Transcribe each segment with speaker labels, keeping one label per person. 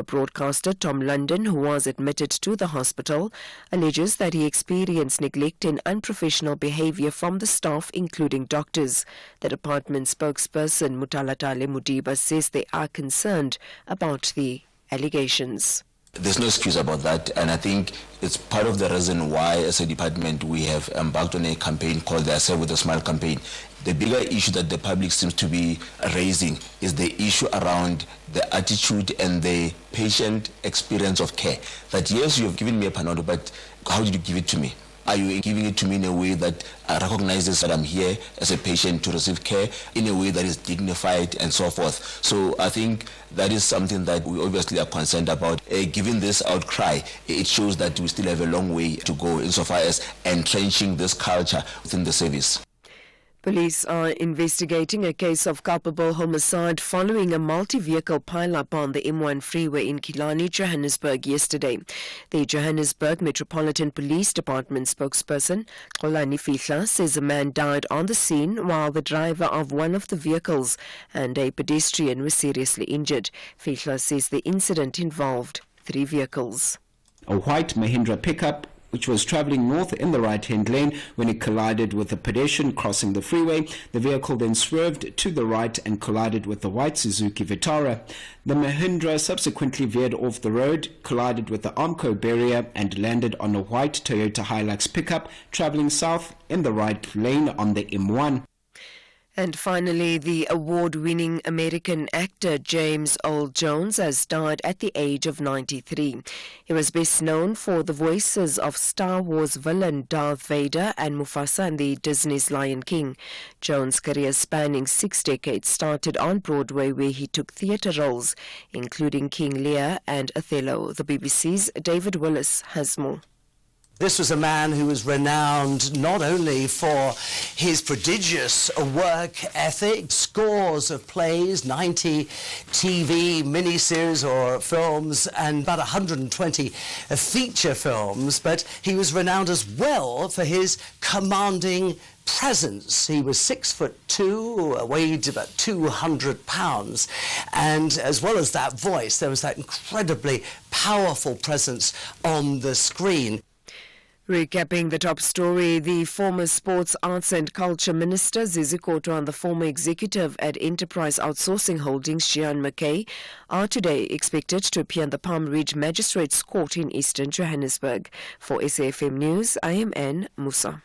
Speaker 1: Broadcaster Tom London, who was admitted to the hospital, alleges that he experienced neglect and unprofessional behavior from the staff, including doctors. The department spokesperson Mutalatale Mudiba says they are concerned about the allegations.
Speaker 2: There's no excuse about that, and I think it's part of the reason why, as a department, we have embarked on a campaign called the I Serve with a Smile campaign. The bigger issue that the public seems to be raising is the issue around the attitude and the patient experience of care. That yes, you have given me a Panado, but how did you give it to me? Are you giving it to me in a way that recognizes that I'm here as a patient to receive care, in a way that is dignified and so forth? So I think that is something that we obviously are concerned about. Given this outcry, it shows that we still have a long way to go insofar as entrenching this culture within the service.
Speaker 1: Police are investigating a case of culpable homicide following a multi-vehicle pile-up on the M1 freeway in Killarney, Johannesburg yesterday. The Johannesburg Metropolitan Police Department spokesperson, Xolani Fihla, says a man died on the scene while the driver of one of the vehicles and a pedestrian were seriously injured. Fihla says the incident involved 3 vehicles.
Speaker 3: A white Mahindra pickup which was travelling north in the right-hand lane when it collided with a pedestrian crossing the freeway. The vehicle then swerved to the right and collided with the white Suzuki Vitara. The Mahindra subsequently veered off the road, collided with the Armco barrier and landed on a white Toyota Hilux pickup travelling south in the right lane on the M1.
Speaker 1: And finally, the award-winning American actor James Earl Jones has died at the age of 93. He was best known for the voices of Star Wars villain Darth Vader and Mufasa in the Disney's Lion King. Jones' career spanning 6 decades started on Broadway, where he took theatre roles, including King Lear and Othello. The BBC's David Willis has more.
Speaker 4: This was a man who was renowned not only for his prodigious work ethic, scores of plays, 90 TV miniseries or films, and about 120 feature films, but he was renowned as well for his commanding presence. He was 6'2", weighed about 200 pounds, and as well as that voice, there was that incredibly powerful presence on the screen.
Speaker 1: Recapping the top story, the former Sports, Arts and Culture Minister Zizi Kodwa and the former executive at Enterprise Outsourcing Holdings, Jean McKay, are today expected to appear in the Palm Ridge Magistrates Court in eastern Johannesburg. For SAFM News, I am Anne Musa.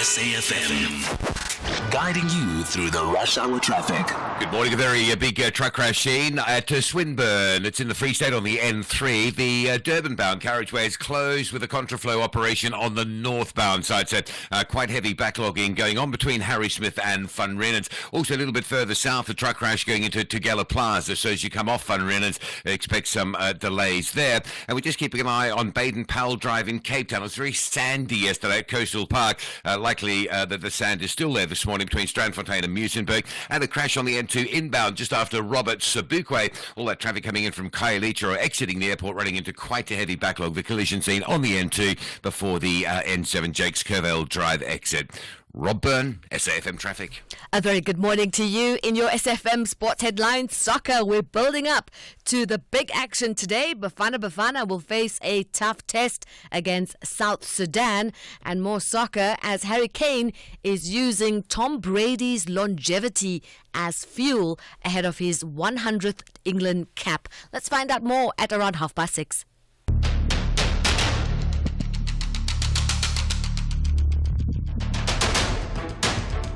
Speaker 5: SAFM, guiding you through the rush hour traffic.
Speaker 6: Good morning. A very big truck crash in at Swinburne. It's in the Free State on the N3. The Durban-bound carriageway is closed with a contraflow operation on the northbound side. So quite heavy backlogging going on between Harrismith and Van Rennans. Also a little bit further south, a truck crash going into Tugela Plaza. So as you come off Van Rennans, expect some delays there. And we're just keeping an eye on Baden-Powell Drive in Cape Town. It was very sandy yesterday at Coastal Park. Likely that the sand is still there this morning between Strandfontein and Muizenberg. And a crash on the N2 inbound just after Robert Sobukwe. All that traffic coming in from Khayelitsha or exiting the airport, running into quite a heavy backlog. The collision scene on the N2 before the N7 Jakes Curvell Drive exit. Rob Byrne, SAFM Traffic.
Speaker 7: A very good morning to you. In your SFM Sports Headlines, soccer, we're building up to the big action today. Bafana will face a tough test against South Sudan. And more soccer as Harry Kane is using Tom Brady's longevity as fuel ahead of his 100th England cap. Let's find out more at around 6:30.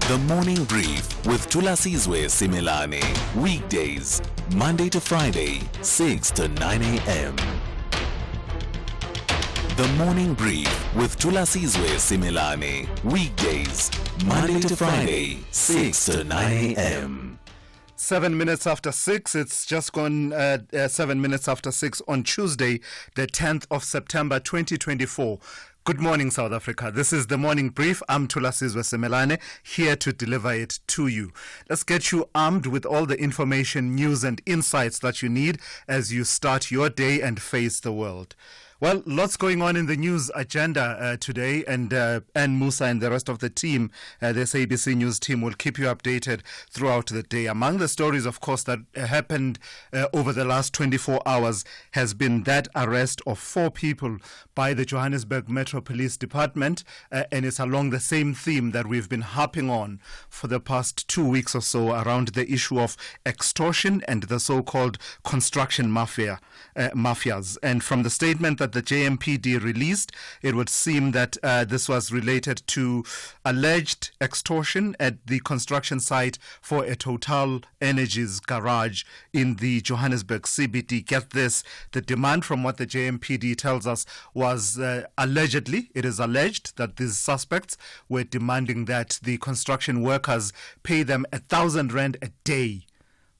Speaker 5: The Morning Brief with Thulasizwe Simelane. Weekdays, Monday to Friday, 6 to 9 a.m. The Morning Brief with Thulasizwe Simelane. Weekdays, Monday to Friday, 6 to 9 a.m.
Speaker 8: 7 minutes after 6. It's just gone 7 minutes after 6 on Tuesday, the 10th of September 2024. Good morning, South Africa. This is the Morning Brief. I'm Thulasizwe Simelane, here to deliver it to you. Let's get you armed with all the information, news and insights that you need as you start your day and face the world. Well, lots going on in the news agenda today, and Musa and the rest of the team, this ABC News team, will keep you updated throughout the day. Among the stories, of course, that happened over the last 24 hours has been that arrest of 4 people by the Johannesburg Metro Police Department, and it's along the same theme that we've been harping on for the past 2 weeks or so around the issue of extortion and the so-called construction mafias. And from the statement that the JMPD released, it would seem that this was related to alleged extortion at the construction site for a Total Energies garage in the Johannesburg CBD. Get this, the demand from what the JMPD tells us was allegedly, it is alleged that these suspects were demanding that the construction workers pay them 1,000 rand a day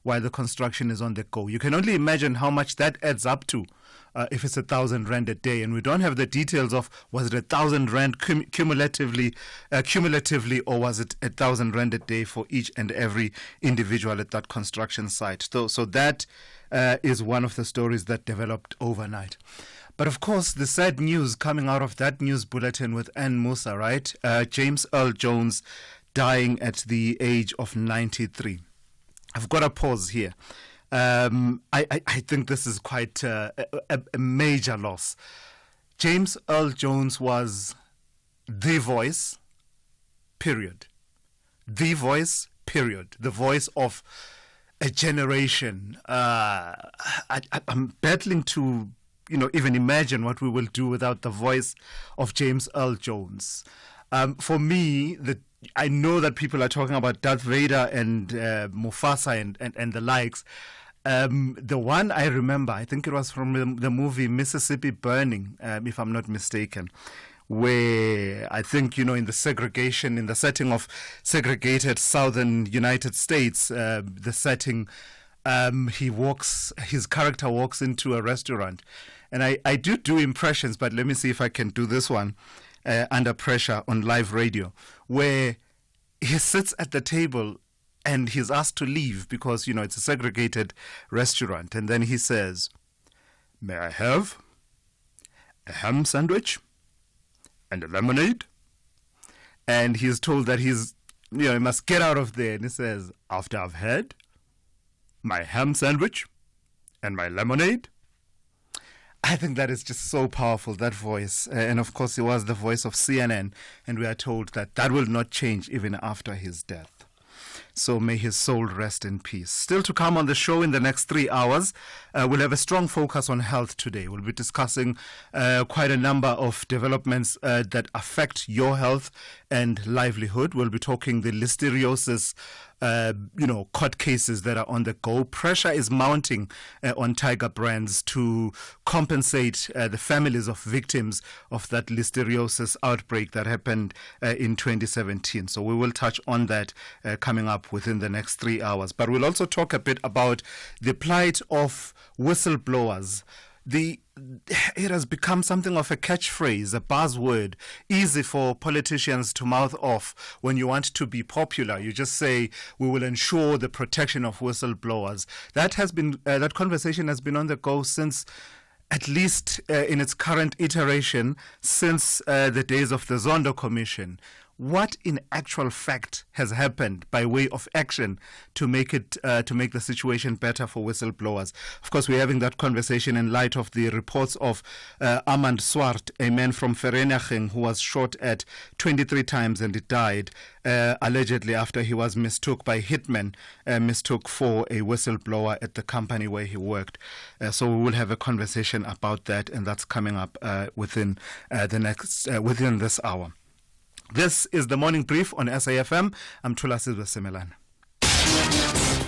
Speaker 8: while the construction is on the go. You can only imagine how much that adds up to if it's 1,000 rand a day. And we don't have the details of was it 1,000 rand cumulatively, or was it 1,000 rand a day for each and every individual at that construction site. So that is one of the stories that developed overnight. But of course, the sad news coming out of that news bulletin with Ann Musa, right? James Earl Jones dying at the age of 93. I've got to pause here. I think this is quite a major loss. James Earl Jones was the voice, period. The voice, period. The voice of a generation. I'm battling to, even imagine what we will do without the voice of James Earl Jones. For me, I know that people are talking about Darth Vader and Mufasa and the likes. The one I remember, I think it was from the movie Mississippi Burning, if I'm not mistaken, where I think, in the setting of segregated southern United States, the setting, his character walks into a restaurant. And I do impressions, but let me see if I can do this one. Under pressure on live radio, where he sits at the table and he's asked to leave because, it's a segregated restaurant. And then he says, "May I have a ham sandwich and a lemonade?" And he's told that he must get out of there. And he says, "After I've had my ham sandwich and my lemonade." I think that is just so powerful, that voice. And of course, he was the voice of CNN. And we are told that will not change even after his death. So may his soul rest in peace. Still to come on the show in the next 3 hours, we'll have a strong focus on health today. We'll be discussing quite a number of developments that affect your health and livelihood. We'll be talking the Listeriosis court cases that are on the go. Pressure is mounting on Tiger Brands to compensate the families of victims of that Listeriosis outbreak that happened in 2017. So we will touch on that coming up within the next 3 hours. But we'll also talk a bit about the plight of whistleblowers. It has become something of a catchphrase, a buzzword, easy for politicians to mouth off. When you want to be popular, you just say, "We will ensure the protection of whistleblowers." That conversation has been on the go since, at least in its current iteration, since the days of the Zondo Commission. What in actual fact has happened by way of action to make the situation better for whistleblowers? Of course, we're having that conversation in light of the reports of Armand Swart, a man from Vereeniging who was shot at 23 times and he died, allegedly after he was mistook by hitmen, mistook for a whistleblower at the company where he worked. So we will have a conversation about that, and that's coming up within this hour. This is the Morning Brief on SAFM. I'm Thulasizwe Simelane.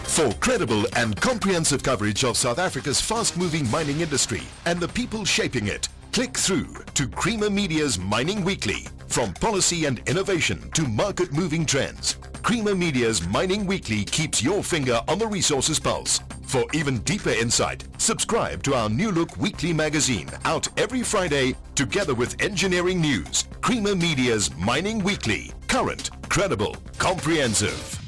Speaker 5: For credible and comprehensive coverage of South Africa's fast-moving mining industry and the people shaping it, click through to Creamer Media's Mining Weekly. From policy and innovation to market-moving trends, Creamer Media's Mining Weekly keeps your finger on the resources pulse. For even deeper insight, subscribe to our New Look weekly magazine, out every Friday, together with engineering news. Creamer Media's Mining Weekly. Current, credible, comprehensive.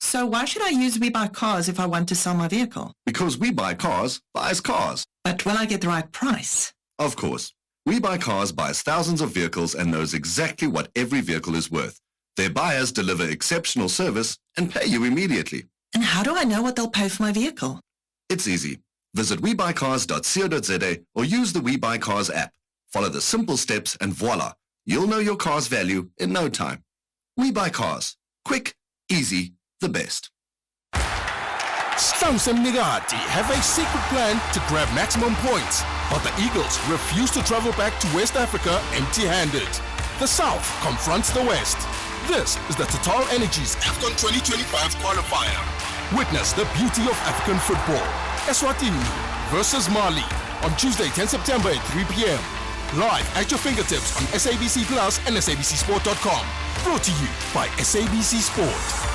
Speaker 9: So why should I use We Buy Cars if I want to sell my vehicle?
Speaker 10: Because We Buy Cars buys cars.
Speaker 9: But will I get the right price?
Speaker 10: Of course. We Buy Cars buys thousands of vehicles and knows exactly what every vehicle is worth. Their buyers deliver exceptional service and pay you immediately.
Speaker 9: And how do I know what they'll pay for my vehicle?
Speaker 10: It's easy. Visit webuycars.co.za or use the We Buy Cars app. Follow the simple steps and voila, you'll know your car's value in no time. We Buy Cars. Quick, easy, the best.
Speaker 11: Stunts and Nigati have a secret plan to grab maximum points, but the Eagles refuse to travel back to West Africa empty-handed. The South confronts the West. This is the Total Energies AFCON 2025 qualifier. Witness the beauty of African football. Eswatini versus Mali on Tuesday, 10 September at 3 p.m. Live at your fingertips on SABC Plus and SABCSport.com. Brought to you by SABC Sport.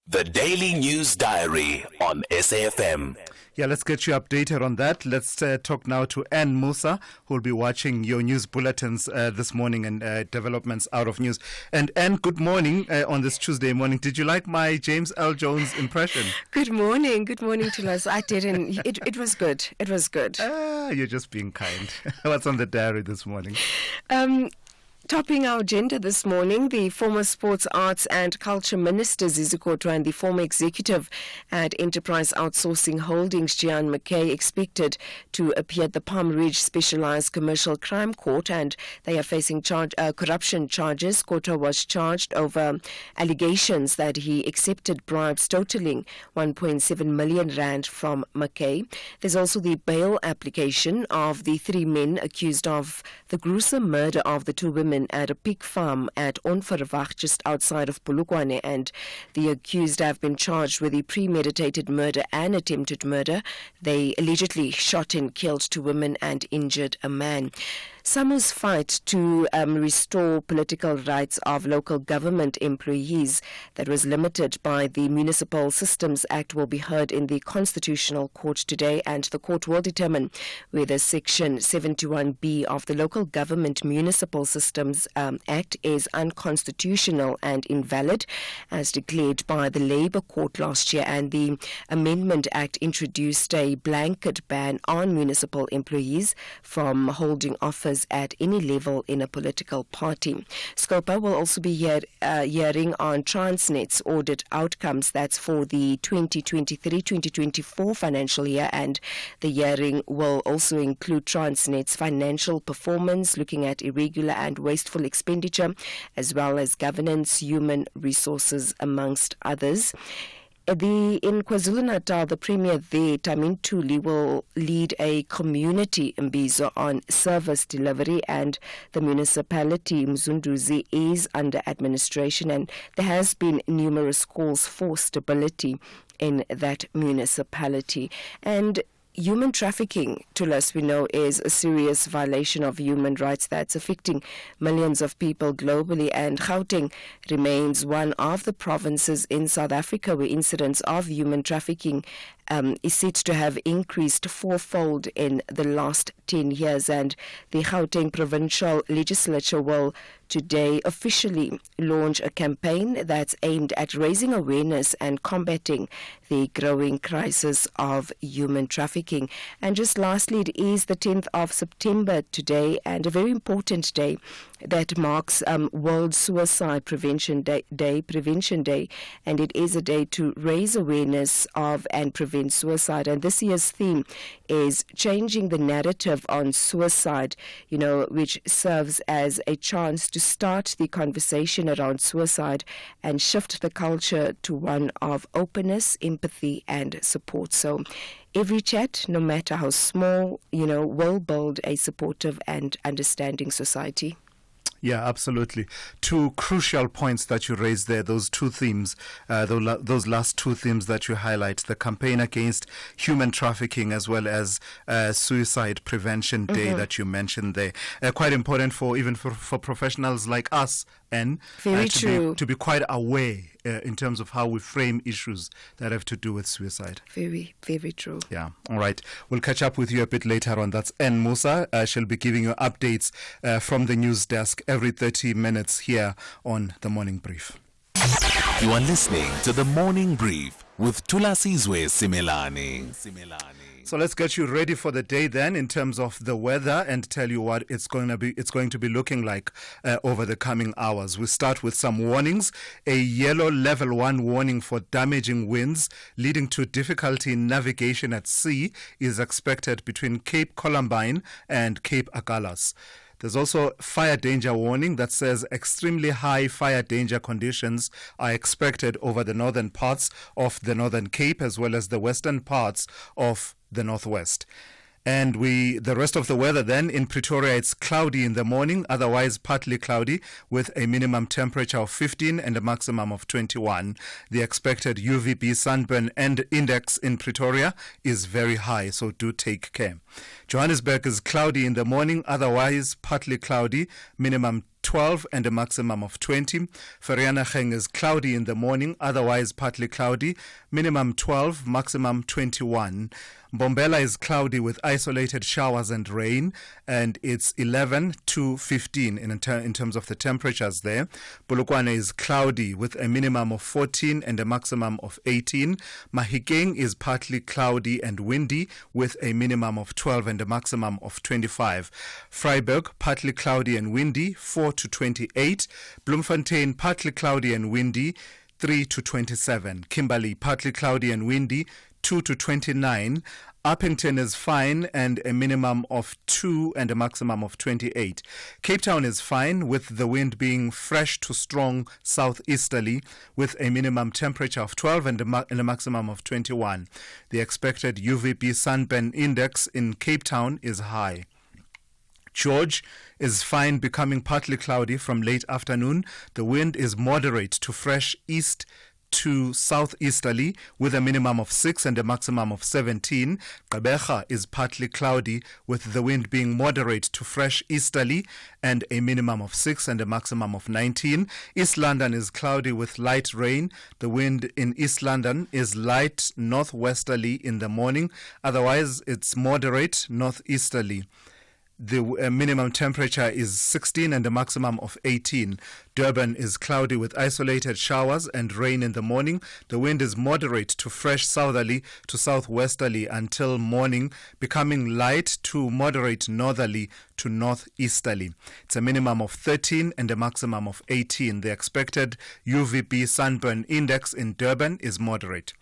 Speaker 12: The Daily News Diary on SAFM.
Speaker 8: Yeah, let's get you updated on that. Let's talk now to Ann Musa, who will be watching your news bulletins this morning and developments out of news. And Ann, good morning on this Tuesday morning. Did you like my James L. Jones impression?
Speaker 1: Good morning, Thulas. I didn't. It was good. It was good.
Speaker 8: You're just being kind. What's on the diary this morning?
Speaker 1: Topping our agenda this morning, the former Sports, Arts and Culture Minister Zizi Kodwa and the former executive at Enterprise Outsourcing Holdings, Gian McKay, expected to appear at the Palm Ridge Specialized Commercial Crime Court, and they are facing corruption charges. Kodwa was charged over allegations that he accepted bribes totaling 1.7 million rand from McKay. There's also the bail application of the three men accused of the gruesome murder of the two women at a pig farm at Onverwag, just outside of Polokwane, and the accused have been charged with the premeditated murder and attempted murder. They allegedly shot and killed two women and injured a man. Summer's fight to restore political rights of local government employees that was limited by the Municipal Systems Act will be heard in the Constitutional Court today, and the court will determine whether Section 71B of the Local Government Municipal Systems Act is unconstitutional and invalid, as declared by the Labour Court last year. And the Amendment Act introduced a blanket ban on municipal employees from holding office at any level in a political party. Scopa will also be hearing on Transnet's audit outcomes. That's for the 2023-2024 financial year, and the hearing will also include Transnet's financial performance, looking at irregular and wasteful expenditure, as well as governance, human resources, amongst others. In KwaZulu-Natal, the Premier there, Tamin Tuli, will lead a community mbizo on service delivery, and the municipality, Mzunduzi, is under administration, and there has been numerous calls for stability in that municipality. And human trafficking, Thulas, we know, is a serious violation of human rights that's affecting millions of people globally, and Gauteng remains one of the provinces in South Africa where incidents of human trafficking is said to have increased fourfold in the last 10 years. And the Gauteng Provincial Legislature will today officially launch a campaign that's aimed at raising awareness and combating the growing crisis of human trafficking. And just lastly, it is the 10th of September today, and a very important day that marks World Suicide Prevention Day, and it is a day to raise awareness of and prevent suicide. And this year's theme is changing the narrative on suicide, which serves as a chance to start the conversation around suicide and shift the culture to one of openness, empathy, and support. So every chat, no matter how small, will build a supportive and understanding society.
Speaker 8: Yeah, absolutely. Two crucial points that you raised there, those two themes, those last two themes that you highlight, the campaign against human trafficking as well as Suicide Prevention Day that you mentioned there. Quite important for professionals like us, and to be quite aware in terms of how we frame issues that have to do with suicide.
Speaker 1: Very, very true.
Speaker 8: Yeah. All right. We'll catch up with you a bit later on. That's Ann Musa. She'll be giving you updates from the news desk every 30 minutes here on The Morning Brief.
Speaker 12: You are listening to The Morning Brief with Thulasizwe Simelane.
Speaker 8: So let's get you ready for the day then in terms of the weather and tell you what it's going to be looking like over the coming hours. We start with some warnings. A yellow level 1 warning for damaging winds leading to difficulty in navigation at sea is expected between Cape Columbine and Cape Agalas. There's also fire danger warning that says extremely high fire danger conditions are expected over the northern parts of the Northern Cape as well as the western parts of the Northwest. And the rest of the weather then, in Pretoria, it's cloudy in the morning, otherwise partly cloudy, with a minimum temperature of 15 and a maximum of 21. The expected UVB sunburn index in Pretoria is very high, so do take care. Johannesburg is cloudy in the morning, otherwise partly cloudy, minimum 12 and a maximum of 20. Vereeniging is cloudy in the morning, otherwise partly cloudy, minimum 12, maximum 21. Mbombela is cloudy with isolated showers and rain, and it's 11 to 15 in terms of the temperatures there. Polokwane is cloudy with a minimum of 14 and a maximum of 18. Mahikeng is partly cloudy and windy with a minimum of 12 and a maximum of 25. Vryburg, partly cloudy and windy, 4 to 28. Bloemfontein, partly cloudy and windy, 3 to 27. Kimberley, partly cloudy and windy, 2 to 29. Uppington is fine and a minimum of 2 and a maximum of 28. Cape Town is fine with the wind being fresh to strong southeasterly with a minimum temperature of 12 and a maximum of 21. The expected UVB sunburn index in Cape Town is high. George is fine, becoming partly cloudy from late afternoon. The wind is moderate to fresh east to southeasterly with a minimum of 6 and a maximum of 17. Gqeberha is partly cloudy with the wind being moderate to fresh easterly and a minimum of 6 and a maximum of 19. East London is cloudy with light rain. The wind in East London is light northwesterly in the morning. Otherwise, it's moderate northeasterly. The minimum temperature is 16 and a maximum of 18. Durban is cloudy with isolated showers and rain in the morning. The wind is moderate to fresh southerly to southwesterly until morning, becoming light to moderate northerly to northeasterly. It's a minimum of 13 and a maximum of 18. The expected UVB sunburn index in Durban is moderate.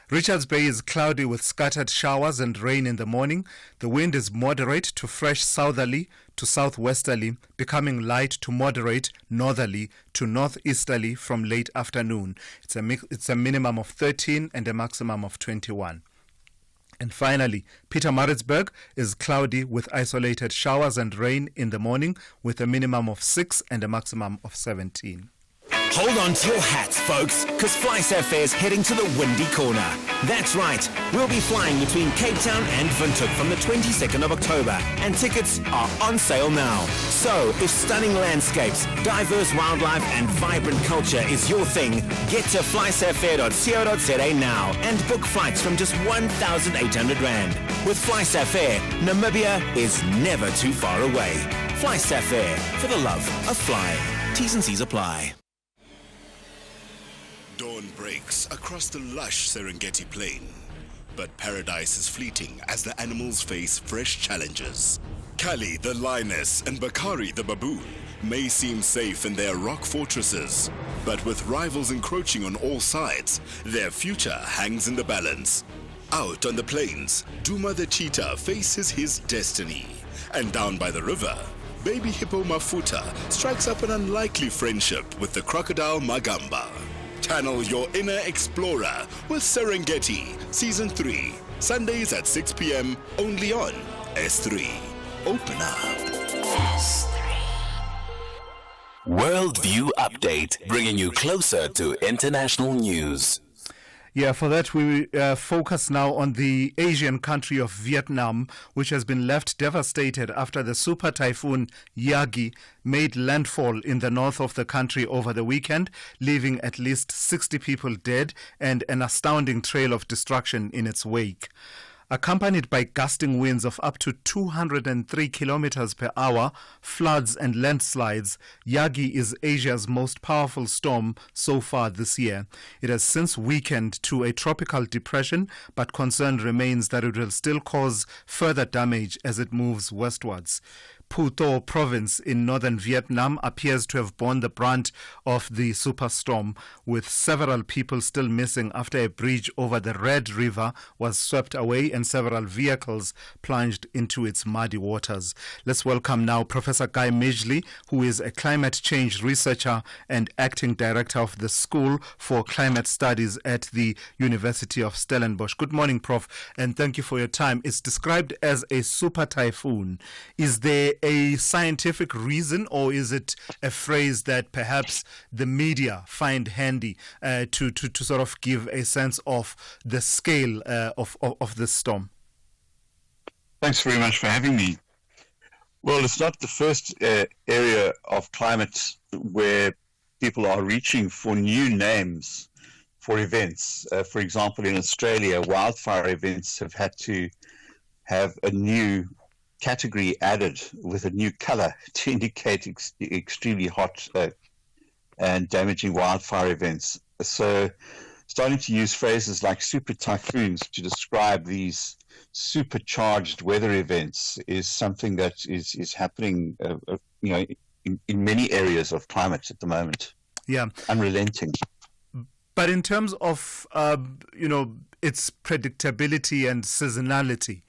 Speaker 8: Richards Bay is cloudy with scattered showers and rain in the morning. The wind is moderate to fresh southerly to southwesterly, becoming light to moderate northerly to northeasterly from late afternoon. It's a minimum of 13 and a maximum of 21. And finally, Pietermaritzburg is cloudy with isolated showers and rain in the morning with a minimum of 6 and a maximum of 17.
Speaker 12: Hold on to your hats, folks, because FlySafair is heading to the windy corner. That's right, we'll be flying between Cape Town and Windhoek from the 22nd of October, and tickets are on sale now. So, if stunning landscapes, diverse wildlife and vibrant culture is your thing, get to flysafair.co.za now and book flights from just 1,800 Rand. With FlySafair, Namibia is never too far away. FlySafair, for the love of flying. T's and C's apply.
Speaker 13: Dawn breaks across the lush Serengeti plain, but paradise is fleeting as the animals face fresh challenges. Kali the lioness and Bakari the baboon may seem safe in their rock fortresses, but with rivals encroaching on all sides, their future hangs in the balance. Out on the plains, Duma the cheetah faces his destiny, and down by the river, baby hippo Mafuta strikes up an unlikely friendship with the crocodile Magamba. Channel your inner explorer with Serengeti Season 3, Sundays at 6 p.m. only on S3. Open up.
Speaker 12: S3. Worldview Update, bringing you closer to international news.
Speaker 8: Yeah, for that we focus now on the Asian country of Vietnam, which has been left devastated after the super typhoon Yagi made landfall in the north of the country over the weekend, leaving at least 60 people dead and an astounding trail of destruction in its wake. accompanied by gusting winds of up to 203 kilometers per hour, floods and landslides. Yagi is Asia's most powerful storm so far this year. It has since weakened to a tropical depression, but concern remains that it will still cause further damage as it moves westwards. Phu Tho province in northern Vietnam appears to have borne the brunt of the superstorm, with several people still missing after a bridge over the Red River was swept away and several vehicles plunged into its muddy waters. Let's welcome now Professor Guy Midgley, who is a climate change researcher and acting director of the School for Climate Studies at the University of Stellenbosch. Good morning, Prof, and thank you for your time. It's described as a super typhoon. Is there a scientific reason, or is it a phrase that perhaps the media find handy to sort of give a sense of the scale of this storm?
Speaker 14: Thanks very much for having me. Well, it's not the first area of climate where people are reaching for new names for events. For example, in Australia, wildfire events have had to have a new category added with a new color to indicate extremely hot and damaging wildfire events. So starting to use phrases like super typhoons to describe these supercharged weather events is something that is happening in many areas of climate at the moment.
Speaker 8: Yeah.
Speaker 14: Unrelenting.
Speaker 8: But in terms of its predictability and seasonality,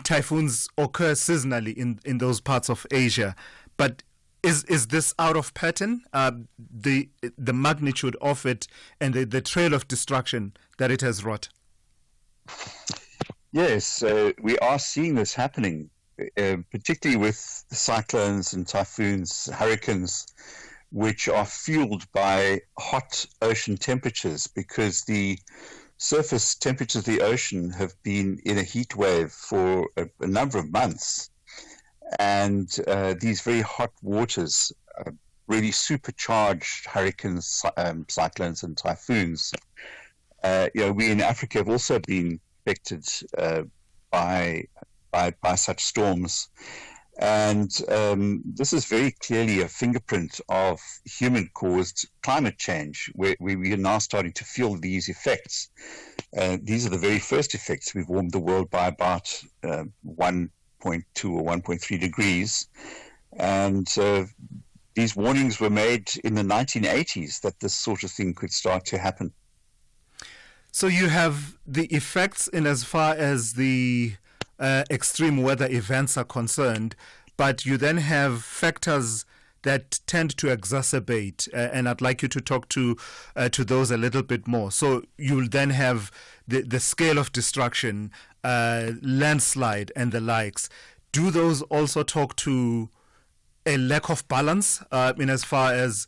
Speaker 8: typhoons occur seasonally in those parts of Asia, but is this out of pattern? The magnitude of it and the trail of destruction that it has wrought.
Speaker 14: Yes, we are seeing this happening, particularly with cyclones and typhoons, hurricanes, which are fueled by hot ocean temperatures, because the surface temperatures of the ocean have been in a heat wave for a number of months, and these very hot waters really supercharged hurricanes, cyclones and typhoons. We in Africa have also been affected by such storms, and this is very clearly a fingerprint of human-caused climate change, where we are now starting to feel these effects. These are the very first effects. We've warmed the world by about 1.2 or 1.3 degrees, and these warnings were made in the 1980s that this sort of thing could start to happen.
Speaker 8: So you have the effects in as far as the extreme weather events are concerned, but you then have factors that tend to exacerbate, and I'd like you to talk to those a little bit more. So you'll then have the scale of destruction, landslide and the likes. Do those also talk to a lack of balance in as far as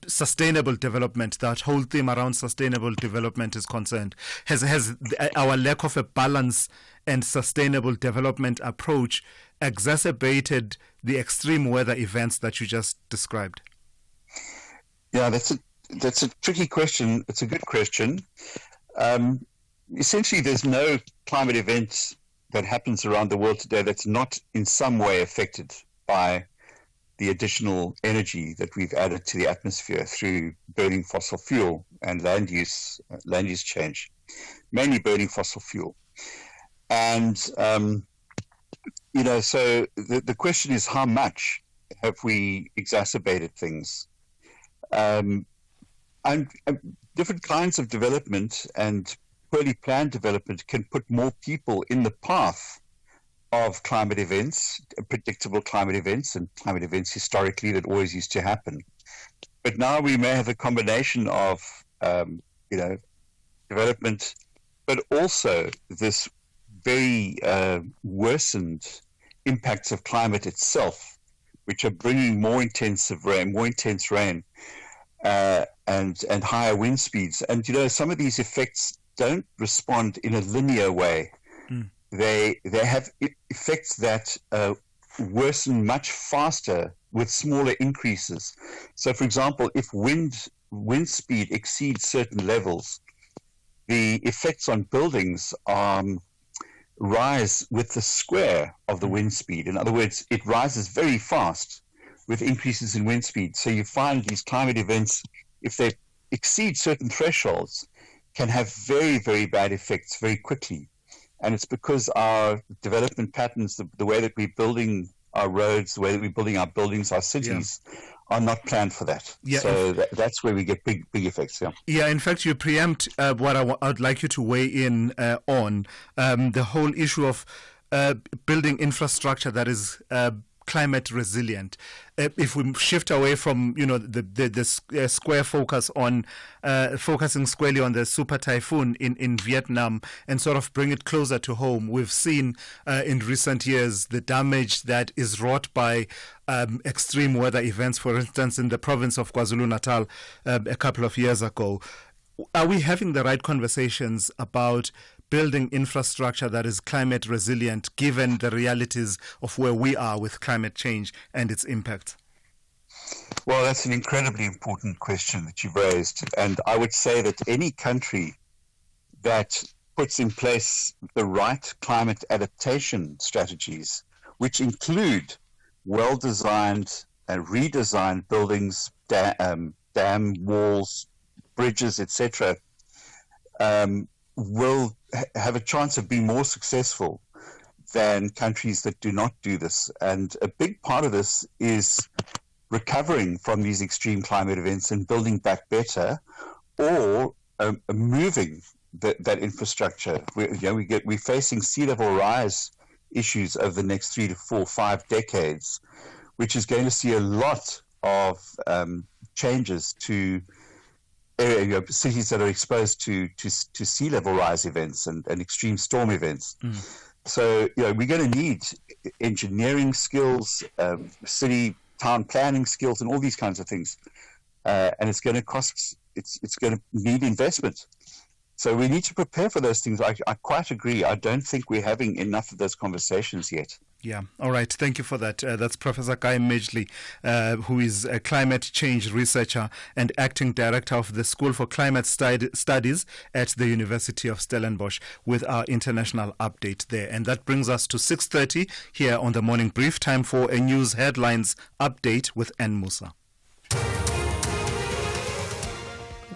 Speaker 8: sustainable development? That whole theme around sustainable development is concerned. Has our lack of a balance and sustainable development approach exacerbated the extreme weather events that you just described?
Speaker 14: Yeah, that's a tricky question. It's a good question. Essentially, there's no climate event that happens around the world today that's not in some way affected by the additional energy that we've added to the atmosphere through burning fossil fuel and land use change, mainly burning fossil fuel. And, so the question is, how much have we exacerbated things? And different kinds of development and poorly planned development can put more people in the path of climate events, predictable climate events, and climate events historically that always used to happen. But now we may have a combination of, development, but also this very worsened impacts of climate itself, which are bringing more intense rain, and higher wind speeds. And, some of these effects don't respond in a linear way. They have effects that worsen much faster with smaller increases. So, for example, if wind speed exceeds certain levels, the effects on buildings rise with the square of the wind speed. In other words, it rises very fast with increases in wind speed. So you find these climate events, if they exceed certain thresholds, can have very, very bad effects very quickly. And it's because our development patterns, the way that we're building our roads, the way that we're building our buildings, our cities, are not planned for that.
Speaker 8: Yeah.
Speaker 14: So that's where we get big effects.
Speaker 8: Yeah, in fact, you preempt what I'd like you to weigh in on, the whole issue of building infrastructure that is climate resilient. If we shift away from the square focus on focusing squarely on the super typhoon in Vietnam and sort of bring it closer to home, we've seen in recent years the damage that is wrought by extreme weather events, for instance, in the province of KwaZulu-Natal a couple of years ago. Are we having the right conversations about building infrastructure that is climate resilient, given the realities of where we are with climate change and its impact?
Speaker 14: Well, that's an incredibly important question that you've raised. And I would say that any country that puts in place the right climate adaptation strategies, which include well-designed and redesigned buildings, dam walls, bridges, etc., will have a chance of being more successful than countries that do not do this. And a big part of this is recovering from these extreme climate events and building back better, or moving that infrastructure. We're facing sea level rise issues over the next 3 to 4, 5 decades, which is going to see a lot of changes to cities that are exposed to sea level rise events and extreme storm events. So we're going to need engineering skills, city town planning skills, and all these kinds of things. And it's going to cost. It's going to need investment. So we need to prepare for those things. I quite agree. I don't think we're having enough of those conversations yet.
Speaker 8: Yeah. All right. Thank you for that. That's Professor Guy Midgley, who is a climate change researcher and acting director of the School for Climate Studies at the University of Stellenbosch, with our international update there. And that brings us to 6:30 here on the Morning Brief. Time for a news headlines update with Ann Musa.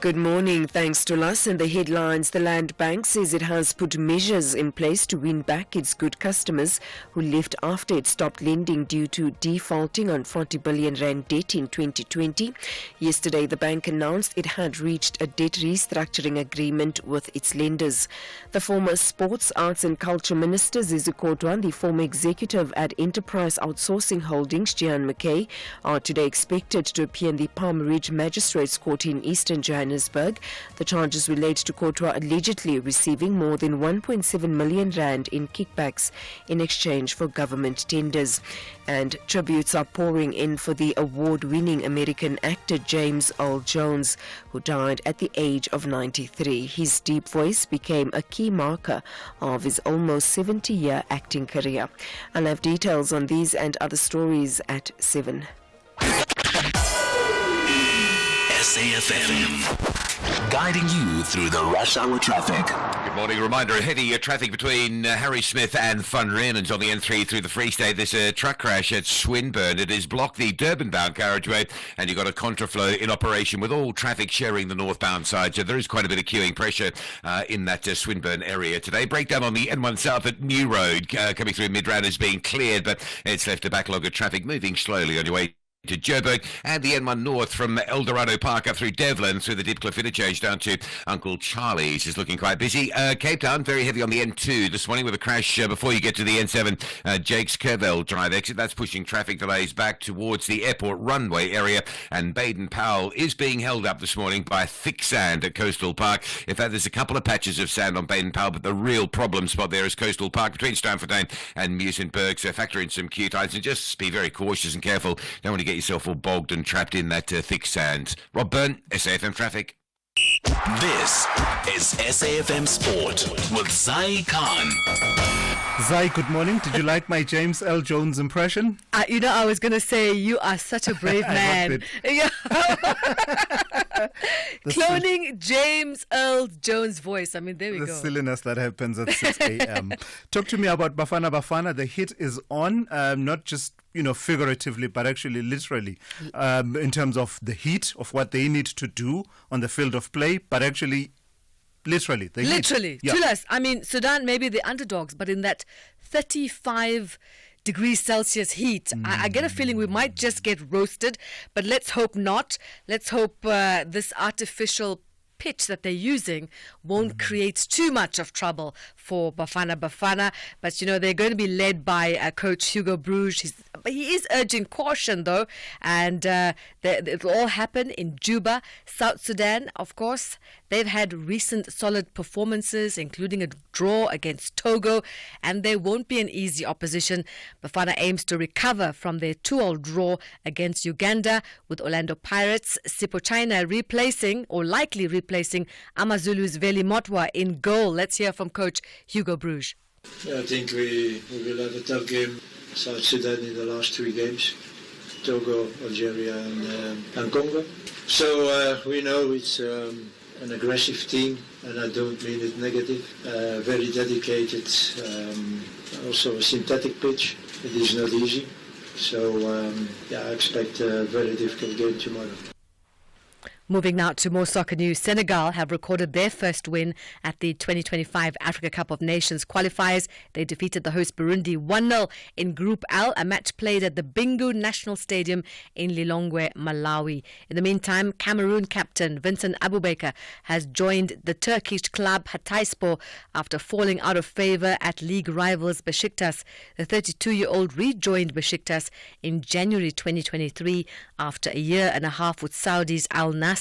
Speaker 1: Good morning. Thanks to us. In the headlines, the Land Bank says it has put measures in place to win back its good customers who left after it stopped lending due to defaulting on 40 billion rand debt in 2020. Yesterday, the bank announced it had reached a debt restructuring agreement with its lenders. The former Sports, Arts and Culture Minister, Zizi Kodwa, the former executive at Enterprise Outsourcing Holdings, Gian McKay, are today expected to appear in the Palm Ridge Magistrates Court in Eastern Johannesburg. The charges relate to Kodwa allegedly receiving more than 1.7 million rand in kickbacks in exchange for government tenders. And tributes are pouring in for the award-winning American actor James Earl Jones, who died at the age of 93. His deep voice became a key marker of his almost 70-year acting career. I'll have details on these and other stories at 7.
Speaker 12: SAFM, guiding you through the rush hour traffic.
Speaker 6: Good morning. Reminder, heavy traffic between Harry Smith and Van Riemen's on the N3 through the Free State. There's a truck crash at Swinburne. It has blocked the Durban-bound carriageway, and you've got a contraflow in operation with all traffic sharing the northbound side. So there is quite a bit of queuing pressure in that Swinburne area today. Breakdown on the N1 South at New Road coming through Midrand is being cleared, but it's left a backlog of traffic moving slowly on your way to Joburg, and the N1 North from Eldorado Park up through Devlin through the Dipcliffe interchange down to Uncle Charlie's is looking quite busy. Cape Town, very heavy on the N2 this morning with a crash before you get to the N7 Jake's Curville Drive exit. That's pushing traffic delays back towards the airport runway area, and Baden-Powell is being held up this morning by thick sand at Coastal Park. In fact, there's a couple of patches of sand on Baden-Powell, but the real problem spot there is Coastal Park between Stamfordine and Muizenberg, so factor in some queue times and just be very cautious and careful. Don't want to get yourself all bogged and trapped in that thick sand. Rob Byrne, SAFM Traffic.
Speaker 12: This is SAFM Sport with Zai Khan.
Speaker 8: Zai, good morning. Did you like my James L. Jones impression?
Speaker 7: I was going to say, you are such a brave man. Cloning James Earl Jones' voice. I mean, there we go.
Speaker 8: The silliness that happens at 6 a.m. Talk to me about Bafana Bafana. The hit is on, not just figuratively, but actually literally, in terms of the heat of what they need to do on the field of play, but actually literally. Yeah.
Speaker 7: Thulas, I mean, Sudan may be the underdogs, but in that 35 degrees Celsius heat, I get a feeling we might just get roasted, but let's hope not. Let's hope this artificial pitch that they're using won't create too much of trouble for Bafana Bafana. But they're going to be led by coach Hugo Bruges. He is urging caution though, and it will all happen in Juba. South Sudan, of course, they've had recent solid performances, including a draw against Togo, and they won't be an easy opposition. Bafana aims to recover from their 2-2 draw against Uganda, with Orlando Pirates, Sipo China likely replacing Amazulu's Veli Motwa in goal. Let's hear from coach Hugo Bruges.
Speaker 15: I think we will have a tough game. South Sudan in the last 3 games, Togo, Algeria and Congo. So we know it's an aggressive team, and I don't mean it negative. Very dedicated, also a synthetic pitch. It is not easy. So I expect a very difficult game tomorrow.
Speaker 7: Moving now to more soccer news, Senegal have recorded their first win at the 2025 Africa Cup of Nations qualifiers. They defeated the host Burundi 1-0 in Group L, a match played at the Bingu National Stadium in Lilongwe, Malawi. In the meantime, Cameroon captain Vincent Abubakar has joined the Turkish club Hatayspor after falling out of favour at league rivals Besiktas. The 32-year-old rejoined Besiktas in January 2023 after a year and a half with Saudi's Al Nassr.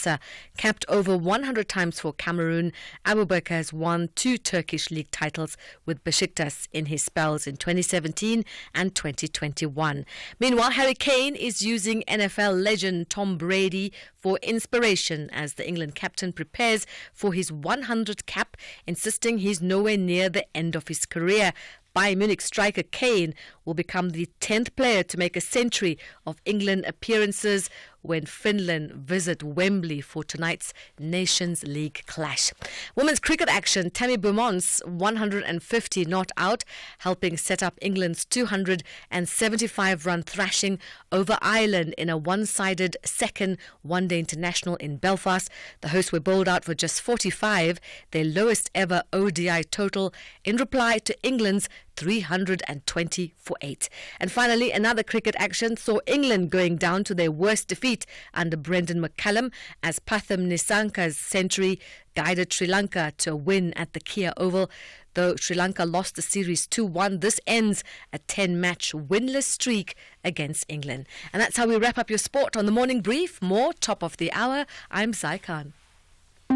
Speaker 7: Capped over 100 times for Cameroon, Abubakar has won 2 Turkish league titles with Besiktas in his spells in 2017 and 2021. Meanwhile, Harry Kane is using NFL legend Tom Brady for inspiration as the England captain prepares for his 100th cap, insisting he's nowhere near the end of his career. Bayern Munich striker Kane will become the 10th player to make a century of England appearances when Finland visit Wembley for tonight's Nations League clash. Women's cricket action, Tammy Beaumont's 150 not out, helping set up England's 275-run thrashing over Ireland in a one-sided second one-day international in Belfast. The hosts were bowled out for just 45, their lowest ever ODI total, in reply to England's 320 for 8. And finally, another cricket action saw England going down to their worst defeat under Brendan McCullum as Pathum Nisanka's century guided Sri Lanka to a win at the Kia Oval. Though Sri Lanka lost the series 2-1, this ends a 10-match winless streak against England. And that's how we wrap up your sport on the Morning Brief. More top of the hour. I'm Zai Khan.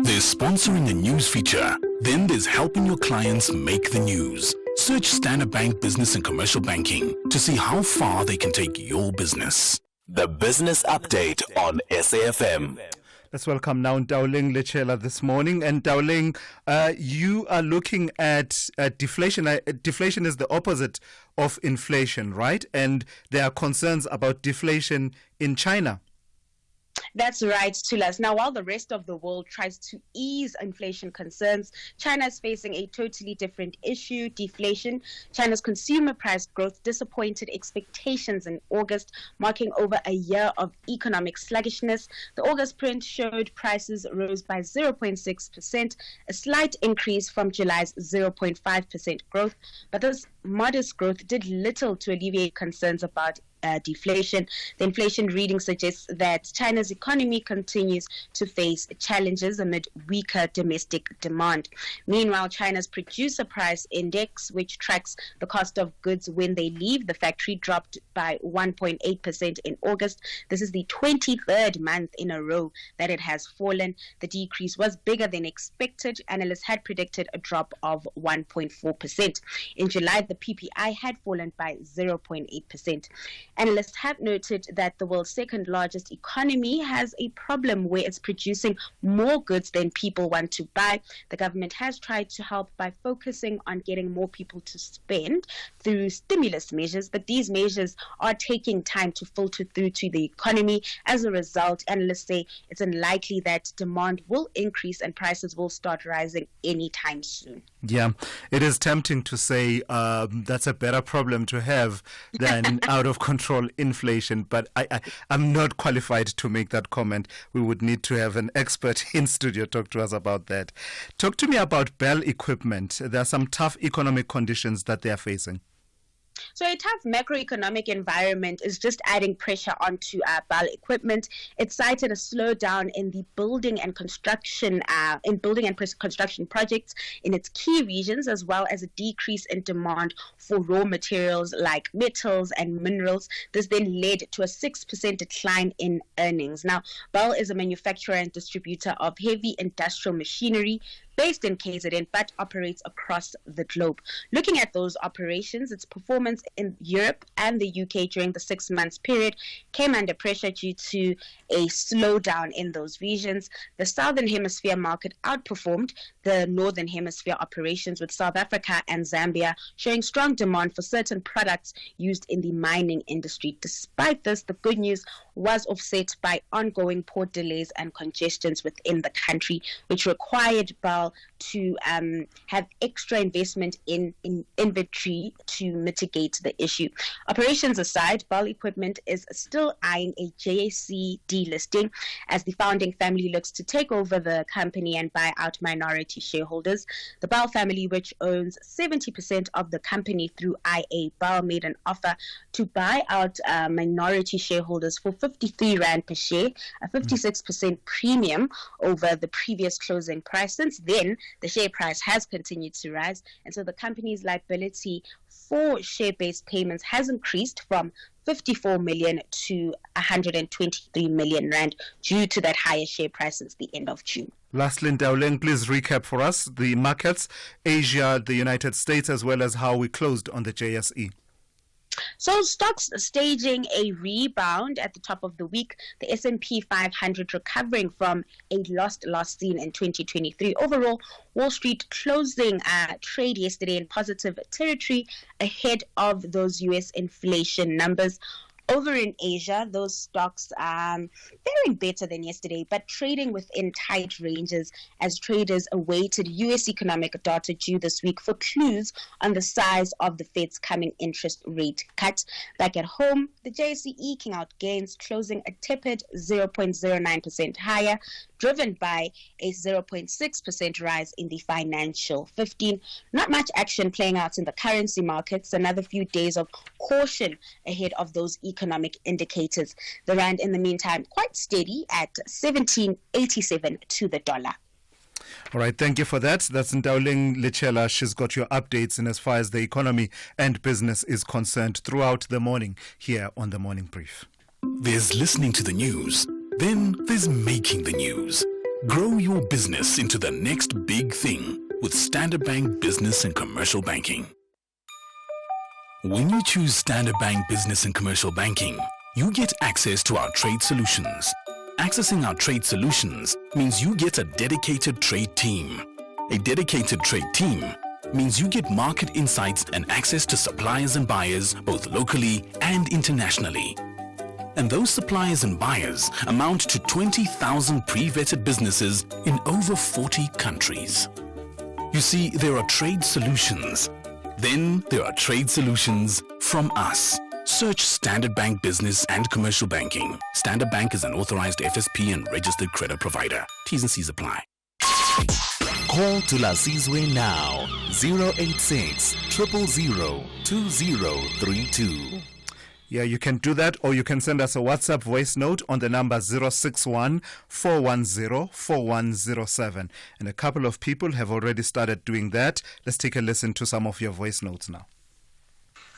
Speaker 11: There's sponsoring a news feature. Then there's helping your clients make the news. Search Standard Bank Business and Commercial Banking to see how far they can take your business.
Speaker 12: The Business Update on SAFM.
Speaker 8: Let's welcome now Dowling Lechela this morning. And Dowling, you are looking at deflation. Deflation is the opposite of inflation, right? And there are concerns about deflation in China.
Speaker 16: That's right, Thulas. Now, while the rest of the world tries to ease inflation concerns, China is facing a totally different issue, deflation. China's consumer price growth disappointed expectations in August, marking over a year of economic sluggishness. The August print showed prices rose by 0.6%, a slight increase from July's 0.5% growth. But this modest growth did little to alleviate concerns about deflation. The inflation reading suggests that China's economy continues to face challenges amid weaker domestic demand. Meanwhile, China's producer price index, which tracks the cost of goods when they leave the factory, dropped by 1.8% in August. This is the 23rd month in a row that it has fallen. The decrease was bigger than expected. Analysts had predicted a drop of 1.4%. In July, the PPI had fallen by 0.8%. Analysts have noted that the world's second largest economy has a problem where it's producing more goods than people want to buy. The government has tried to help by focusing on getting more people to spend through stimulus measures, but these measures are taking time to filter through to the economy. As a result, analysts say it's unlikely that demand will increase and prices will start rising anytime soon.
Speaker 8: Yeah, it is tempting to say that's a better problem to have than out of control inflation, but I'm not qualified to make that comment. We would need to have an expert in studio talk to us about that. Talk to me about Bell Equipment. There are some tough economic conditions that they are facing.
Speaker 16: So a tough macroeconomic environment is just adding pressure onto Bell Equipment. It cited a slowdown in the building and construction projects in its key regions, as well as a decrease in demand for raw materials like metals and minerals. This then led to a 6% decline in earnings. Now, Bell is a manufacturer and distributor of heavy industrial machinery based in KZN, but operates across the globe. Looking at those operations, its performance in Europe and the UK during the 6 months period came under pressure due to a slowdown in those regions. The Southern Hemisphere market outperformed the Northern Hemisphere operations, with South Africa and Zambia showing strong demand for certain products used in the mining industry. Despite this, the good news was offset by ongoing port delays and congestions within the country, which required Bell to have extra investment in inventory to mitigate the issue. Operations aside, Bell Equipment is still eyeing a JSE delisting as the founding family looks to take over the company and buy out minority shareholders. The Bell family, which owns 70% of the company through IA Bell, made an offer to buy out minority shareholders for 53 Rand per share, a 56% premium over the previous closing price. Since then, the share price has continued to rise, and so the company's liability for share-based payments has increased from 54 million to 123 million Rand due to that higher share price since the end of June.
Speaker 8: Lastly, Ndawuleng, please recap for us the markets, Asia, the United States, as well as how we closed on the JSE.
Speaker 16: So stocks staging a rebound at the top of the week. The S&P 500 recovering from a loss seen in 2023. Overall, Wall Street closing trade yesterday in positive territory ahead of those U.S. inflation numbers. Over in Asia, those stocks faring better than yesterday, but trading within tight ranges as traders awaited U.S. economic data due this week for clues on the size of the Fed's coming interest rate cut. Back at home, the JSE eking out gains, closing a tepid 0.09% higher, driven by a 0.6% rise in the financial 15. Not much action playing out in the currency markets. Another few days of caution ahead of those economic indicators. The rand, in the meantime, quite steady at 17.87 to the dollar.
Speaker 8: All right, thank you for that. That's Ndawuleng Lichela. She's got your updates in as far as the economy and business is concerned throughout the morning here on the Morning Brief.
Speaker 13: There's listening to the news. Then there's making the news. Grow your business into the next big thing with Standard Bank Business and Commercial Banking. When you choose Standard Bank Business and Commercial Banking, you get access to our trade solutions. Accessing our trade solutions means you get a dedicated trade team. A dedicated trade team means you get market insights and access to suppliers and buyers both locally and internationally. And those suppliers and buyers amount to 20,000 pre-vetted businesses in over 40 countries. You see, there are trade solutions. Then there are trade solutions from us. Search Standard Bank Business and Commercial Banking. Standard Bank is an authorized FSP and registered credit provider. T's and C's apply.
Speaker 12: Call Thulasizwe now. 086 000 2032.
Speaker 8: Yeah, you can do that, or you can send us a WhatsApp voice note on the number 061 410 4107. And a couple of people have already started doing that. Let's take a listen to some of your voice notes now.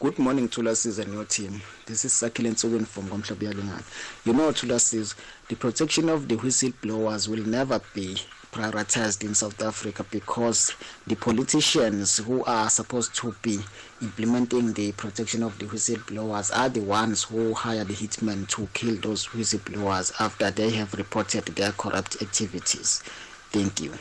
Speaker 17: Good morning, Thulasizwe and your team. This is Sakile Nsogwen from Gomhlabialunga. You know, Thulasizwe, the protection of the whistleblowers will never be prioritized in South Africa, because the politicians who are supposed to be implementing the protection of the whistleblowers are the ones who hire the hitmen to kill those whistleblowers after they have reported their corrupt activities. Thank you.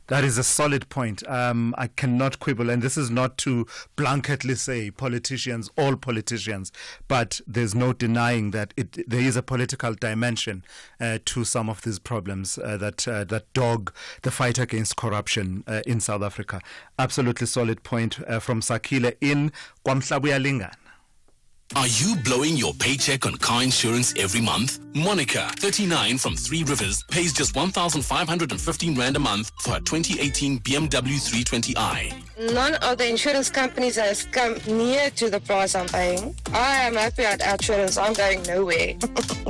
Speaker 8: That is a solid point. I cannot quibble, and this is not to blanketly say politicians, all politicians, but there's no denying that there is a political dimension to some of these problems that dog the fight against corruption in South Africa. Absolutely solid point from Sakile in KwaMhlabuya.
Speaker 18: Are you blowing your paycheck on car insurance every month? Monica, 39 from Three Rivers, pays just 1,515 Rand a month for a 2018 BMW 320i.
Speaker 19: None of the insurance companies has come near to the price I'm paying. I am happy at insurance. I'm going nowhere.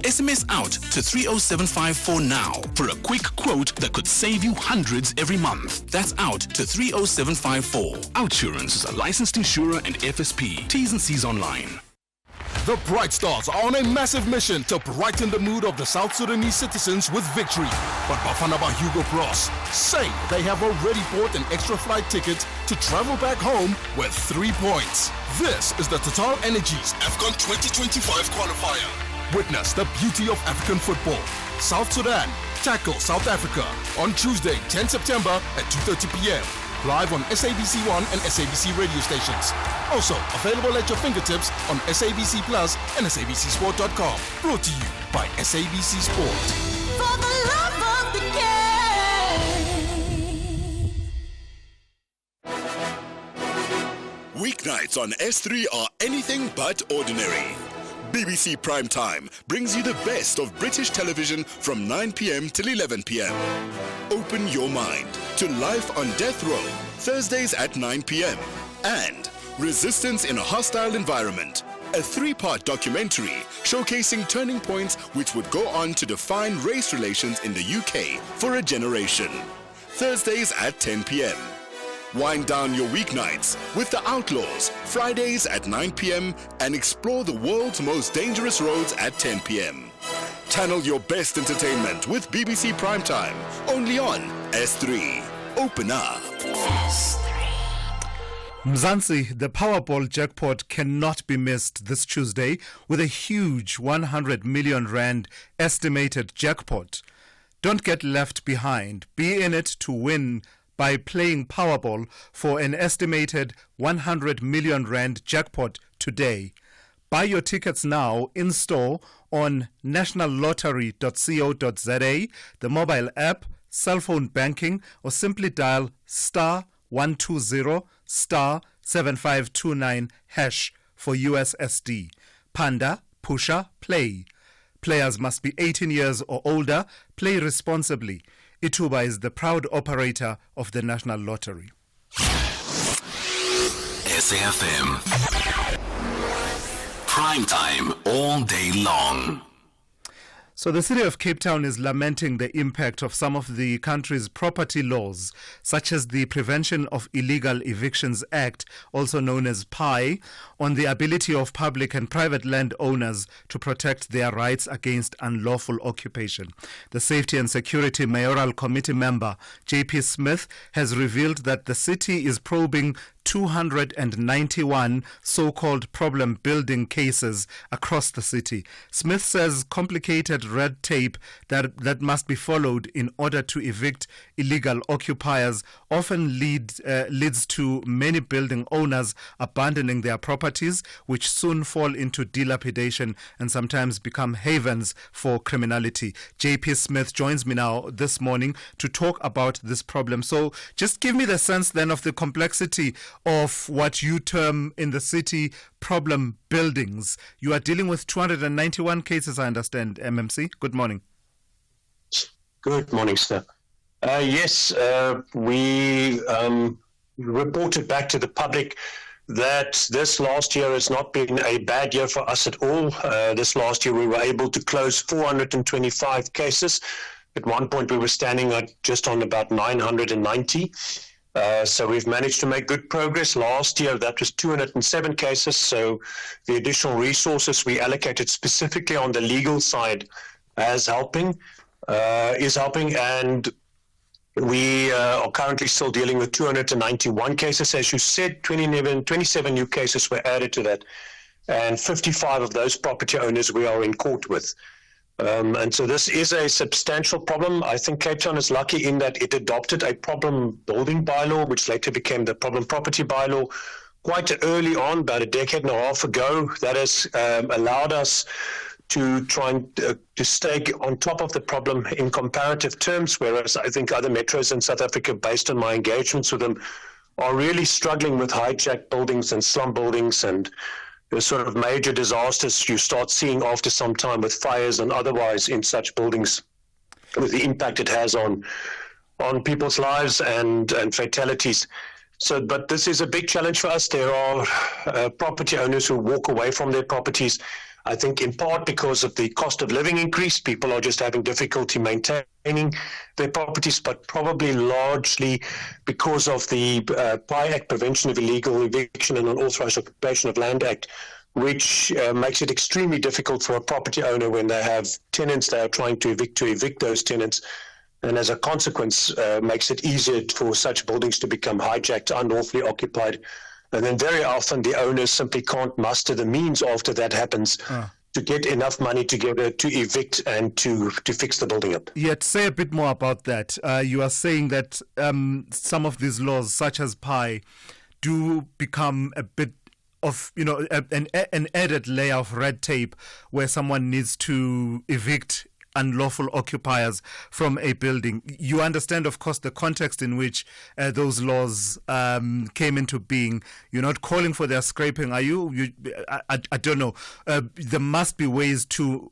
Speaker 18: SMS out to 30754 now for a quick quote that could save you hundreds every month. That's out to 30754. Outsurance is a licensed insurer and FSP. T's and C's online.
Speaker 11: The Bright Stars are on a massive mission to brighten the mood of the South Sudanese citizens with victory. But Bafana Hugo Bros say they have already bought an extra flight ticket to travel back home with 3 points. This is the Total Energies AFCON 2025 qualifier. Witness the beauty of African football. South Sudan tackle South Africa on Tuesday, 10 September at 2:30 p.m. Live on SABC 1 and SABC radio stations. Also available at your fingertips on SABC Plus and SABCSport.com. Brought to you by SABC Sport.
Speaker 20: For the love of the game.
Speaker 13: Weeknights on S3 are anything but ordinary. BBC Primetime brings you the best of British television from 9 p.m. till 11 p.m. Open your mind to Life on Death Row, Thursdays at 9 p.m. and Resistance in a Hostile Environment, a 3-part documentary showcasing turning points which would go on to define race relations in the UK for a generation. Thursdays at 10 p.m. Wind down your weeknights with The Outlaws, Fridays at 9 p.m. and explore the world's most dangerous roads at 10 p.m. Channel your best entertainment with BBC Primetime, only on S3. Open up.
Speaker 8: Mzansi, the Powerball jackpot cannot be missed this Tuesday with a huge 100 million rand estimated jackpot. Don't get left behind. Be in it to win by playing Powerball for an estimated 100 million rand jackpot today. Buy your tickets now in store on nationallottery.co.za, the mobile app, cell phone banking, or simply dial *120 *7529 hash for USSD. Panda, Pusha, Play. Players must be 18 years or older. Play responsibly. Ituba is the proud operator of the National Lottery.
Speaker 18: SAFM. Prime time all day long.
Speaker 8: So the city of Cape Town is lamenting the impact of some of the country's property laws, such as the Prevention of Illegal Evictions Act, also known as PI, on the ability of public and private landowners to protect their rights against unlawful occupation. The Safety and Security Mayoral Committee member, J.P. Smith, has revealed that the city is probing 291 so-called problem building cases across the city. Smith says complicated red tape that must be followed in order to evict illegal occupiers often leads to many building owners abandoning their properties, which soon fall into dilapidation and sometimes become havens for criminality. J.P. Smith joins me now this morning to talk about this problem. So just give me the sense then of the complexity of what you term in the city problem buildings. You are dealing with 291 cases, I understand, MMC. Good morning.
Speaker 21: Good morning, sir. Yes, we reported back to the public that this last year has not been a bad year for us at all. This last year we were able to close 425 cases. At one point we were standing at just on about 990. So we've managed to make good progress. Last year, that was 207 cases. So the additional resources we allocated specifically on the legal side as helping. is helping, and we are currently still dealing with 291 cases. As you said, 27 new cases were added to that, and 55 of those property owners we are in court with. And so this is a substantial problem. I think Cape Town is lucky in that it adopted a problem building bylaw, which later became the problem property bylaw, quite early on, about a decade and a half ago. That has allowed us to try and to stay on top of the problem in comparative terms, whereas I think other metros in South Africa, based on my engagements with them, are really struggling with hijacked buildings and slum buildings and the sort of major disasters you start seeing after some time with fires and otherwise in such buildings, with the impact it has on people's lives and fatalities. So, but this is a big challenge for us. There are property owners who walk away from their properties, I think in part because of the cost of living increase. People are just having difficulty maintaining their properties, but probably largely because of the PI Act, Prevention of Illegal Eviction and Unauthorized Occupation of Land Act, which makes it extremely difficult for a property owner when they have tenants they are trying to evict those tenants. And as a consequence, makes it easier for such buildings to become hijacked, unlawfully occupied. And then very often the owners simply can't muster the means after that happens to get enough money together to evict and to fix the building up.
Speaker 8: Yet, say a bit more about that. You are saying that some of these laws, such as PI, do become a bit of, an added layer of red tape where someone needs to evict unlawful occupiers from a building. You understand, of course, the context in which those laws came into being. You're not calling for their scraping, are you? I don't know. There must be ways to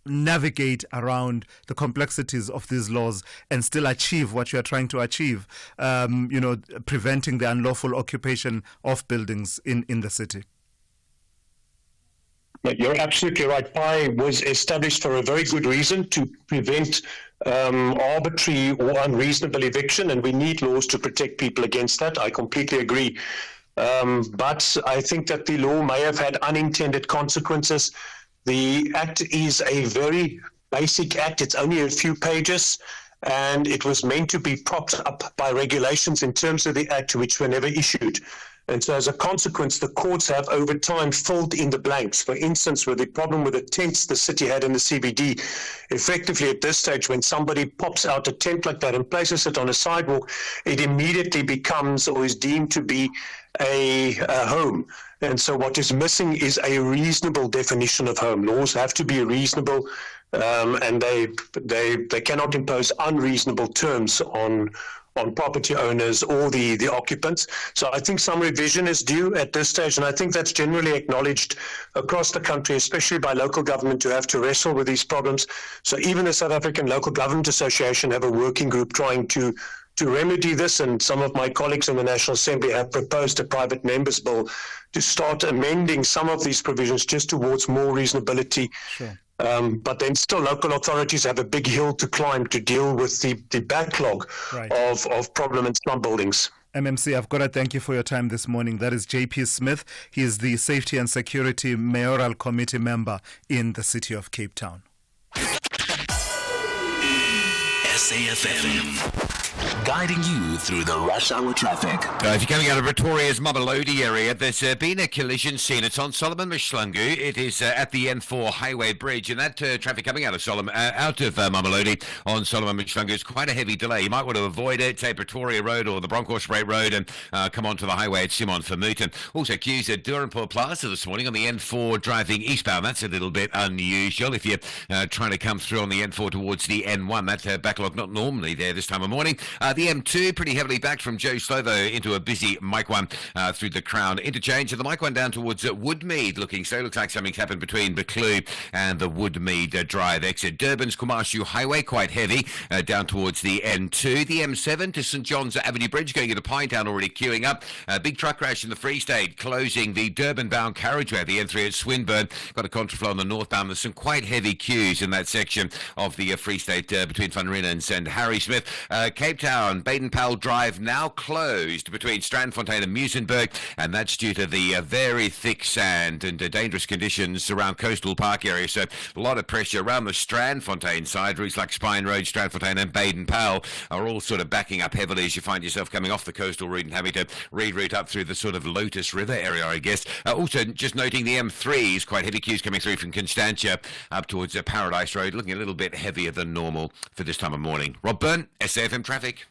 Speaker 8: navigate around the complexities of these laws and still achieve what you are trying to achieve, preventing the unlawful occupation of buildings in the city.
Speaker 21: You're absolutely right. PI was established for a very good reason, to prevent arbitrary or unreasonable eviction, and we need laws to protect people against that. I completely agree. But I think that the law may have had unintended consequences. The Act is a very basic Act. It's only a few pages, and it was meant to be propped up by regulations in terms of the Act, which were never issued. And so as a consequence, the courts have over time filled in the blanks. For instance, with the problem with the tents the city had in the CBD, effectively at this stage, when somebody pops out a tent like that and places it on a sidewalk, it immediately becomes or is deemed to be a home. And so what is missing is a reasonable definition of home. Laws have to be reasonable, and they cannot impose unreasonable terms on property owners or the occupants. So I think some revision is due at this stage, and I think that's generally acknowledged across the country, especially by local government, who have to wrestle with these problems. So even the South African Local Government Association have a working group trying to remedy this, and some of my colleagues in the National Assembly have proposed a private members bill to start amending some of these provisions just towards more reasonability.
Speaker 8: Sure.
Speaker 21: But then still local authorities have a big hill to climb to deal with the backlog of problem in slum buildings.
Speaker 8: MMC, I've got to thank you for your time this morning. That is JP Smith. He is the Safety and Security Mayoral Committee member in the city of Cape Town.
Speaker 12: SAFM, guiding you through the rush hour traffic.
Speaker 6: If you're coming out of Pretoria's Mamelodi area, there's been a collision scene. It's on Solomon Mshlangu. It is at the N4 Highway Bridge, and that traffic coming out of Mamelodi on Solomon Mshlangu is quite a heavy delay. You might want to avoid it, say Pretoria Road or the Bronkhorstspruit Road, and come onto the highway at Simon Vermuten. Also, queues at Duranpoort Plaza this morning on the N4 driving eastbound. That's a little bit unusual. If you're trying to come through on the N4 towards the N1, that backlog not normally there this time of morning. The M2 pretty heavily backed from Joe Slovo into a busy Mike 1 through the Crown interchange, and the Mike 1 down towards Woodmead looking so. Looks like something's happened between Buccleuch and the Woodmead Drive exit. Durban's Kumashu Highway quite heavy down towards the N2. The M7 to St John's Avenue Bridge going into Pinetown already queuing up. Big truck crash in the Free State closing the Durban bound carriageway. The N3 at Swinburne got a contraflow on the northbound. There's some quite heavy queues in that section of the Free State between Van Ryn and Lawrence and Harry Smith. Cape Town, Baden-Powell Drive now closed between Strandfontein and Muizenberg, and that's due to the very thick sand and dangerous conditions around Coastal Park area. So a lot of pressure around the Strandfontein side. Routes like Spine Road, Strandfontein and Baden-Powell are all sort of backing up heavily as you find yourself coming off the coastal route and having to reroute up through the sort of Lotus River area, I guess. Also, just noting the M3 is quite heavy queues coming through from Constantia up towards Paradise Road, looking a little bit heavier than normal for this time of morning. Rob Byrne, SAFM Traffic.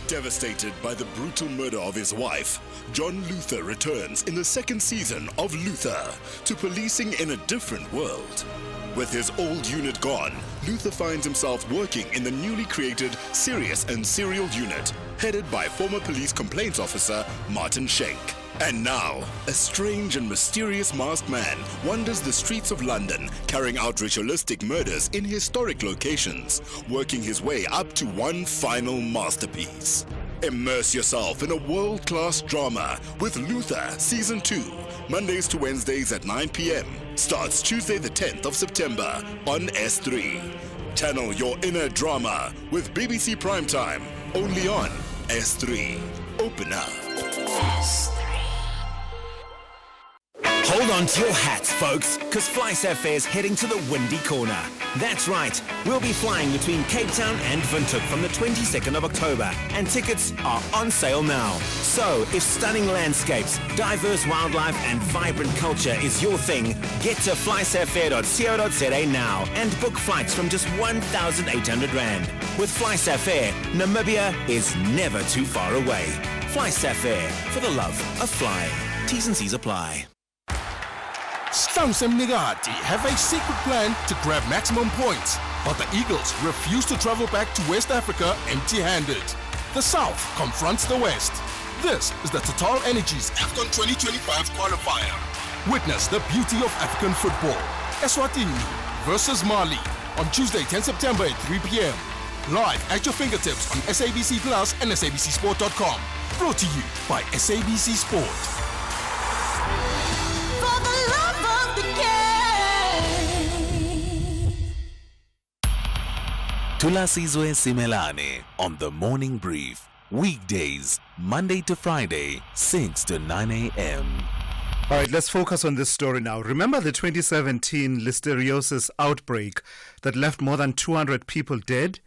Speaker 13: Devastated by the brutal murder of his wife, John Luther returns in the second season of Luther to policing in a different world. With his old unit gone, Luther finds himself working in the newly created Serious and Serial unit, headed by former police complaints officer Martin Schenk. And now, a strange and mysterious masked man wanders the streets of London, carrying out ritualistic murders in historic locations, working his way up to one final masterpiece. Immerse yourself in a world-class drama with Luther Season 2, Mondays to Wednesdays at 9 p.m. Starts Tuesday the 10th of September on S3. Channel your inner drama with BBC Primetime, only on S3. Open up.
Speaker 12: S3. Hold on to your hats, folks, because FlySafair's heading to the windy corner. That's right, we'll be flying between Cape Town and Windhoek from the 22nd of October, and tickets are on sale now. So, if stunning landscapes, diverse wildlife and vibrant culture is your thing, get to flysafair.co.za now and book flights from just 1,800 Rand. With FlySafair, Namibia is never too far away. FlySafair, for the love of flying. T's and C's apply.
Speaker 11: Stams and Nigati have a secret plan to grab maximum points, but the Eagles refuse to travel back to West Africa empty-handed. The South confronts the West. This is the Total Energies AFCON 2025 qualifier. Witness the beauty of African football. Eswatini versus Mali on Tuesday, 10 September at 3 p.m. Live at your fingertips on SABC Plus and SABCSport.com. Brought to you by SABC Sport.
Speaker 18: Thulasizwe Simelane on the Morning Brief. Weekdays, Monday to Friday, 6 to 9 a.m.
Speaker 8: All right, let's focus on this story now. Remember the 2017 Listeriosis outbreak that left more than 200 people dead?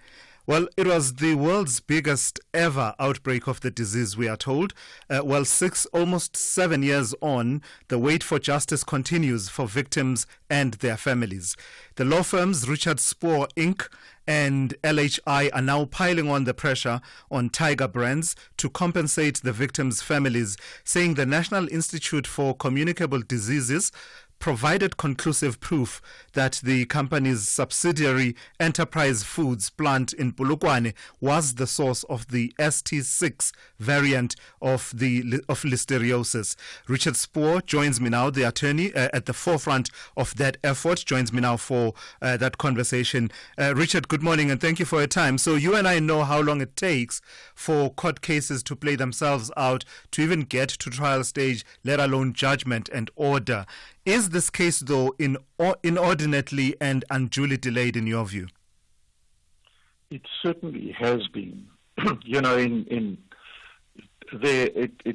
Speaker 8: Well, it was the world's biggest ever outbreak of the disease, we are told. Almost 7 years on, the wait for justice continues for victims and their families. The law firms Richard Spoor Inc. and LHI are now piling on the pressure on Tiger Brands to compensate the victims' families, saying the National Institute for Communicable Diseases provided conclusive proof that the company's subsidiary Enterprise Foods plant in Polokwane was the source of the ST6 variant of listeriosis. Richard Spoor joins me now, the attorney at the forefront of that effort, joins me now for that conversation. Richard, good morning and thank you for your time. So you and I know how long it takes for court cases to play themselves out to even get to trial stage, let alone judgment and order. Is this case, though, inordinately and unduly delayed in your view?
Speaker 2: It certainly has been. It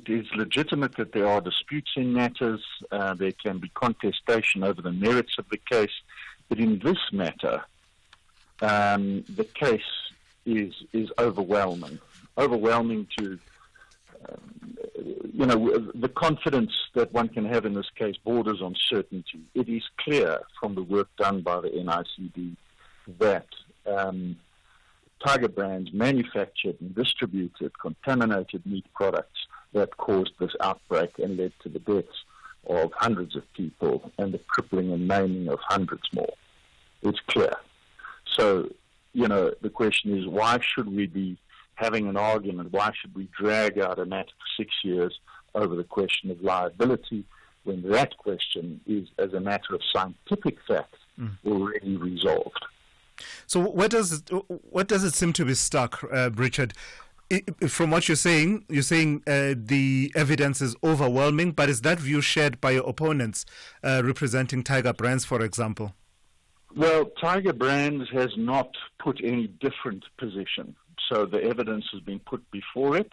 Speaker 2: is legitimate that there are disputes in matters. There can be contestation over the merits of the case. But in this matter, the case is overwhelming. Overwhelming to... the confidence that one can have in this case borders on certainty. It is clear from the work done by the NICD that Tiger Brands manufactured and distributed contaminated meat products that caused this outbreak and led to the deaths of hundreds of people and the crippling and maiming of hundreds more. It's clear. So, the question is, why should we be having an argument? Why should we drag out a matter for 6 years over the question of liability when that question is, as a matter of scientific fact, already resolved?
Speaker 8: So what does it seem to be stuck, Richard? From what you're saying the evidence is overwhelming, but is that view shared by your opponents representing Tiger Brands, for example?
Speaker 2: Well, Tiger Brands has not put any different position. So the evidence has been put before it.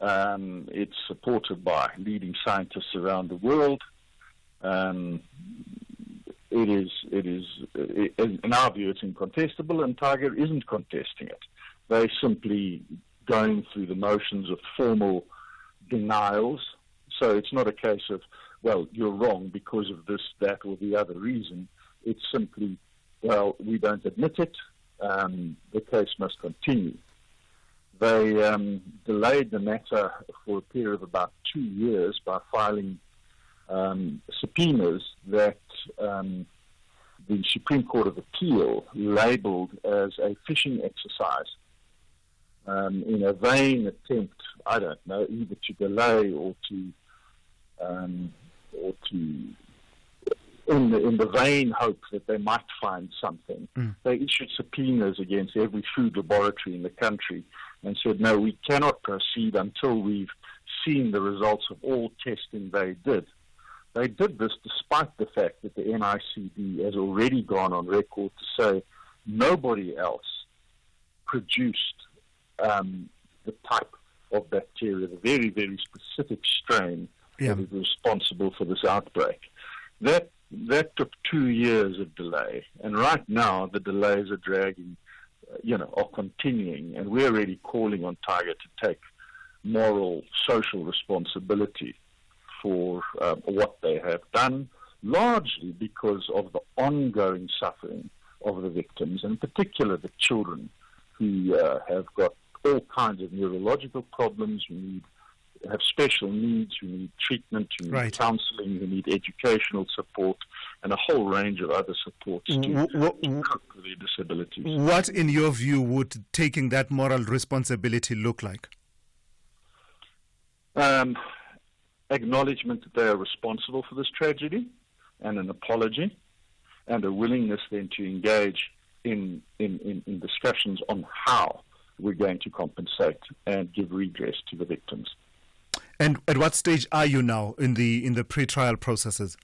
Speaker 2: It's supported by leading scientists around the world. In our view, it's incontestable, and Tiger isn't contesting it. They're simply going through the motions of formal denials. So it's not a case of, well, you're wrong because of this, that, or the other reason. It's simply, well, we don't admit it. The case must continue. They delayed the matter for a period of about 2 years by filing subpoenas that the Supreme Court of Appeal labeled as a fishing exercise in a vain attempt, I don't know, either to delay or to in the vain hope that they might find something. They issued subpoenas against every food laboratory in the country and said, no, we cannot proceed until we've seen the results of all testing they did. They did this despite the fact that the NICD has already gone on record to say nobody else produced the type of bacteria, the very, very specific strain that is responsible for this outbreak. That took 2 years of delay, and right now the delays are dragging, are continuing, and we're really calling on Tiger to take moral, social responsibility for what they have done, largely because of the ongoing suffering of the victims, in particular the children who have got all kinds of neurological problems, who have special needs, who need treatment, who need counseling, who need educational support, and a whole range of other supports to cope with their disabilities.
Speaker 8: What, in your view, would taking that moral responsibility look like?
Speaker 2: Acknowledgement that they are responsible for this tragedy, and an apology, and a willingness then to engage in discussions on how we're going to compensate and give redress to the victims.
Speaker 8: And at what stage are you now in the pre-trial processes?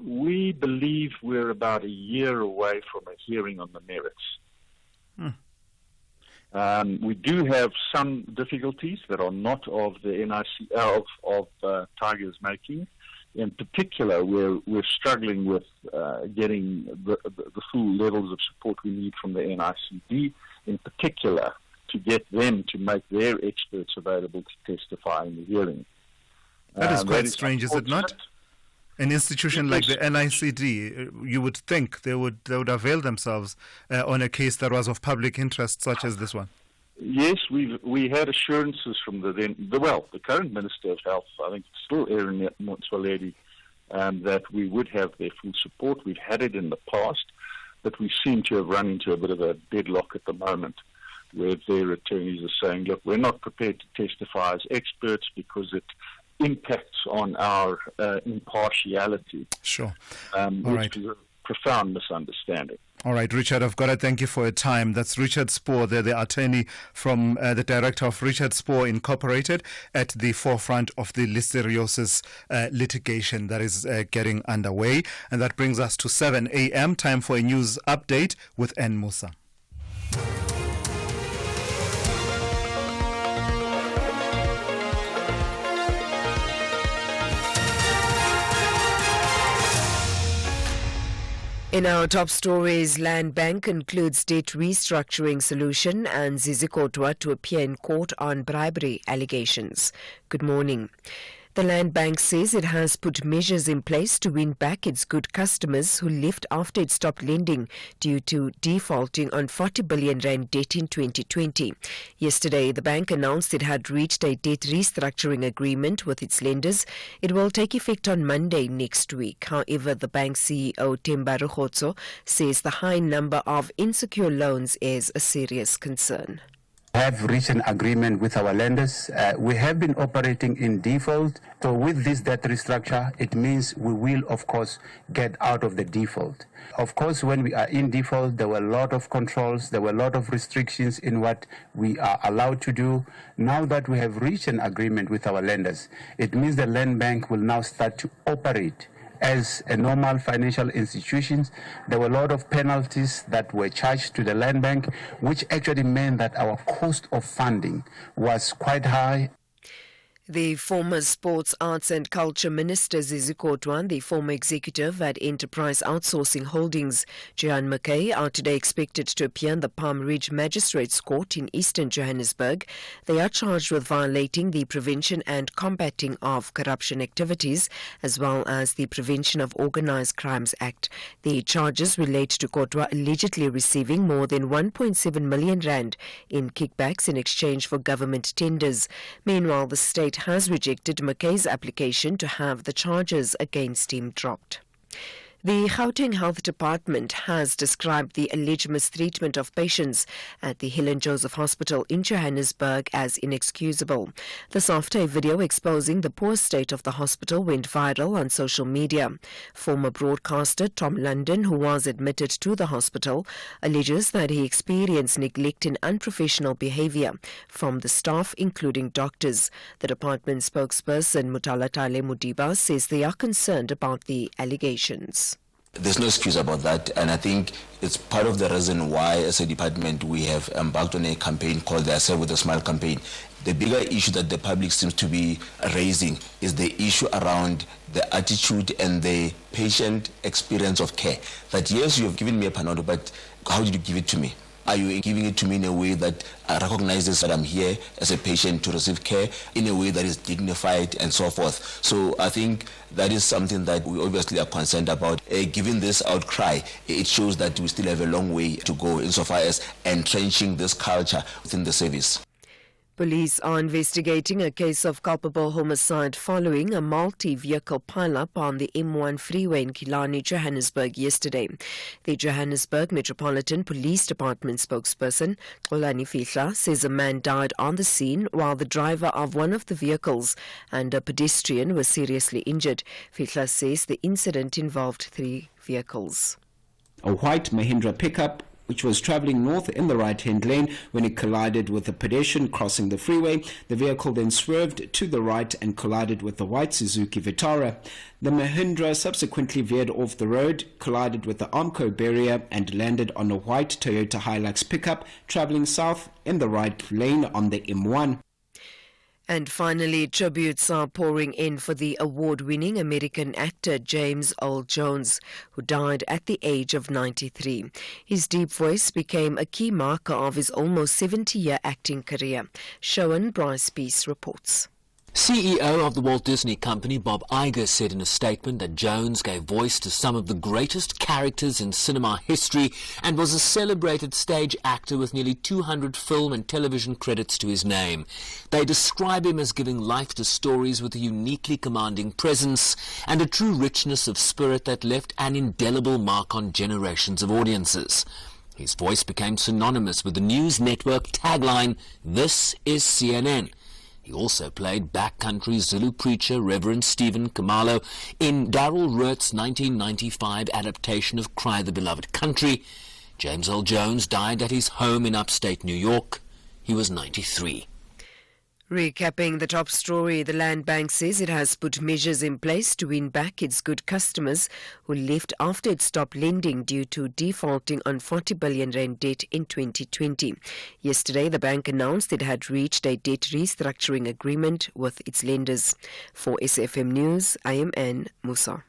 Speaker 2: We believe we're about a year away from a hearing on the merits. We do have some difficulties that are not of the NIC of Tiger's making. In particular, we're struggling with getting the full levels of support we need from the NICD, in particular, to get them to make their experts available to testify in the hearing.
Speaker 8: That is quite strange, is it not? An institution like the NICD, you would think they would avail themselves on a case that was of public interest, such as this one.
Speaker 2: Yes, we had assurances from the current Minister of Health, I think it's still Erin Motsoaledi, that we would have their full support. We've had it in the past, but we seem to have run into a bit of a deadlock at the moment, where their attorneys are saying, look, we're not prepared to testify as experts because it impacts on our impartiality.
Speaker 8: Sure.
Speaker 2: Which is a profound misunderstanding.
Speaker 8: All right, Richard, I've got to thank you for your time. That's Richard Spoor, the attorney from the director of Richard Spoor Incorporated, at the forefront of the Listeriosis litigation that is getting underway. And that brings us to 7 a.m., time for a news update with N. Musa.
Speaker 1: In our top stories, Land Bank concludes debt restructuring solution and Zizi Kodwa to appear in court on bribery allegations. Good morning. The Land Bank says it has put measures in place to win back its good customers who left after it stopped lending due to defaulting on 40 billion rand debt in 2020. Yesterday, the bank announced it had reached a debt restructuring agreement with its lenders. It will take effect on Monday next week. However, the bank's CEO, Themba Rugotso, says the high number of insecure loans is a serious concern.
Speaker 3: Have reached an agreement with our lenders. We have been operating in default. So with this debt restructure, it means we will, of course, get out of the default. Of course, when we are in default, there were a lot of controls, there were a lot of restrictions in what we are allowed to do. Now that we have reached an agreement with our lenders, it means the Land Bank will now start to operate as a normal financial institutions. There were a lot of penalties that were charged to the land bank, which actually meant that our cost of funding was quite high.
Speaker 1: The former Sports, Arts and Culture Minister Zizi Kodwa, the former executive at Enterprise Outsourcing Holdings, Johan McKay, are today expected to appear in the Palm Ridge Magistrates Court in eastern Johannesburg. They are charged with violating the Prevention and Combating of Corruption Activities as well as the Prevention of Organised Crimes Act. The charges relate to Kodwa allegedly receiving more than 1.7 million rand in kickbacks in exchange for government tenders. Meanwhile, the state has rejected McKay's application to have the charges against him dropped. The Gauteng Health Department has described the alleged mistreatment of patients at the Helen Joseph Hospital in Johannesburg as inexcusable. This after a video exposing the poor state of the hospital went viral on social media. Former broadcaster Tom London, who was admitted to the hospital, alleges that he experienced neglect and unprofessional behavior from the staff, including doctors. The department spokesperson Mutalatale Mudiba says they are concerned about the allegations.
Speaker 4: There's no excuse about that, and I think it's part of the reason why, as a department, we have embarked on a campaign called the I Serve with a Smile campaign. The bigger issue that the public seems to be raising is the issue around the attitude and the patient experience of care. That yes, you have given me a Panado, but how did you give it to me? Are you giving it to me in a way that recognizes that I'm here as a patient to receive care, in a way that is dignified and so forth? So I think that is something that we obviously are concerned about. Given this outcry, it shows that we still have a long way to go insofar as entrenching this culture within the service.
Speaker 1: Police are investigating a case of culpable homicide following a multi-vehicle pile-up on the M1 freeway in Killarney, Johannesburg yesterday. The Johannesburg Metropolitan Police Department spokesperson, Xolani Fihla, says a man died on the scene while the driver of one of the vehicles and a pedestrian were seriously injured. Fihla says the incident involved 3 vehicles.
Speaker 22: A white Mahindra pickup which was travelling north in the right-hand lane when it collided with a pedestrian crossing the freeway. The vehicle then swerved to the right and collided with the white Suzuki Vitara. The Mahindra subsequently veered off the road, collided with the Armco barrier and landed on a white Toyota Hilux pickup travelling south in the right lane on the M1.
Speaker 1: And finally, tributes are pouring in for the award-winning American actor James Earl Jones, who died at the age of 93. His deep voice became a key marker of his almost 70-year acting career. Showan Bryce Peace reports.
Speaker 23: CEO of the Walt Disney Company, Bob Iger, said in a statement that Jones gave voice to some of the greatest characters in cinema history and was a celebrated stage actor with nearly 200 film and television credits to his name. They describe him as giving life to stories with a uniquely commanding presence and a true richness of spirit that left an indelible mark on generations of audiences. His voice became synonymous with the news network tagline, "This is CNN." He also played backcountry Zulu preacher Reverend Stephen Kamalo in Darrell Rourke's 1995 adaptation of Cry the Beloved Country. James Earl Jones died at his home in upstate New York. He was 93.
Speaker 1: Recapping the top story, the Land Bank says it has put measures in place to win back its good customers who left after it stopped lending due to defaulting on 40 billion rand debt in 2020. Yesterday, the bank announced it had reached a debt restructuring agreement with its lenders. For SFM News, I am Ann Musa.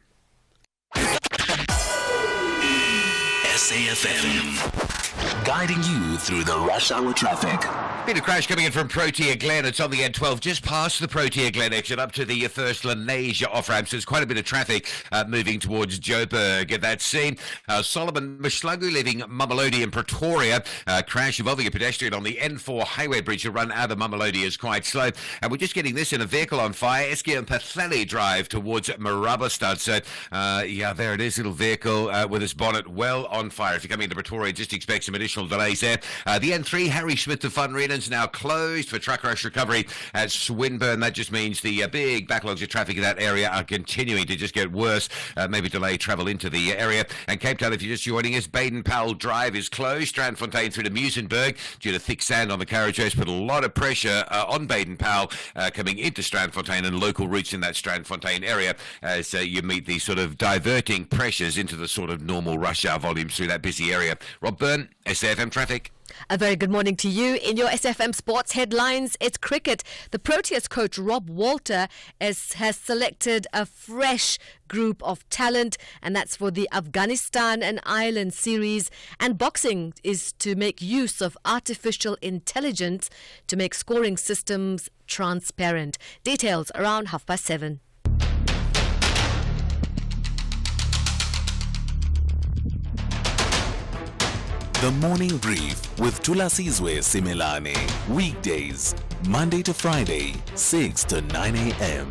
Speaker 12: SAFM, guiding you through the rush hour traffic.
Speaker 6: Bit of crash coming in from Protea Glen. It's on the N12, just past the Protea Glen exit, up to the first Lenasia off-ramp. So there's quite a bit of traffic moving towards Joburg at that scene. Solomon Mshlagu leaving Mamelodi in Pretoria. Crash involving a pedestrian on the N4 highway bridge. The run out of Mamelodi is quite slow. And we're just getting this in a vehicle on fire. Eskiel and Pathleli drive towards Marabastad. So, yeah, there it is, little vehicle with its bonnet well on fire. If you're coming into Pretoria, just expect some additional delays there. The N3, Harry Schmidt to Funrena. Shannon's now closed for truck rush recovery at Swinburne. That just means the big backlogs of traffic in that area are continuing to just get worse, maybe delay travel into the area. And Cape Town, if you're just joining us, Baden-Powell Drive is closed. Strandfontein through to Muizenberg due to thick sand on the carriageways. Put a lot of pressure on Baden-Powell coming into Strandfontein and local routes in that Strandfontein area as you meet these sort of diverting pressures into the sort of normal rush hour volumes through that busy area. Rob Byrne, SAFM Traffic.
Speaker 7: A very good morning to you. In your SFM Sports headlines, it's cricket. The Proteas coach Rob Walter has selected a fresh group of talent, and that's for the Afghanistan and Ireland series. And boxing is to make use of artificial intelligence to make scoring systems transparent. Details around 7:30.
Speaker 5: The Morning Brief with Thulasizwe Simelane. Weekdays, Monday to Friday, 6 to 9 a.m.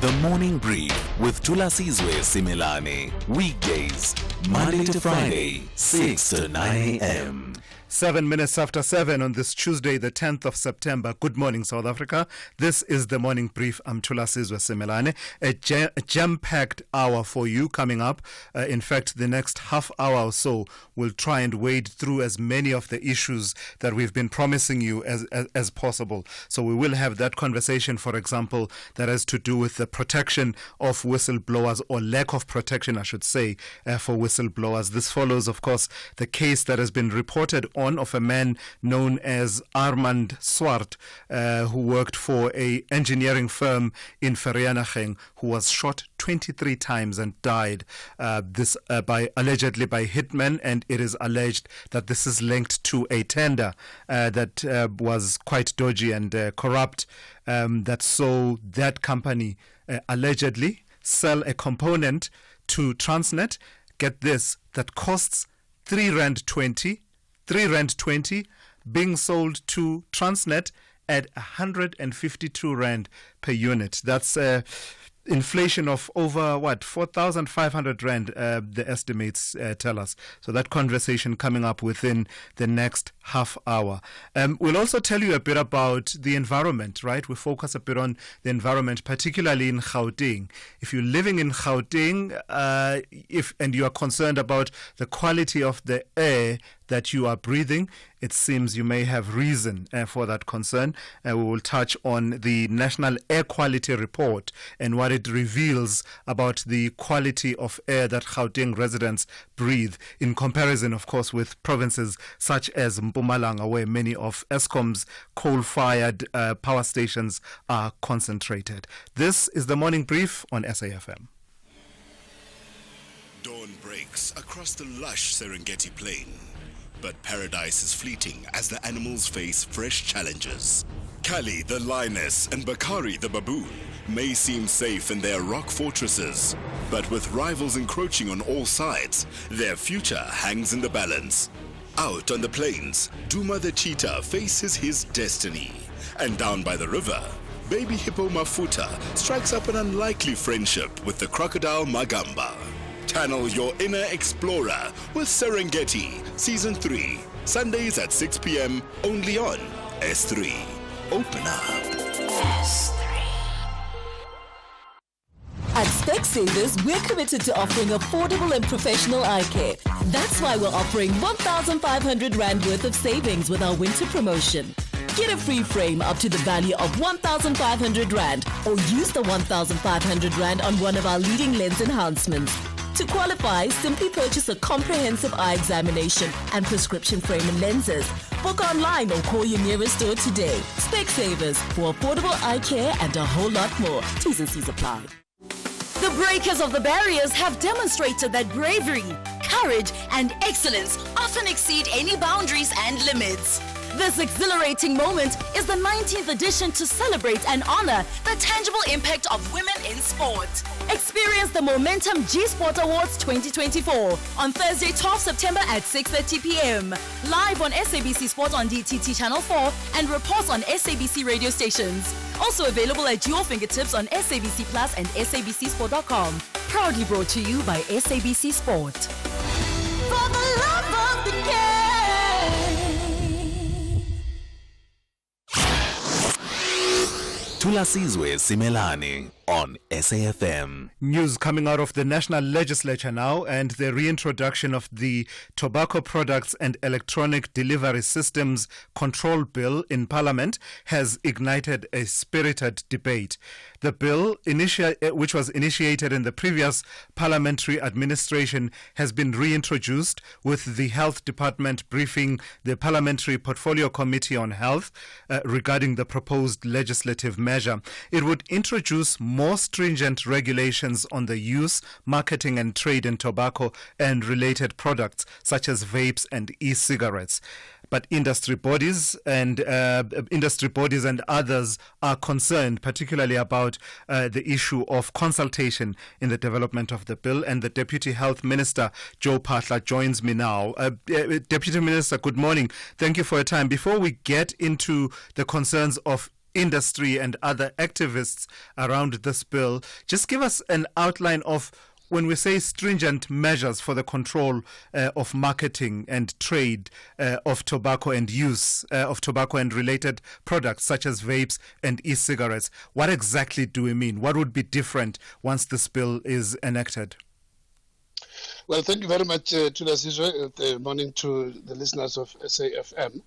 Speaker 5: The Morning Brief with Thulasizwe Simelane. Weekdays, Monday to Friday, 6 to 9 a.m.
Speaker 8: 7 minutes after 7 on this Tuesday, the 10th of September. Good morning, South Africa. This is the Morning Brief. I'm Thulasizwe Simelane. A jam-packed hour for you coming up. In fact, the next half hour or so, we'll try and wade through as many of the issues that we've been promising you as possible. So we will have that conversation, for example, that has to do with the protection of whistleblowers, or lack of protection, I should say, for whistleblowers. This follows, of course, the case that has been reported on of a man known as Armand Swart, who worked for a engineering firm in Vereeniging, who was shot 23 times and died allegedly by hitmen, and it is alleged that this is linked to a tender that was quite dodgy and corrupt, that saw that company allegedly sell a component to Transnet, get this, that costs R3.20 being sold to Transnet at R152 per unit. That's inflation of over 4,500 rand, the estimates tell us. So that conversation coming up within the next half hour. We'll also tell you a bit about the environment, right? We focus a bit on the environment, particularly in Gauteng. If you're living in Gauteng, and you are concerned about the quality of the air that you are breathing, it seems you may have reason for that concern. We will touch on the National Air Quality Report and what it reveals about the quality of air that Gauteng residents breathe, in comparison, of course, with provinces such as Mpumalanga, where many of Eskom's coal-fired power stations are concentrated. This is the Morning Brief on SAFM.
Speaker 13: Dawn breaks across the lush Serengeti plain. But paradise is fleeting as the animals face fresh challenges. Kali the lioness and Bakari the baboon may seem safe in their rock fortresses, but with rivals encroaching on all sides, their future hangs in the balance. Out on the plains, Duma the cheetah faces his destiny. And down by the river, baby hippo Mafuta strikes up an unlikely friendship with the crocodile Magamba. Channel your inner explorer with Serengeti Season 3, Sundays at 6 p.m. only on S3. Open up. S3.
Speaker 9: At Specsavers, we're committed to offering affordable and professional eye care. That's why we're offering 1,500 Rand worth of savings with our winter promotion. Get a free frame up to the value of 1,500 Rand, or use the 1,500 Rand on one of our leading lens enhancements. To qualify, simply purchase a comprehensive eye examination and prescription frame and lenses. Book online or call your nearest store today. Specsavers, for affordable eye care and a whole lot more. T's and C's apply.
Speaker 10: The breakers of the barriers have demonstrated that bravery, courage, and excellence often exceed any boundaries and limits. This exhilarating moment is the 19th edition to celebrate and honor the tangible impact of women in sport. Experience the Momentum G-Sport Awards 2024 on Thursday, 12 September at 6:30 p.m. Live on SABC Sport on DTT Channel 4 and reports on SABC radio stations. Also available at your fingertips on SABC Plus and SABCSport.com. Proudly brought to you by SABC Sport.
Speaker 20: For the love of the game.
Speaker 5: Thulasizwe Simelane on SAFM.
Speaker 8: News coming out of the National Legislature now, and the reintroduction of the Tobacco Products and Electronic Delivery Systems Control Bill in Parliament has ignited a spirited debate. The bill, which was initiated in the previous parliamentary administration, has been reintroduced, with the Health Department briefing the Parliamentary Portfolio Committee on Health regarding the proposed legislative measure. It would introduce more stringent regulations on the use, marketing and trade in tobacco and related products such as vapes and e-cigarettes. But industry bodies and others are concerned, particularly about the issue of consultation in the development of the bill. And the Deputy Health Minister, Joe Phaahla, joins me now. Deputy Minister, good morning. Thank you for your time. Before we get into the concerns of industry and other activists around this bill, just give us an outline of, when we say stringent measures for the control of marketing and trade of tobacco and use of tobacco and related products such as vapes and e-cigarettes, what exactly do we mean? What would be different once this bill is enacted?
Speaker 14: Well, thank you very much, Thulasizwe. Good morning to the listeners of SAFM.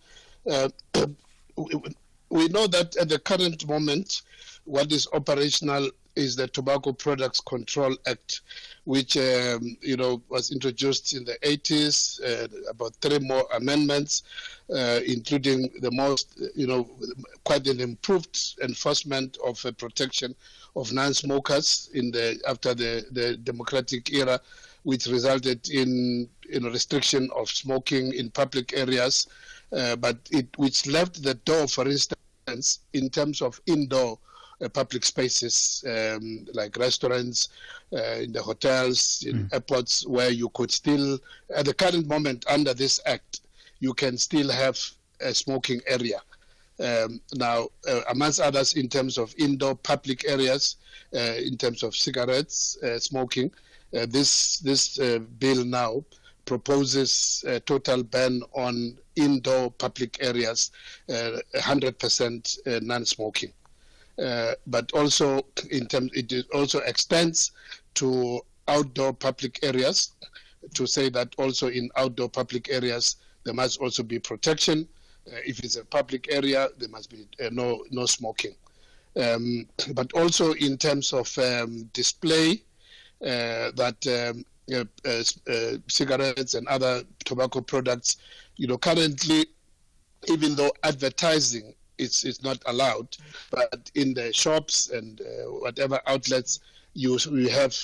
Speaker 14: We know that at the current moment, what is operational is the Tobacco Products Control Act, which was introduced in the 80s. About 3 more amendments, including the most, quite an improved enforcement of protection of non-smokers after the democratic era, which resulted in restriction of smoking in public areas. Which left the door, for instance, in terms of indoor public spaces, like restaurants, in the hotels, in airports, where you could still, at the current moment under this act, you can still have a smoking area. Now, amongst others, in terms of indoor public areas, in terms of cigarettes, smoking, this bill now proposes a total ban on indoor public areas, 100% non-smoking. But also, it also extends to outdoor public areas, to say that also in outdoor public areas there must also be protection. If it's a public area, there must be no smoking. But also in terms of display, that cigarettes and other tobacco products, currently, even though advertising is not allowed, but in the shops and whatever outlets, you have,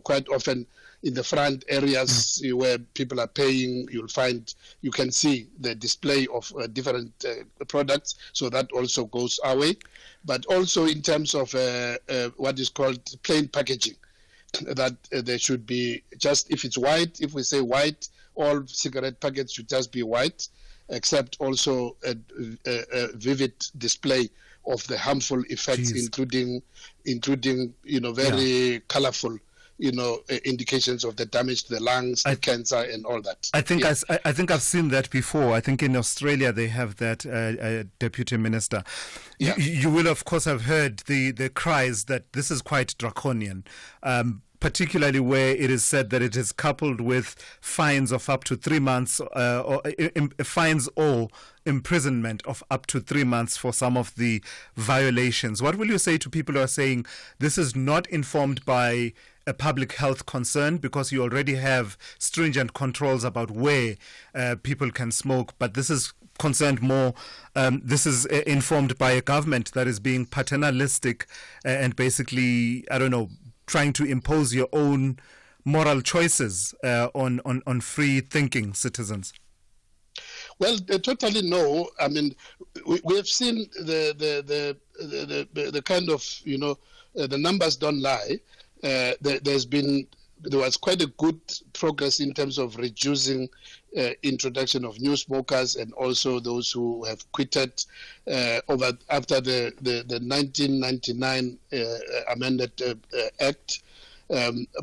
Speaker 14: quite often in the front areas where people are paying, you can see the display of different products. So that also goes away. But also in terms of what is called plain packaging, that there should be just, if it's white, if we say white, all cigarette packets should just be white, except also a vivid display of the harmful effects, including very colorful, indications of the damage to the lungs, the cancer, and all that.
Speaker 8: I think I've seen that before. I think in Australia they have that, Deputy Minister. Yeah. You will of course have heard the cries that this is quite draconian. Particularly where it is said that it is coupled with fines of up to 3 months, fines or imprisonment of up to 3 months for some of the violations. What will you say to people who are saying this is not informed by a public health concern, because you already have stringent controls about where people can smoke, but this is concerned more, this is informed by a government that is being paternalistic and basically, trying to impose your own moral choices on free-thinking citizens?
Speaker 14: Well, totally no. I mean, we have seen the kind of, the numbers don't lie. There was quite a good progress in terms of reducing introduction of new smokers and also those who have quitted after the 1999 amended Act.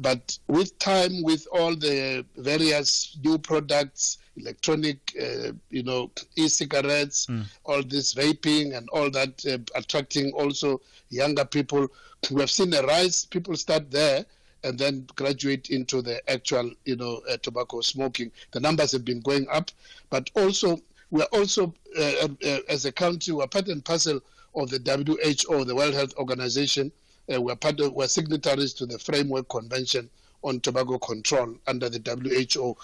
Speaker 14: But with time, with all the various new products, electronic, e-cigarettes, all this vaping and all that, attracting also younger people, we have seen a rise. People start there and then graduate into the actual, tobacco smoking. The numbers have been going up, but also we're also, as a country, we're part and parcel of the WHO, the World Health Organization. We're signatories to the Framework Convention on Tobacco Control under the WHO,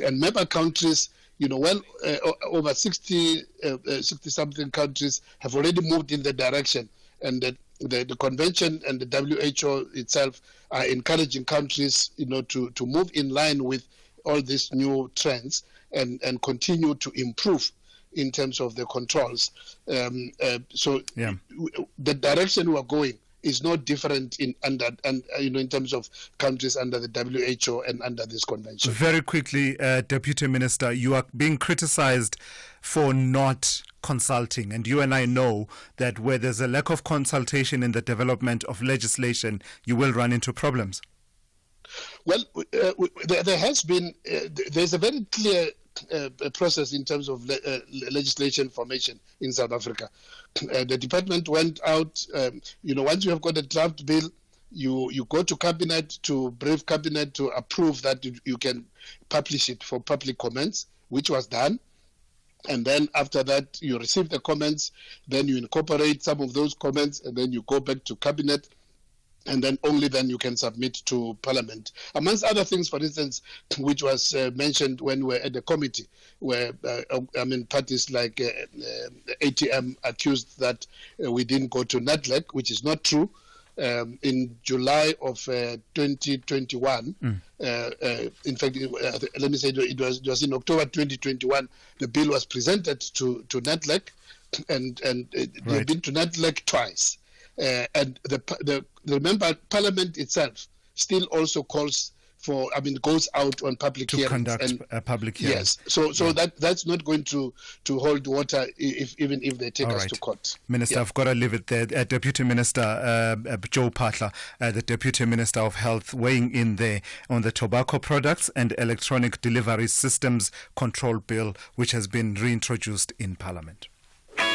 Speaker 14: and member countries, over 60-something countries have already moved in the direction, and the convention and the WHO itself are encouraging countries, to move in line with all these new trends and continue to improve in terms of the controls. The direction we're going is not different in terms of countries under the WHO and under this convention.
Speaker 8: Very quickly, Deputy Minister, you are being criticized for not consulting, and you and I know that where there's a lack of consultation in the development of legislation, you will run into problems.
Speaker 14: Well, there has been, there's a very clear process in terms of legislation formation in South Africa. The department went out, once you have got a draft bill, you go to cabinet to brief cabinet to approve that you can publish it for public comments, which was done. And then after that, you receive the comments, then you incorporate some of those comments, and then you go back to cabinet, and then only then you can submit to Parliament. Amongst other things, for instance, which was mentioned when we were at the committee, where, parties like ATM accused that we didn't go to NADLEC, which is not true. In July of 2021, in fact, let me say it was in October 2021, the bill was presented to NADLEC, and they've been to NADLEC twice. And remember, Parliament itself still also calls for, goes out on public hearings. To conduct a public hearing. Yes, so that's not going to hold water even if they take us to court.
Speaker 8: Minister, I've got to leave it there. Deputy Minister Joe Phaahla, the Deputy Minister of Health, weighing in there on the Tobacco Products and Electronic Delivery Systems Control Bill, which has been reintroduced in Parliament.